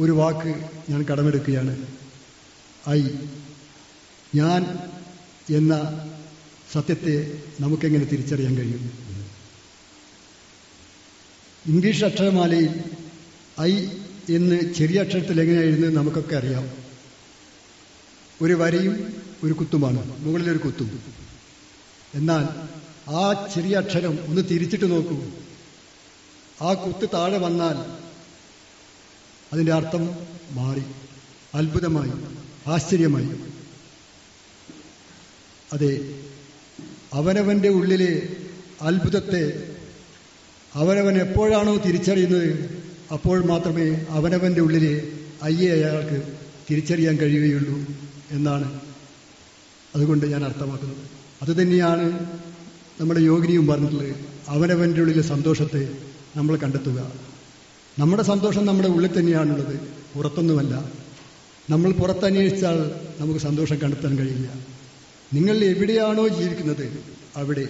ഒരു വാക്ക് ഞാൻ കടമെടുക്കുകയാണ്. ഞാൻ എന്ന സത്യത്തെ നമുക്കെങ്ങനെ തിരിച്ചറിയാൻ കഴിയും? ഇംഗ്ലീഷ് അക്ഷരമാലയിൽ ഐ എന്ന് ചെറിയ അക്ഷരത്തിൽ എങ്ങനെയായിരുന്നു നമുക്കൊക്കെ അറിയാം. ഒരു വരയും ഒരു കുത്തുമാണ്, മുകളിലൊരു കുത്തും. എന്നാൽ ആ ചെറിയ അക്ഷരം ഒന്ന് തിരിച്ചിട്ട് നോക്കൂ, ആ കുത്ത് താഴെ വന്നാൽ അതിൻ്റെ അർത്ഥം മാറി, അത്ഭുതമായി, ആശ്ചര്യമായി. അതെ, അവനവൻ്റെ ഉള്ളിലെ അത്ഭുതത്തെ അവനവൻ എപ്പോഴാണോ തിരിച്ചറിയുന്നത് അപ്പോൾ മാത്രമേ അവനവൻ്റെ ഉള്ളിലെ അയാൾക്ക് തിരിച്ചറിയാൻ കഴിയുകയുള്ളൂ എന്നാണ് അതുകൊണ്ട് ഞാൻ അർത്ഥമാക്കുന്നത്. അതുതന്നെയാണ് നമ്മുടെ യോഗിനിയും പറഞ്ഞിട്ടുള്ളത്. അവനവൻ്റെ ഉള്ളിലെ സന്തോഷത്തെ നമ്മൾ കണ്ടെത്തുക. നമ്മുടെ സന്തോഷം നമ്മുടെ ഉള്ളിൽ തന്നെയാണുള്ളത്, പുറത്തൊന്നുമല്ല. നമ്മൾ പുറത്തന്വേഷിച്ചാൽ നമുക്ക് സന്തോഷം കണ്ടെത്താൻ കഴിയില്ല. നിങ്ങൾ എവിടെയാണോ ജീവിക്കുന്നത് അവിടെ,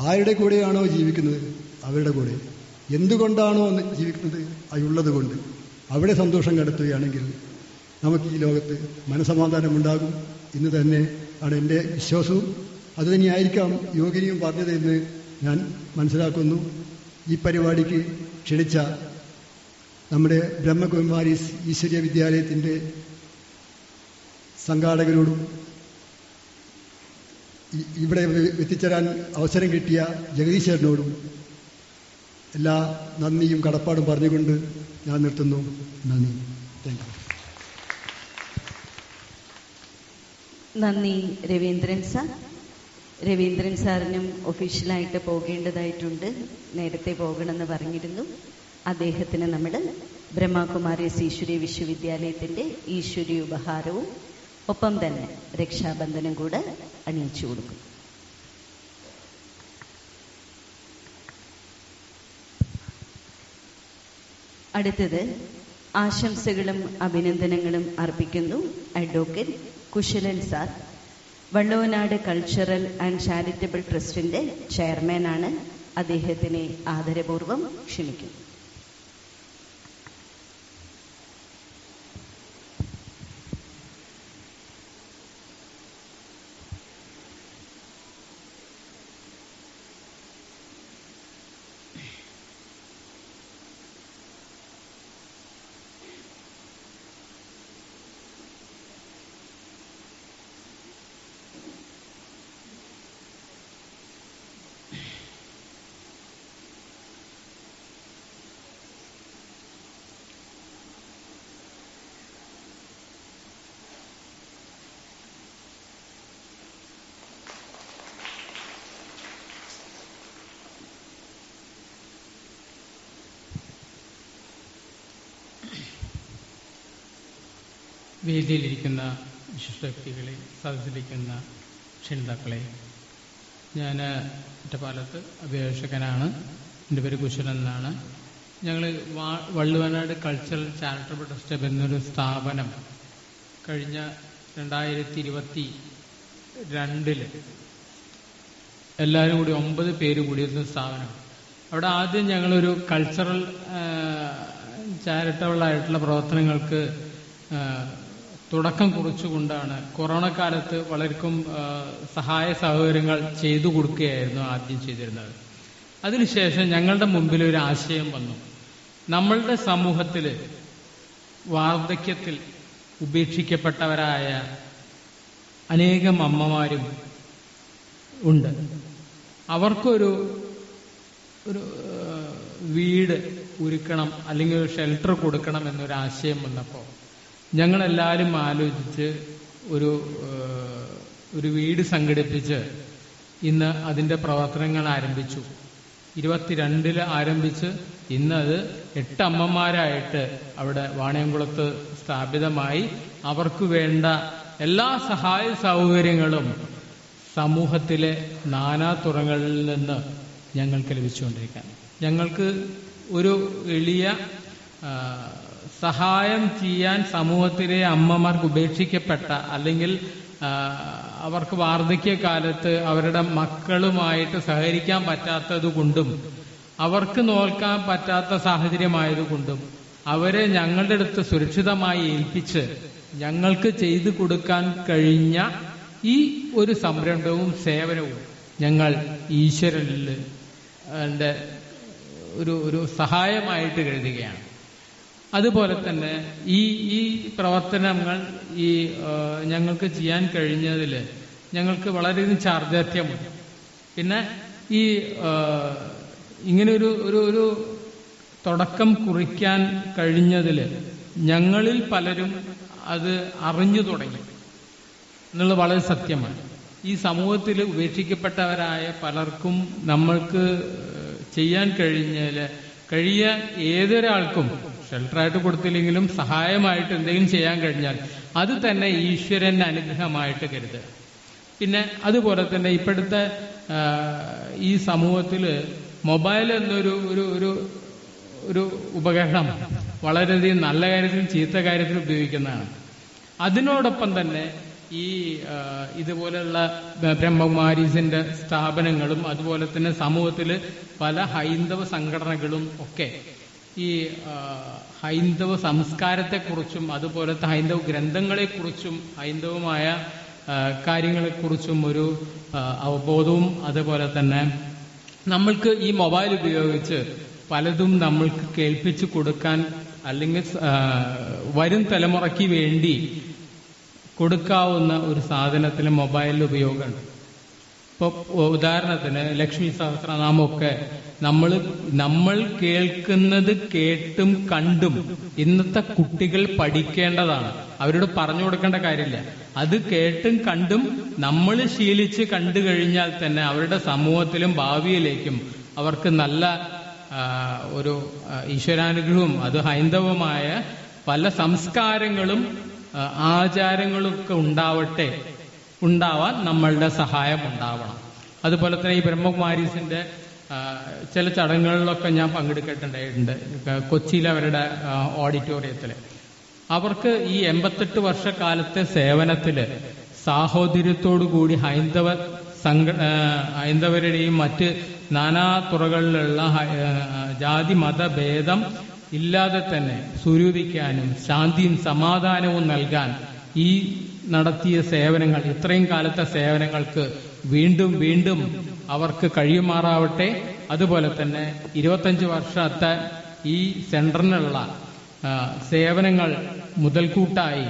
ആരുടെ കൂടെയാണോ ജീവിക്കുന്നത് അവരുടെ കൂടെ, എന്തുകൊണ്ടാണോ ജീവിക്കുന്നത് അതുള്ളത് കൊണ്ട് അവിടെ സന്തോഷം കണ്ടെത്തുകയാണെങ്കിൽ നമുക്ക് ഈ ലോകത്ത് മനസമാധാനമുണ്ടാകും. ഇന്ന് തന്നെ ആണ് എൻ്റെ വിശ്വാസവും. അതുതന്നെയായിരിക്കാം യോഗിനിയും പറഞ്ഞതെന്ന് ഞാൻ മനസ്സിലാക്കുന്നു. ഈ പരിപാടിക്ക് ക്ഷണിച്ച നമ്മുടെ ബ്രഹ്മകുമാരീസ് ഈശ്വരീയ വിദ്യാലയത്തിൻ്റെ സംഘാടകരോടും ഇവിടെ എത്തിച്ചേരാൻ അവസരം കിട്ടിയ ജഗദീശ്വരനോടും എല്ലാ നന്ദിയും കടപ്പാടും പറഞ്ഞുകൊണ്ട് ഞാൻ നിർത്തുന്നു. നന്ദി. Thank you. നന്ദി രവീന്ദ്രൻ സാർ. രവീന്ദ്രൻ സാറിനും ഒഫീഷ്യലായിട്ട് പോകേണ്ടതായിട്ടുണ്ട്. നേരത്തെ പോകണമെന്ന് പറഞ്ഞിരുന്നു. അദ്ദേഹത്തിന് നമ്മൾ ബ്രഹ്മകുമാരീസ് ഈശ്വരീയ വിശ്വവിദ്യാലയത്തിൻ്റെ ഈശ്വരീയ ഉപഹാരവും ഒപ്പം തന്നെ രക്ഷാബന്ധനം കൂടെ അണിയിച്ചു കൊടുക്കും. അടുത്തത് ആശംസകളും അഭിനന്ദനങ്ങളും അർപ്പിക്കുന്നു advocate Kushalan sir. Valluvanad cultural and charitable ട്രസ്റ്റിന്റെ ചെയർമാനാണ്. അദ്ദേഹത്തിനെ ആദരപൂർവ്വം ക്ഷണിക്കുന്നു. വേദിയിലിരിക്കുന്ന വിശിഷ്ട വ്യക്തികളെ, സദസ്സിലിരിക്കുന്ന ക്ഷണിതാക്കളെ, ഞാൻ ഒറ്റപ്പാലത്ത് അഭിഭാഷകനാണ്. എൻ്റെ പേര് കുശലൻ എന്നാണ്. ഞങ്ങൾ വള്ളുവനാട് കൾച്ചറൽ ചാരിറ്റബിൾ ട്രസ്റ്റ് എന്നൊരു സ്ഥാപനം കഴിഞ്ഞ 2022 എല്ലാവരും കൂടി 9 പേര് കൂടിയിരുന്ന സ്ഥാപനം. അവിടെ ആദ്യം ഞങ്ങളൊരു കൾച്ചറൽ ചാരിറ്റബിൾ ആയിട്ടുള്ള പ്രവർത്തനങ്ങൾക്ക് തുടക്കം കുറിച്ചുകൊണ്ടാണ് കൊറോണ കാലത്ത് പലർക്കും സഹായ സഹകരണങ്ങൾ ചെയ്തു കൊടുക്കുകയായിരുന്നു ആദ്യം ചെയ്തിരുന്നത്. അതിനുശേഷം ഞങ്ങളുടെ മുമ്പിൽ ഒരു ആശയം വന്നു. നമ്മളുടെ സമൂഹത്തിൽ വാർദ്ധക്യത്തിൽ ഉപേക്ഷിക്കപ്പെട്ടവരായ അനേകം അമ്മമാരും ഉണ്ട്. അവർക്കൊരു വീട് ഒരുക്കണം അല്ലെങ്കിൽ ഒരു ഷെൽട്ടർ കൊടുക്കണം എന്നൊരു ആശയം വന്നപ്പോൾ ഞങ്ങളെല്ലാവരും ആലോചിച്ച് ഒരു വീട് സംഘടിപ്പിച്ച് ഇന്ന് അതിൻ്റെ പ്രവർത്തനങ്ങൾ ആരംഭിച്ചു. 22 ആരംഭിച്ച് ഇന്ന് അത് 8 അമ്മമാരായിട്ട് അവിടെ വാണിയംകുളത്ത് സ്ഥാപിതമായി. അവർക്ക് വേണ്ട എല്ലാ സഹായ സൗകര്യങ്ങളും സമൂഹത്തിലെ നാനാതുറകളിൽ നിന്ന് ഞങ്ങൾക്ക് ലഭിച്ചുകൊണ്ടിരിക്കുകയാണ്. ഞങ്ങൾക്ക് ഒരു എളിയ സഹായം ചെയ്യാൻ സമൂഹത്തിലെ അമ്മമാർക്ക് ഉപേക്ഷിക്കപ്പെട്ട അല്ലെങ്കിൽ അവർക്ക് വാർദ്ധക്യകാലത്ത് അവരുടെ മക്കളുമായിട്ട് സഹകരിക്കാൻ പറ്റാത്തത് കൊണ്ടും അവർക്ക് നോക്കാൻ പറ്റാത്ത സാഹചര്യമായതുകൊണ്ടും അവരെ ഞങ്ങളുടെ അടുത്ത് സുരക്ഷിതമായി ഏൽപ്പിച്ച് ഞങ്ങൾക്ക് ചെയ്തു കൊടുക്കാൻ കഴിഞ്ഞ ഈ ഒരു സംരംഭവും സേവനവും ഞങ്ങൾ ഈശ്വരനിൽ ഒരു സഹായമായിട്ട് കരുതുകയാണ്. അതുപോലെ തന്നെ ഈ പ്രവർത്തനങ്ങൾ ഞങ്ങൾക്ക് ചെയ്യാൻ കഴിഞ്ഞതിൽ ഞങ്ങൾക്ക് വളരെയധികം ചാർജാർത്ഥ്യമുണ്ട്. പിന്നെ ഈ ഇങ്ങനെ ഒരു തുടക്കം കുറിക്കാൻ കഴിഞ്ഞതിൽ ഞങ്ങളിൽ പലരും അത് അറിഞ്ഞു തുടങ്ങി എന്നുള്ളത് വളരെ സത്യമാണ്. ഈ സമൂഹത്തിൽ ഉപേക്ഷിക്കപ്പെട്ടവരായ പലർക്കും നമ്മൾക്ക് ചെയ്യാൻ കഴിയാൻ ഏതൊരാൾക്കും ഷെൽട്ടറായിട്ട് കൊടുത്തില്ലെങ്കിലും സഹായമായിട്ട് എന്തെങ്കിലും ചെയ്യാൻ കഴിഞ്ഞാൽ അത് തന്നെ ഈശ്വരന്റെ അനുഗ്രഹമായിട്ട് കരുതുക. പിന്നെ അതുപോലെ തന്നെ ഇപ്പോഴത്തെ ഈ സമൂഹത്തിൽ മൊബൈൽ എന്നൊരു ഒരു ഉപകരണം വളരെയധികം നല്ല കാര്യത്തിലും ചീത്ത കാര്യത്തിലും ഉപയോഗിക്കുന്നതാണ്. അതിനോടൊപ്പം തന്നെ ഈ ഇതുപോലെയുള്ള ബ്രഹ്മകുമാരീസിന്റെ സ്ഥാപനങ്ങളും അതുപോലെ തന്നെ സമൂഹത്തിൽ പല ഹൈന്ദവ സംഘടനകളും ഒക്കെ ഈ ഹൈന്ദവ സംസ്കാരത്തെക്കുറിച്ചും അതുപോലത്തെ ഹൈന്ദവ ഗ്രന്ഥങ്ങളെക്കുറിച്ചും ഹൈന്ദവമായ കാര്യങ്ങളെക്കുറിച്ചും ഒരു അവബോധവും അതുപോലെ തന്നെ നമ്മൾക്ക് ഈ മൊബൈൽ ഉപയോഗിച്ച് പലതും നമ്മൾക്ക് കേൾപ്പിച്ചു കൊടുക്കാൻ അല്ലെങ്കിൽ വരും തലമുറയ്ക്ക് വേണ്ടി കൊടുക്കാവുന്ന ഒരു സാധനത്തിന് മൊബൈലിൽ ഉപയോഗമുണ്ട്. ഇപ്പോൾ ഉദാഹരണത്തിന് ലക്ഷ്മി സഹസ്രനാമമൊക്കെ നമ്മൾ കേൾക്കുന്നത് കേട്ടും കണ്ടും ഇന്നത്തെ കുട്ടികൾ പഠിക്കേണ്ടതാണ്. അവരോട് പറഞ്ഞു കൊടുക്കേണ്ട കാര്യമില്ല. അത് കേട്ടും കണ്ടും നമ്മൾ ശീലിച്ച് കണ്ടു കഴിഞ്ഞാൽ തന്നെ അവരുടെ സമൂഹത്തിലും ഭാവിയിലേക്കും അവർക്ക് നല്ല ഒരു ഈശ്വരാനുഗ്രഹവും അത് ഹൈന്ദവമായ പല സംസ്കാരങ്ങളും ആചാരങ്ങളൊക്കെ ഉണ്ടാവാൻ നമ്മളുടെ സഹായം ഉണ്ടാവണം. അതുപോലെ തന്നെ ഈ ബ്രഹ്മകുമാരീസിന്റെ ചില ചടങ്ങുകളിലൊക്കെ ഞാൻ പങ്കെടുത്തിട്ടുണ്ടായിട്ടുണ്ട്. കൊച്ചിയിൽ അവരുടെ ഓഡിറ്റോറിയത്തിൽ അവർക്ക് ഈ 88 വർഷക്കാലത്തെ സേവനത്തില് സാഹോദര്യത്തോടുകൂടി ഹൈന്ദവരുടെയും മറ്റ് നാനാ തുറകളിലുള്ള ജാതി മതഭേദം ഇല്ലാതെ തന്നെ സ്വരൂപിക്കാനും ശാന്തിയും സമാധാനവും നൽകാൻ ഈ നടത്തിയ സേവനങ്ങൾ ഇത്രയും കാലത്തെ സേവനങ്ങൾക്ക് വീണ്ടും വീണ്ടും അവർക്ക് കഴിയുമാറാവട്ടെ. അതുപോലെ തന്നെ 25 വർഷത്തെ ഈ സെന്ററിനുള്ള സേവനങ്ങൾ മുതൽക്കൂട്ടായി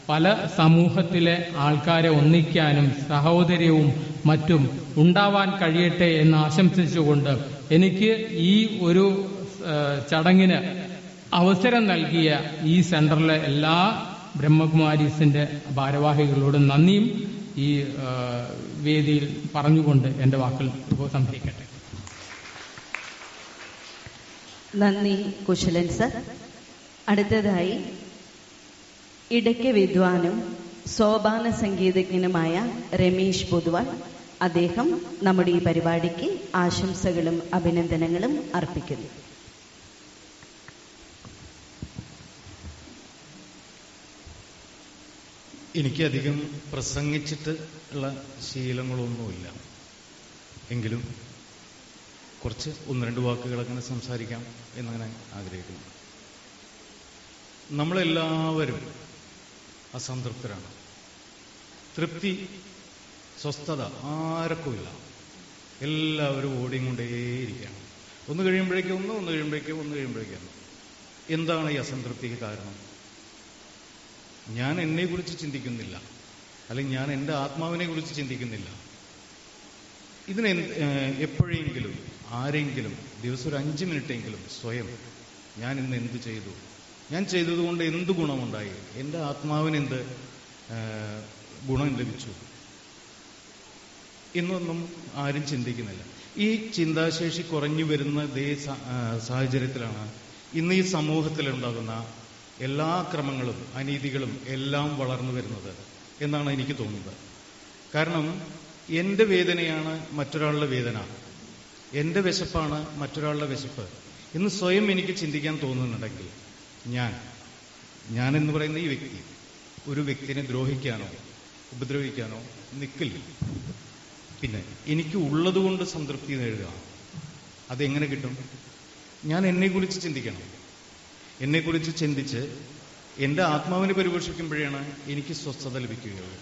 പല സമൂഹത്തിലെ ആൾക്കാരെ ഒന്നിക്കാനും സഹോദര്യവും മറ്റും ഉണ്ടാവാൻ കഴിയട്ടെ എന്ന് ആശംസിച്ചുകൊണ്ട് എനിക്ക് ഈ ഒരു ചടങ്ങിന് അവസരം നൽകിയ ഈ സെന്ററിലെ എല്ലാ ബ്രഹ്മകുമാരീസിന്റെ ഭാരവാഹികളോടും നന്ദിയും ഈ വേദിയിൽ പറഞ്ഞുകൊണ്ട് എന്റെ വാക്കുകൾ സംഭരിക്കട്ടെ. നന്ദി കുശലൻ സർ. അടുത്തതായി ഇടയ്ക്ക് വിദ്വാനും സോപാന സംഗീതജ്ഞനുമായ രമേശ് പൊതുവാൾ, അദ്ദേഹം നമ്മുടെ ഈ പരിപാടിക്ക് ആശംസകളും അഭിനന്ദനങ്ങളും അർപ്പിക്കുന്നു. എനിക്കധികം പ്രസംഗിച്ചിട്ട് ഉള്ള ശീലങ്ങളൊന്നുമില്ല. എങ്കിലും കുറച്ച് 1-2 വാക്കുകളങ്ങനെ സംസാരിക്കാം എന്നങ്ങനെ ആഗ്രഹിക്കുന്നു. നമ്മളെല്ലാവരും അസംതൃപ്തരാണ്. തൃപ്തി, സ്വസ്ഥത ആർക്കുമില്ല. എല്ലാവരും ഓടിക്കൊണ്ടേയിരിക്കുകയാണ്. ഒന്ന് കഴിയുമ്പോഴേക്കും ഒന്ന് കഴിയുമ്പോഴേക്കും. എന്താണ് ഈ അസംതൃപ്തിക്ക് കാരണം? ഞാൻ എന്നെക്കുറിച്ച് ചിന്തിക്കുന്നില്ല, അല്ലെങ്കിൽ ഞാൻ എൻ്റെ ആത്മാവിനെ കുറിച്ച് ചിന്തിക്കുന്നില്ല. ഇതിന് എപ്പോഴെങ്കിലും ആരെങ്കിലും ദിവസം ഒരു 5 മിനിറ്റെങ്കിലും സ്വയം ഞാൻ ഇന്ന് എന്ത് ചെയ്തു, ഞാൻ ചെയ്തതുകൊണ്ട് എന്ത് ഗുണമുണ്ടായി, എൻ്റെ ആത്മാവിന് എന്ത് ഗുണം ലഭിച്ചു എന്നൊന്നും ആരും ചിന്തിക്കുന്നില്ല. ഈ ചിന്താശേഷി കുറഞ്ഞു വരുന്ന ഇതേ സാഹചര്യത്തിലാണ് ഇന്ന് ഈ സമൂഹത്തിലുണ്ടാകുന്ന എല്ലാ ക്രമങ്ങളും അനീതികളും എല്ലാം വളർന്നു വരുന്നത് എന്നാണ് എനിക്ക് തോന്നുന്നത്. കാരണം എൻ്റെ വേദനയാണ് മറ്റൊരാളുടെ വേദന, എൻ്റെ വിശപ്പാണ് മറ്റൊരാളുടെ വിശപ്പ് എന്ന് സ്വയം എനിക്ക് ചിന്തിക്കാൻ തോന്നുന്നുണ്ടെങ്കിൽ ഞാൻ എന്ന് പറയുന്ന ഈ വ്യക്തി ഒരു വ്യക്തിനെ ദ്രോഹിക്കാനോ ഉപദ്രവിക്കാനോ നിൽക്കില്ല. പിന്നെ എനിക്ക് ഉള്ളതുകൊണ്ട് സംതൃപ്തി നേടുക, അതെങ്ങനെ കിട്ടും? ഞാൻ എന്നെക്കുറിച്ച് ചിന്തിക്കണം. എന്നെക്കുറിച്ച് ചിന്തിച്ച് എൻ്റെ ആത്മാവിനെ പരിപോഷിക്കുമ്പോഴാണ് എനിക്ക് സ്വസ്ഥത ലഭിക്കുകയുള്ളൂ.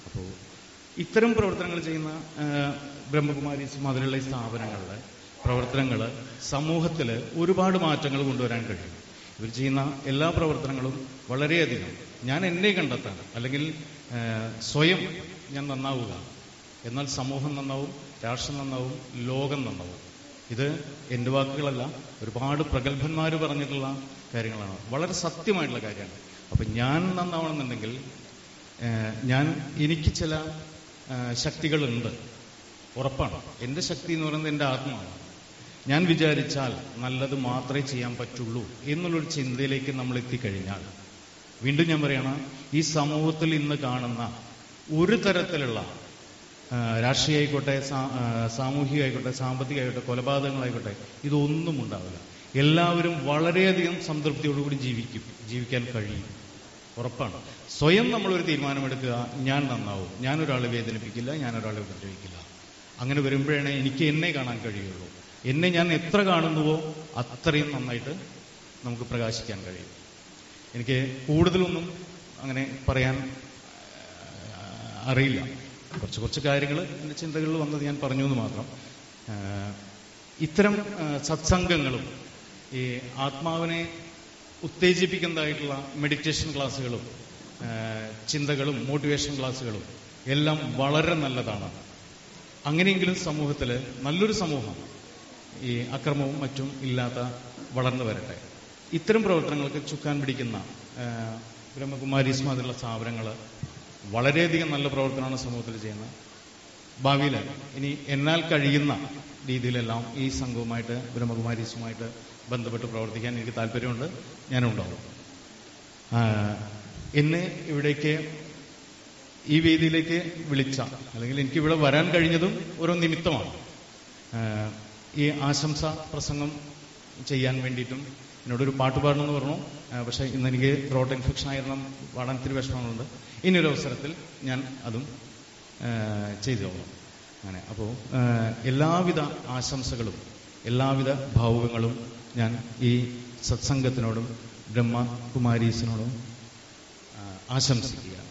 അപ്പോൾ ഇത്തരം പ്രവർത്തനങ്ങൾ ചെയ്യുന്ന ബ്രഹ്മകുമാരീസ് മാതിരിയുള്ള ഈ സ്ഥാപനങ്ങളുടെ പ്രവർത്തനങ്ങൾ സമൂഹത്തിൽ ഒരുപാട് മാറ്റങ്ങൾ കൊണ്ടുവരാൻ കഴിയും. ഇവർ ചെയ്യുന്ന എല്ലാ പ്രവർത്തനങ്ങളും വളരെയധികം ഞാൻ എന്നെ കണ്ടെത്താൻ, അല്ലെങ്കിൽ സ്വയം ഞാൻ നന്നാവുക, എന്നാൽ സമൂഹം നന്നാവും, രാഷ്ട്രം നന്നാവും, ലോകം നന്നാവും. ഇത് എൻ്റെ വാക്കുകളല്ല, ഒരുപാട് പ്രഗത്ഭന്മാർ പറഞ്ഞിട്ടുള്ള കാര്യങ്ങളാണ്, വളരെ സത്യമായിട്ടുള്ള കാര്യമാണ്. അപ്പം ഞാൻ നന്നാവണമെന്നുണ്ടെങ്കിൽ എനിക്ക് ചില ശക്തികളുണ്ട്, ഉറപ്പാണ്. എൻ്റെ ശക്തി എന്ന് പറയുന്നത് എൻ്റെ ആത്മാവാണ്. ഞാൻ വിചാരിച്ചാൽ നല്ലത് മാത്രമേ ചെയ്യാൻ പറ്റുള്ളൂ എന്നുള്ളൊരു ചിന്തയിലേക്ക് നമ്മൾ എത്തിക്കഴിഞ്ഞാൽ, വീണ്ടും ഞാൻ പറയണം, ഈ സമൂഹത്തിൽ ഇന്ന് കാണുന്ന ഒരു തരത്തിലുള്ള രാഷ്ട്രീയമായിക്കോട്ടെ, സാമൂഹികമായിക്കോട്ടെ, സാമ്പത്തികമായിക്കോട്ടെ, കൊലപാതകങ്ങളായിക്കോട്ടെ, ഇതൊന്നും ഉണ്ടാവില്ല. എല്ലാവരും വളരെയധികം സംതൃപ്തിയോടുകൂടി ജീവിക്കാൻ കഴിയും, ഉറപ്പാണ്. സ്വയം നമ്മളൊരു തീരുമാനമെടുക്കുക, ഞാൻ നന്നാവും, ഞാനൊരാളെ വേദനിപ്പിക്കില്ല, ഞാനൊരാളെ ഉപദ്രവിക്കില്ല. അങ്ങനെ വരുമ്പോഴാണ് എനിക്ക് എന്നെ കാണാൻ കഴിയുള്ളൂ. എന്നെ ഞാൻ എത്ര കാണുന്നുവോ അത്രയും നന്നായിട്ട് നമുക്ക് പ്രകാശിക്കാൻ കഴിയും. എനിക്ക് കൂടുതലൊന്നും അങ്ങനെ പറയാൻ അറിയില്ല. കുറച്ച് കാര്യങ്ങൾ എൻ്റെ ചിന്തകളിൽ വന്നത് ഞാൻ പറഞ്ഞു എന്ന് മാത്രം. ഇത്തരം സത്സംഗങ്ങളും ഈ ആത്മാവിനെ ഉത്തേജിപ്പിക്കുന്നതായിട്ടുള്ള മെഡിറ്റേഷൻ ക്ലാസ്സുകളും ചിന്തകളും മോട്ടിവേഷൻ ക്ലാസ്സുകളും എല്ലാം വളരെ നല്ലതാണ്. അങ്ങനെയെങ്കിലും സമൂഹത്തിൽ നല്ലൊരു സമൂഹം ഈ അക്രമവും മറ്റും ഇല്ലാത്ത വളർന്നു വരട്ടെ. ഇത്തരം പ്രവർത്തനങ്ങൾക്ക് ചുക്കാൻ പിടിക്കുന്ന ബ്രഹ്മകുമാരീസ് മാതിരിയുള്ള സ്ഥാപനങ്ങൾ വളരെയധികം നല്ല പ്രവർത്തനമാണ് സമൂഹത്തിൽ ചെയ്യുന്നത്. ഭാവിയിൽ ഇനി എന്നാൽ കഴിയുന്ന രീതിയിലെല്ലാം ഈ സംഘവുമായിട്ട് ബ്രഹ്മകുമാരീസുമായിട്ട് ബന്ധപ്പെട്ട് പ്രവർത്തിക്കാൻ എനിക്ക് താല്പര്യമുണ്ട്, ഞാനുണ്ടാവും. എന്നെ ഇവിടേക്ക് ഈ വേദിയിലേക്ക് വിളിച്ച, അല്ലെങ്കിൽ എനിക്ക് ഇവിടെ വരാൻ കഴിഞ്ഞതും ഓരോ നിമിത്തമാണ്. ഈ ആശംസ പ്രസംഗം ചെയ്യാൻ വേണ്ടിയിട്ടും എന്നോടൊരു പാട്ട് പാടണമെന്ന് പറഞ്ഞു. പക്ഷേ ഇന്ന് എനിക്ക് ത്രോട്ട് ഇൻഫെക്ഷൻ ആയിരുന്നു, പാടാൻ ഇത്തിരി വിഷമങ്ങളുണ്ട്. ഇനിയൊരു അവസരത്തിൽ ഞാൻ അതും ചെയ്തോളാം. അങ്ങനെ അപ്പോൾ എല്ലാവിധ ആശംസകളും എല്ലാവിധ ഭാവുകങ്ങളും ഞാൻ ഈ സത്സംഗത്തിനോടും ബ്രഹ്മകുമാരീസിനോടും ആശംസിക്കുകയാണ്.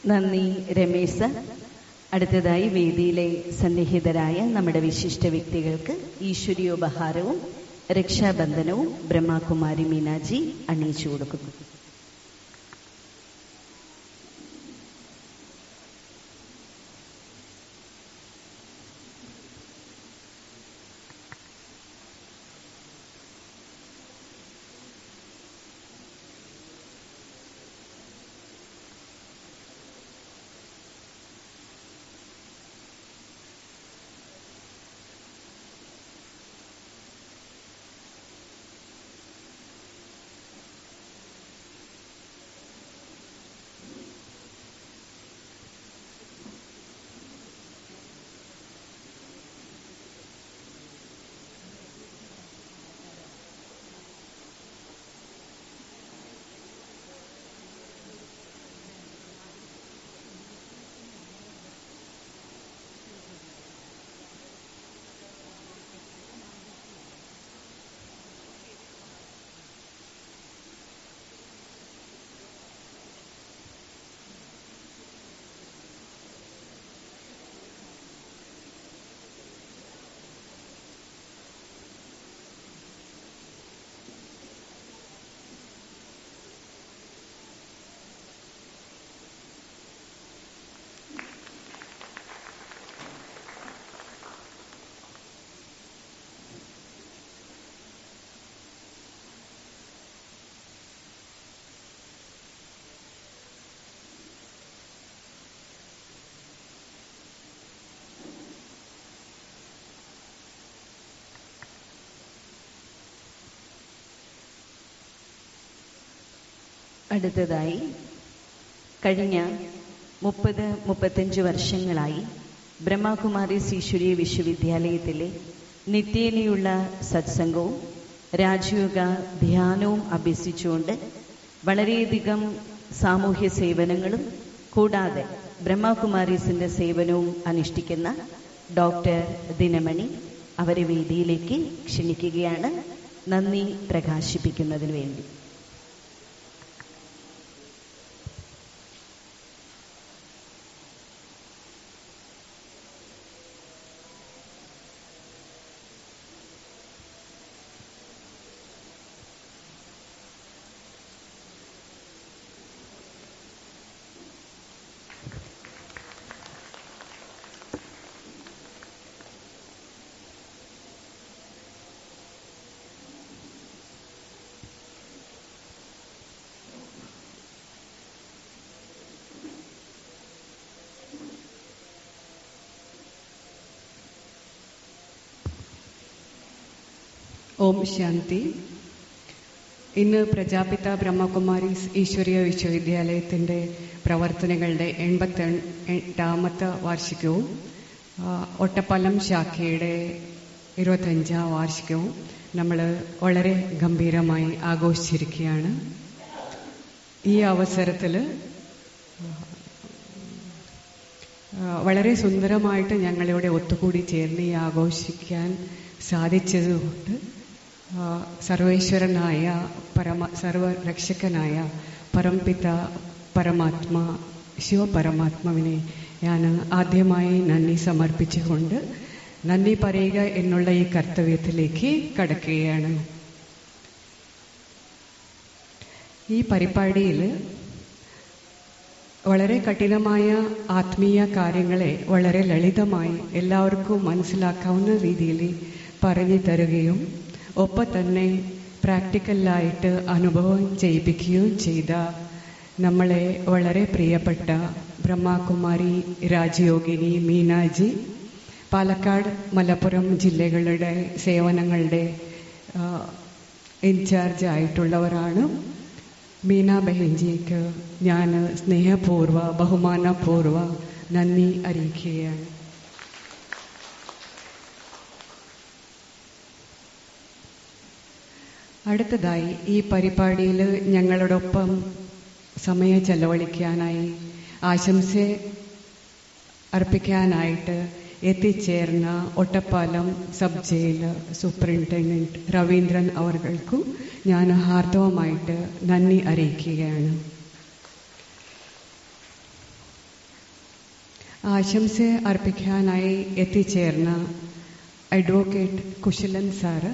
നന്ദി രമേശ് സർ. അടുത്തതായി വേദിയിലെ സന്നിഹിതരായ നമ്മുടെ വിശിഷ്ട വ്യക്തികൾക്ക് ഈശ്വരീയോപഹാരവും രക്ഷാബന്ധനവും ബ്രഹ്മകുമാരി മീനാജി അണിയിച്ചു കൊടുക്കുന്നു. അടുത്തതായി കഴിഞ്ഞ 30-35 വർഷങ്ങളായി ബ്രഹ്മകുമാരീസ് ഈശ്വരീയ വിശ്വവിദ്യാലയത്തിലെ നിത്യേനയുള്ള സത്സംഗവും രാജയോഗ ധ്യാനവും അഭ്യസിച്ചുകൊണ്ട് വളരെയധികം സാമൂഹ്യ സേവനങ്ങളും കൂടാതെ ബ്രഹ്മകുമാരീസിന്റെ സേവനവും അനുഷ്ഠിക്കുന്ന ഡോക്ടർ ദിനമണി അവരെ വേദിയിലേക്ക് ക്ഷണിക്കുകയാണ് നന്ദി പ്രകാശിപ്പിക്കുന്നതിന് വേണ്ടി. ഓം ശാന്തി. ഇന്ന് പ്രജാപിത ബ്രഹ്മകുമാരീസ് ഈശ്വരീയ വിശ്വവിദ്യാലയത്തിൻ്റെ പ്രവർത്തനങ്ങളുടെ 88ാമത്തെ വാർഷികവും ഒറ്റപ്പാലം ശാഖയുടെ 25ാം വാർഷികവും നമ്മൾ വളരെ ഗംഭീരമായി ആഘോഷിച്ചിരിക്കുകയാണ്. ഈ അവസരത്തിൽ വളരെ സുന്ദരമായിട്ട് ഞങ്ങളിവിടെ ഒത്തുകൂടി ചേർന്ന് ഈ ആഘോഷിക്കാൻ സാധിച്ചതുകൊണ്ട് സർവേശ്വരനായ സർവരക്ഷകനായ പരംപിത പരമാത്മാ ശിവപരമാത്മാവിനെ ഞാൻ ആദ്യമായി നന്ദി സമർപ്പിച്ചുകൊണ്ട് നന്ദി പറയുക എന്നുള്ള ഈ കർത്തവ്യത്തിലേക്ക് കടക്കുകയാണ്. ഈ പരിപാടിയിൽ വളരെ കഠിനമായ ആത്മീയ കാര്യങ്ങളെ വളരെ ലളിതമായി എല്ലാവർക്കും മനസ്സിലാക്കാവുന്ന രീതിയിൽ പറഞ്ഞു തരുകയും ഒപ്പം തന്നെ പ്രാക്ടിക്കലായിട്ട് അനുഭവം ചെയ്യിപ്പിക്കുകയും ചെയ്ത നമ്മളെ വളരെ പ്രിയപ്പെട്ട ബ്രഹ്മകുമാരി രാജയോഗിനി മീനാജി, പാലക്കാട് മലപ്പുറം ജില്ലകളുടെ സേവനങ്ങളുടെ ഇൻചാർജ് ആയിട്ടുള്ളവരാണ്. മീന ബഹൻജിക്ക് ഞാൻ സ്നേഹപൂർവ്വ ബഹുമാനപൂർവ്വ നന്ദി അറിയിക്കുകയാണ്. അടുത്തതായി ഈ പരിപാടിയിൽ ഞങ്ങളോടൊപ്പം സമയം ചെലവഴിക്കാനായി ആശംസ അർപ്പിക്കാനായിട്ട് എത്തിച്ചേർന്ന Ottapalam sub jail superintendent Raveendran അവർക്കും ഞാൻ ഹാർദവമായിട്ട് നന്ദി അറിയിക്കുകയാണ്. ആശംസ അർപ്പിക്കാനായി എത്തിച്ചേർന്ന അഡ്വക്കേറ്റ് കുശലൻ സാറ്,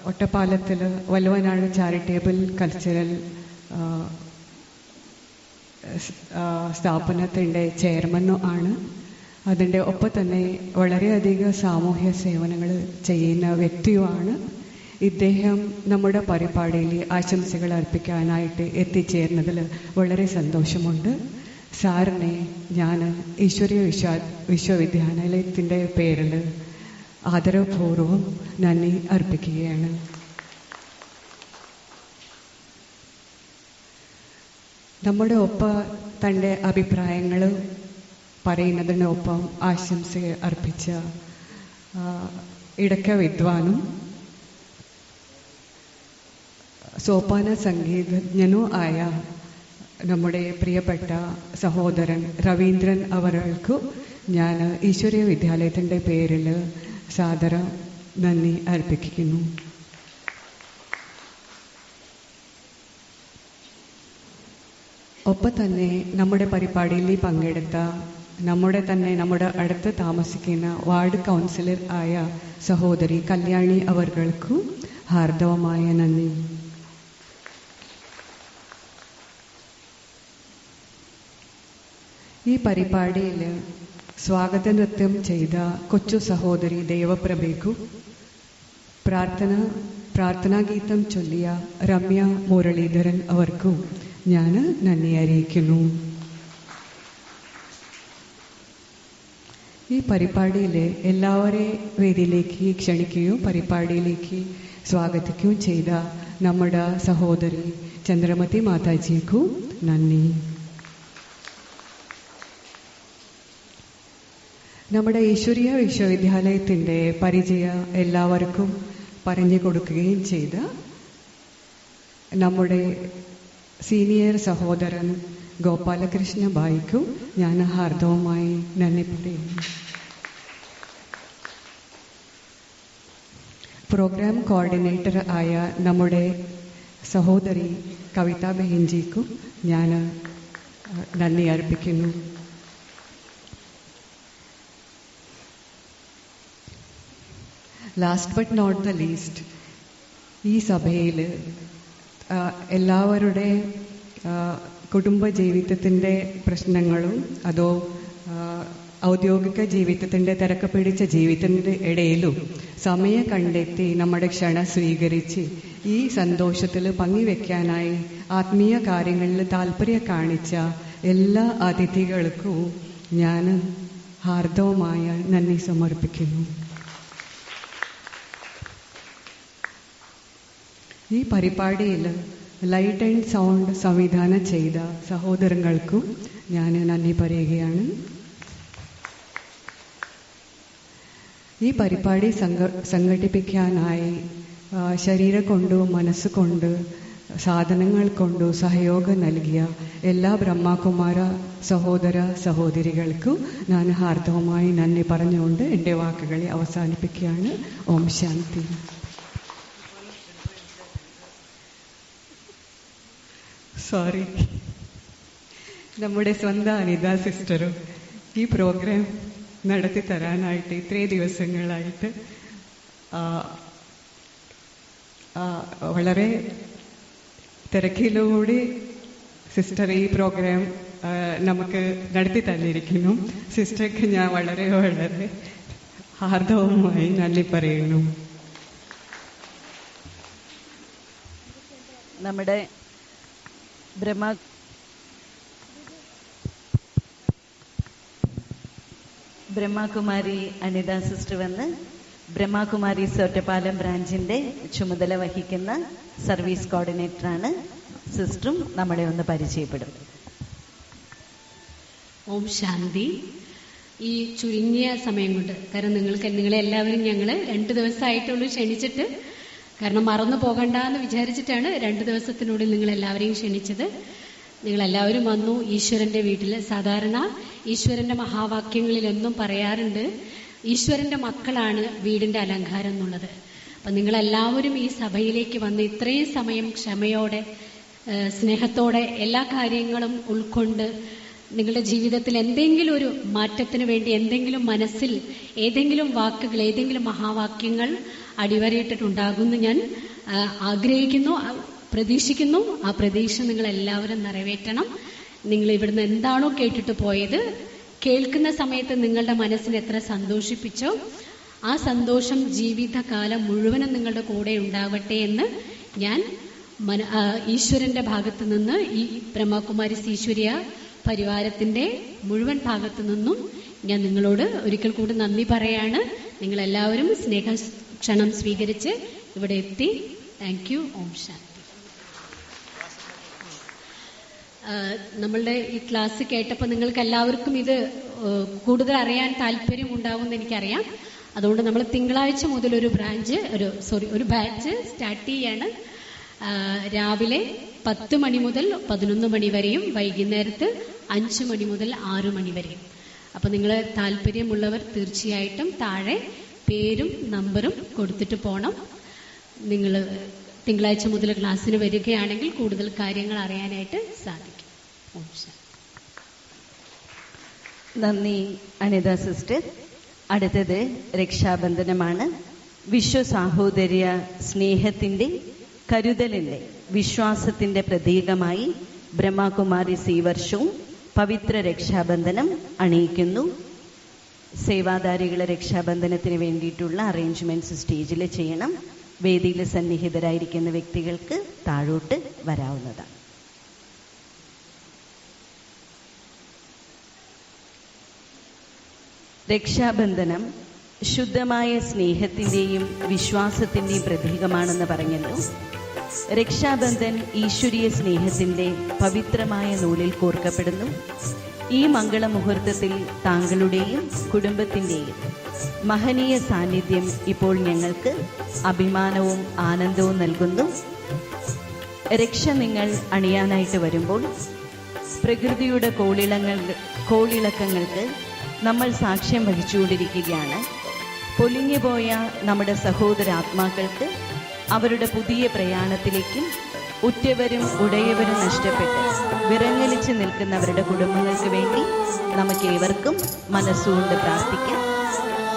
ഒറ്റപ്പാലത്തിൽ വലുവനാട് ചാരിറ്റബിൾ കൾച്ചറൽ സ്ഥാപനത്തിൻ്റെ ചെയർമാനും ആണ്. അതിൻ്റെ ഒപ്പം തന്നെ വളരെയധികം സാമൂഹ്യ സേവനങ്ങൾ ചെയ്യുന്ന വ്യക്തിയുമാണ്. ഇദ്ദേഹം നമ്മുടെ പരിപാടിയിൽ ആശംസകൾ അർപ്പിക്കാനായിട്ട് എത്തിച്ചേർന്നതിൽ വളരെ സന്തോഷമുണ്ട്. സാറിനെ ഞാൻ ഈശ്വരീയ വിശ്വവിദ്യാലയത്തിൻ്റെ പേരിൽ ആദരപൂർവ്വം നന്ദി അർപ്പിക്കുകയാണ്. നമ്മുടെ ഒപ്പം തൻ്റെ അഭിപ്രായങ്ങൾ പറയുന്നതിനൊപ്പം ആശംസ അർപ്പിച്ച ഇടയ്ക്ക വിദ്വാനും സോപാന സംഗീതജ്ഞനും ആയ നമ്മുടെ പ്രിയപ്പെട്ട സഹോദരൻ രവീന്ദ്രൻ അവർക്ക് ഞാൻ ഈശ്വരീയ വിദ്യാലയത്തിൻ്റെ പേരിൽ സാദര നന്ദി അർപ്പിക്കുന്നു. ഒപ്പം തന്നെ നമ്മുടെ പരിപാടിയിൽ പങ്കെടുത്ത നമ്മുടെ അടുത്ത് താമസിക്കുന്ന വാർഡ് കൗൺസിലർ ആയ സഹോദരി കല്യാണി അവർക്കും ഹാർദവമായ നന്ദി. ഈ പരിപാടിയിൽ സ്വാഗത നൃത്തം ചെയ്ത കൊച്ചു സഹോദരി ദേവപ്രഭയ്ക്കു പ്രാർത്ഥനാഗീതം ചൊല്ലിയ രമ്യ മുരളീധരൻ അവർക്കും ഞാൻ നന്ദി അറിയിക്കുന്നു. ഈ പരിപാടിയിൽ എല്ലാവരെയും വേദിയിലേക്ക് ക്ഷണിക്കുകയും പരിപാടിയിലേക്ക് സ്വാഗതിക്കുകയും ചെയ്ത നമ്മുടെ സഹോദരി ചന്ദ്രമതി മാതാജിക്കു നന്ദി. നമ്മുടെ ഈശ്വരീയ വിശ്വവിദ്യാലയത്തിൻ്റെ പരിചയം എല്ലാവർക്കും പറഞ്ഞു കൊടുക്കുകയും ചെയ്ത നമ്മുടെ സീനിയർ സഹോദരൻ ഗോപാലകൃഷ്ണ ബായിക്കും ഞാൻ ഹാർദവമായി നന്ദി പറയുന്നു. പ്രോഗ്രാം കോർഡിനേറ്റർ ആയ നമ്മുടെ സഹോദരി കവിത ബെഹൻജിക്കും ഞാൻ നന്ദി അർപ്പിക്കുന്നു. Last but not the least, ഈ സഭയിൽ എല്ലാവരുടെ കുടുംബ ജീവിതത്തിൻ്റെ പ്രശ്നങ്ങളും അതോ ഔദ്യോഗിക ജീവിതത്തിൻ്റെ തിരക്ക് പിടിച്ച ജീവിതത്തിൻ്റെ ഇടയിലും സമയം കണ്ടെത്തി നമ്മുടെ ക്ഷണം സ്വീകരിച്ച് ഈ സന്തോഷത്തിൽ പങ്കുവെക്കാനായി ആത്മീയ കാര്യങ്ങളിൽ താല്പര്യം കാണിച്ച എല്ലാ അതിഥികൾക്കും ഞാൻ ഹാർദവമായ നന്ദി സമർപ്പിക്കുന്നു. ഈ പരിപാടിയിൽ ലൈറ്റ് ആൻഡ് സൗണ്ട് സംവിധാനം ചെയ്ത സഹോദരങ്ങൾക്കും ഞാൻ നന്ദി പറയുകയാണ്. ഈ പരിപാടി സംഘടിപ്പിക്കാനായി ശരീരം കൊണ്ടു മനസ്സുകൊണ്ട് സാധനങ്ങൾ കൊണ്ടു സഹയോഗം നൽകിയ എല്ലാ ബ്രഹ്മകുമാര സഹോദര സഹോദരികൾക്കും ഞാൻ ഹാർദവമായി നന്ദി പറഞ്ഞുകൊണ്ട് എൻ്റെ വാക്കുകളെ അവസാനിപ്പിക്കുകയാണ്. ഓം ശാന്തി. സോറി, നമ്മുടെ സ്വന്തം അനിത സിസ്റ്ററും ഈ പ്രോഗ്രാം നടത്തി തരാനായിട്ട് ഇത്രയും ദിവസങ്ങളായിട്ട് വളരെ തിരക്കിലൂടെ സിസ്റ്റർ ഈ പ്രോഗ്രാം നമുക്ക് നടത്തി തന്നിരിക്കുന്നു. സിസ്റ്റർക്ക് ഞാൻ വളരെ വളരെ ഹാർദവമായി നന്ദി പറയുന്നു. നമ്മുടെ ബ്രഹ്മകുമാരി അനിത സിസ്റ്റർ വന്ന് ബ്രഹ്മകുമാരി ഒറ്റപ്പാലം ബ്രാഞ്ചിന്റെ ചുമതല വഹിക്കുന്ന സർവീസ് കോർഡിനേറ്ററാണ്. സിസ്റ്ററും നമ്മളെ ഒന്ന് പരിചയപ്പെടും. ഓം ശാന്തി. ഈ ചുരുങ്ങിയ സമയം കൊണ്ട്, കാരണം നിങ്ങളെ എല്ലാവരും ഞങ്ങൾ 2 ദിവസമായിട്ടുള്ളൂ ക്ഷണിച്ചിട്ട്, കാരണം മറന്നു പോകണ്ടെന്ന് വിചാരിച്ചിട്ടാണ് 2 ദിവസത്തിനുള്ളിൽ നിങ്ങളെല്ലാവരെയും ക്ഷണിച്ചത്. നിങ്ങളെല്ലാവരും വന്നു ഈശ്വരന്റെ വീട്ടിൽ. സാധാരണ ഈശ്വരന്റെ മഹാവാക്യങ്ങളിൽ എന്നും പറയാറുണ്ട്, ഈശ്വരന്റെ മക്കളാണ് വീടിന്റെ അലങ്കാരം എന്നുള്ളത്. അപ്പം നിങ്ങളെല്ലാവരും ഈ സഭയിലേക്ക് വന്ന് ഇത്രയും സമയം ക്ഷമയോടെ സ്നേഹത്തോടെ എല്ലാ കാര്യങ്ങളും ഉൾക്കൊണ്ട് നിങ്ങളുടെ ജീവിതത്തിൽ എന്തെങ്കിലും ഒരു മാറ്റത്തിന് വേണ്ടി എന്തെങ്കിലും മനസ്സിൽ ഏതെങ്കിലും വാക്കുകൾ ഏതെങ്കിലും മഹാവാക്യങ്ങൾ അടിവരയിട്ടിട്ടുണ്ടാകുമെന്ന് ഞാൻ ആഗ്രഹിക്കുന്നു, പ്രതീക്ഷിക്കുന്നു. ആ പ്രതീക്ഷ നിങ്ങൾ എല്ലാവരും നിറവേറ്റണം. നിങ്ങൾ ഇവിടുന്ന് എന്താണോ കേട്ടിട്ട് പോയത്, കേൾക്കുന്ന സമയത്ത് നിങ്ങളുടെ മനസ്സിനെ എത്ര സന്തോഷിപ്പിച്ചോ ആ സന്തോഷം ജീവിതകാലം മുഴുവനും നിങ്ങളുടെ കൂടെ ഉണ്ടാവട്ടെ എന്ന് ഞാൻ ഈശ്വരന്റെ ഭാഗത്തു നിന്ന്, ഈ ബ്രഹ്മകുമാരി ഈശ്വരീയ പരിവാരത്തിന്റെ മുഴുവൻ ഭാഗത്തു നിന്നും ഞാൻ നിങ്ങളോട് ഒരിക്കൽ കൂടി നന്ദി പറയാണ്. നിങ്ങളെല്ലാവരും സ്നേഹക്ഷണം സ്വീകരിച്ച് ഇവിടെ എത്തി. Thank you. ഓം ശാന്തി. നമ്മളുടെ ഈ ക്ലാസ് കേട്ടപ്പോൾ നിങ്ങൾക്ക് എല്ലാവർക്കും ഇത് കൂടുതൽ അറിയാൻ താല്പര്യം ഉണ്ടാവുമെന്ന് എനിക്കറിയാം. അതുകൊണ്ട് നമ്മൾ തിങ്കളാഴ്ച മുതൽ ഒരു ബാച്ച് സ്റ്റാർട്ട് ചെയ്യാണ്. രാവിലെ 10 മണി മുതൽ 11 മണി വരെയും വൈകുന്നേരത്ത് 5 മണി മുതൽ 6 മണി വരെയും. അപ്പം നിങ്ങൾ താല്പര്യമുള്ളവർ തീർച്ചയായിട്ടും താഴെ പേരും നമ്പറും കൊടുത്തിട്ട് പോകണം. നിങ്ങൾ തിങ്കളാഴ്ച മുതൽ ക്ലാസ്സിന് വരികയാണെങ്കിൽ കൂടുതൽ കാര്യങ്ങൾ അറിയാനായിട്ട് സാധിക്കും. നന്ദി അനിത സിസ്റ്റർ. അടുത്തത് രക്ഷാബന്ധനമാണ്. വിശ്വസാഹോദര്യ സ്നേഹത്തിന്റെ, കരുതലിന്റെ, വിശ്വാസത്തിന്റെ പ്രതീകമായി ബ്രഹ്മകുമാരി വർഷവും പവിത്ര രക്ഷാബന്ധനം അണിയിക്കുന്നു. സേവാധാരികളെ രക്ഷാബന്ധനത്തിന് വേണ്ടിയിട്ടുള്ള അറേഞ്ച്മെന്റ്സ് സ്റ്റേജിൽ ചെയ്യണം. വേദിയിൽ സന്നിഹിതരായിരിക്കുന്ന വ്യക്തികൾക്ക് താഴോട്ട് വരാവുന്നതാണ്. രക്ഷാബന്ധനം ശുദ്ധമായ സ്നേഹത്തിന്റെയും വിശ്വാസത്തിന്റെയും പ്രതീകമാണെന്ന് പറഞ്ഞല്ലോ. രക്ഷാബന്ധൻ ഈശ്വരീയ സ്നേഹത്തിൻ്റെ പവിത്രമായ നൂലിൽ കോർക്കപ്പെടുന്നു. ഈ മംഗളമുഹൂർത്തത്തിൽ താങ്കളുടെയും കുടുംബത്തിൻ്റെയും മഹനീയ സാന്നിധ്യം ഇപ്പോൾ ഞങ്ങൾക്ക് അഭിമാനവും ആനന്ദവും നൽകുന്നു. രക്ഷ നിങ്ങൾ അണിയാനായിട്ട് വരുമ്പോൾ പ്രകൃതിയുടെ കോളിളക്കങ്ങൾക്ക് നമ്മൾ സാക്ഷ്യം വഹിച്ചുകൊണ്ടിരിക്കുകയാണ്. പൊലിഞ്ഞുപോയ നമ്മുടെ സഹോദരാത്മാക്കൾക്ക് അവരുടെ പുതിയ പ്രയാണത്തിലേക്കും ഉറ്റവരും ഉടയവരും നഷ്ടപ്പെട്ട് വിറങ്ങലിച്ച് നിൽക്കുന്നവരുടെ കുടുംബങ്ങൾക്ക് വേണ്ടി നമുക്ക് ഏവർക്കും മനസ്സുകൊണ്ട് പ്രാർത്ഥിക്കാം.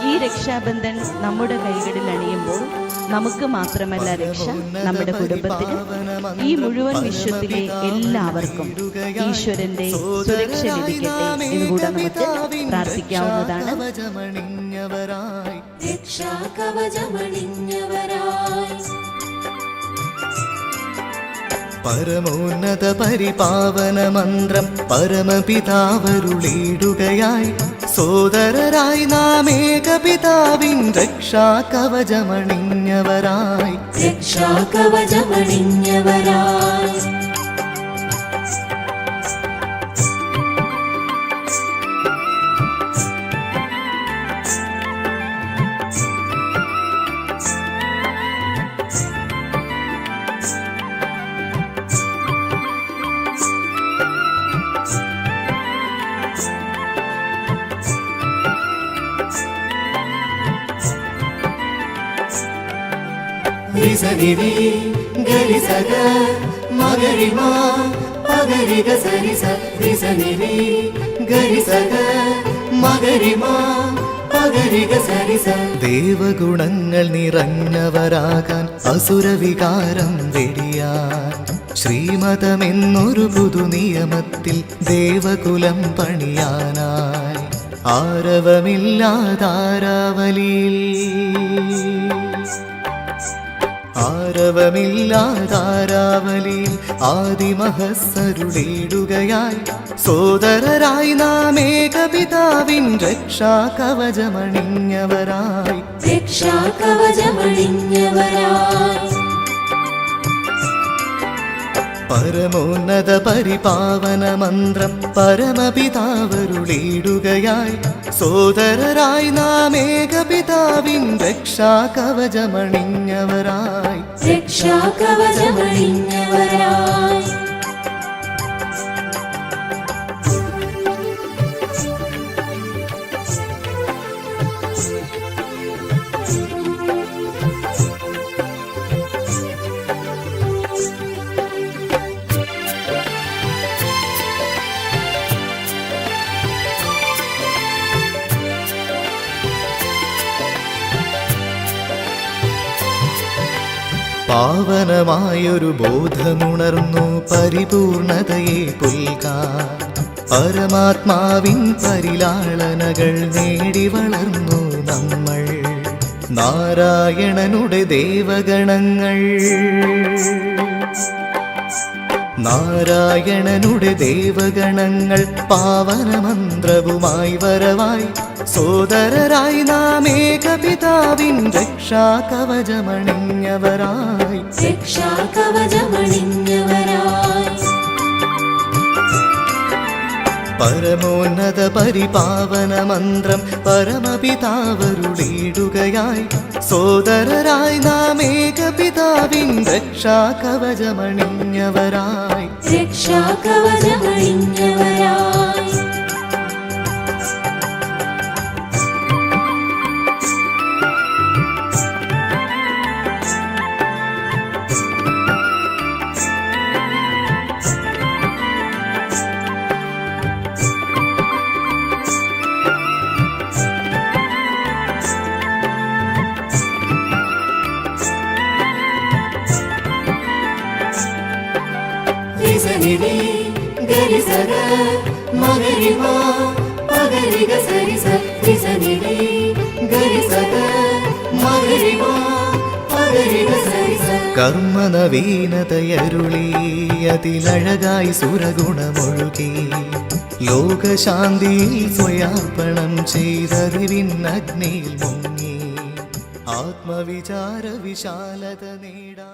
ഈ രക്ഷാബന്ധൻ നമ്മുടെ കൈകളിൽ അണിയുമ്പോൾ നമുക്ക് മാത്രമല്ല രക്ഷ, നമ്മുടെ കുടുംബത്തിനും ഈ മുഴുവൻ വിശ്വത്തിലെ എല്ലാവർക്കും ഈശ്വരന്റെ സുരക്ഷ ലഭിക്കട്ടെ എന്നുകൂടെ നമുക്ക് പ്രാർത്ഥിക്കാവുന്നതാണ്. പരമോന്നത പരിപാവന മന്ത്രം പരമപിതാവരുളിടുകയായി സോദരരായി നാം ഏകപിതാവിൻ രക്ഷാകവചമണിഞ്ഞവരായി రిసనిరి గరిసగ మగరిమా పగరిగ సరిస రిసనిరి గరిసగ మగరిమా പകരിക സരിസ. ദേവഗുണങ്ങൾ നിറഞ്ഞവരാകാൻ അസുരവികാരം വെടിയാൻ ശ്രീമതമെന്നൊരു പുതുനിയമത്തിൽ ദേവകുലം പണിയാനായി ആരവമില്ലാതാരാവലിയിൽ ആദിമഹസ്സരുളിടുകയായി സോദരരായി നാം ഏകപിതാവിൻ രക്ഷാകവചമണിഞ്ഞവരായി പരമോന്നത പരിപാവന മന്ത്രം പരമപിതാവരുളിടുകയായി സോദരരായി നാം ഏകപിതാവിൻ രക്ഷാകവചമണിഞ്ഞവരായി പാവനമായൊരു ബോധമുണർന്നു പരിപൂർണതയെ പുൽകാൻ പരമാത്മാവിൻ പരിലാളനകൾ നേടി വളർന്നു നമ്മൾ. നാരായണനുടെ ദേവഗണങ്ങൾ പാവനമന്ത്രവുമായി വരവായി സോദരരായി നാം ഏകപിതാവിൻ രക്ഷാകവചമണിഞ്ഞവരായി പരമോന്നത പരിപാവന മന്ത്രം പരമപിതാവരുളിടുകയായി സോദരരായി നാം ഏകപിതാവിൻ രക്ഷാകവചമണിഞ്ഞവരായി రిసనిరి గరిసగ మగరిమా పగరిగ సరిస రిసనిరి గరిసగ మగరిమా പകരിക സരിസ. കർമ്മനവീനതയരുളി അതിലഴകായി സുരഗുണമൊഴുകി ലോകശാന്തിയിൽ സ്വയാർപ്പണം ചെയ്തറിവിൻ അഗ്നിയിൽ മുങ്ങി ആത്മവിചാര വിശാലത നേടാ.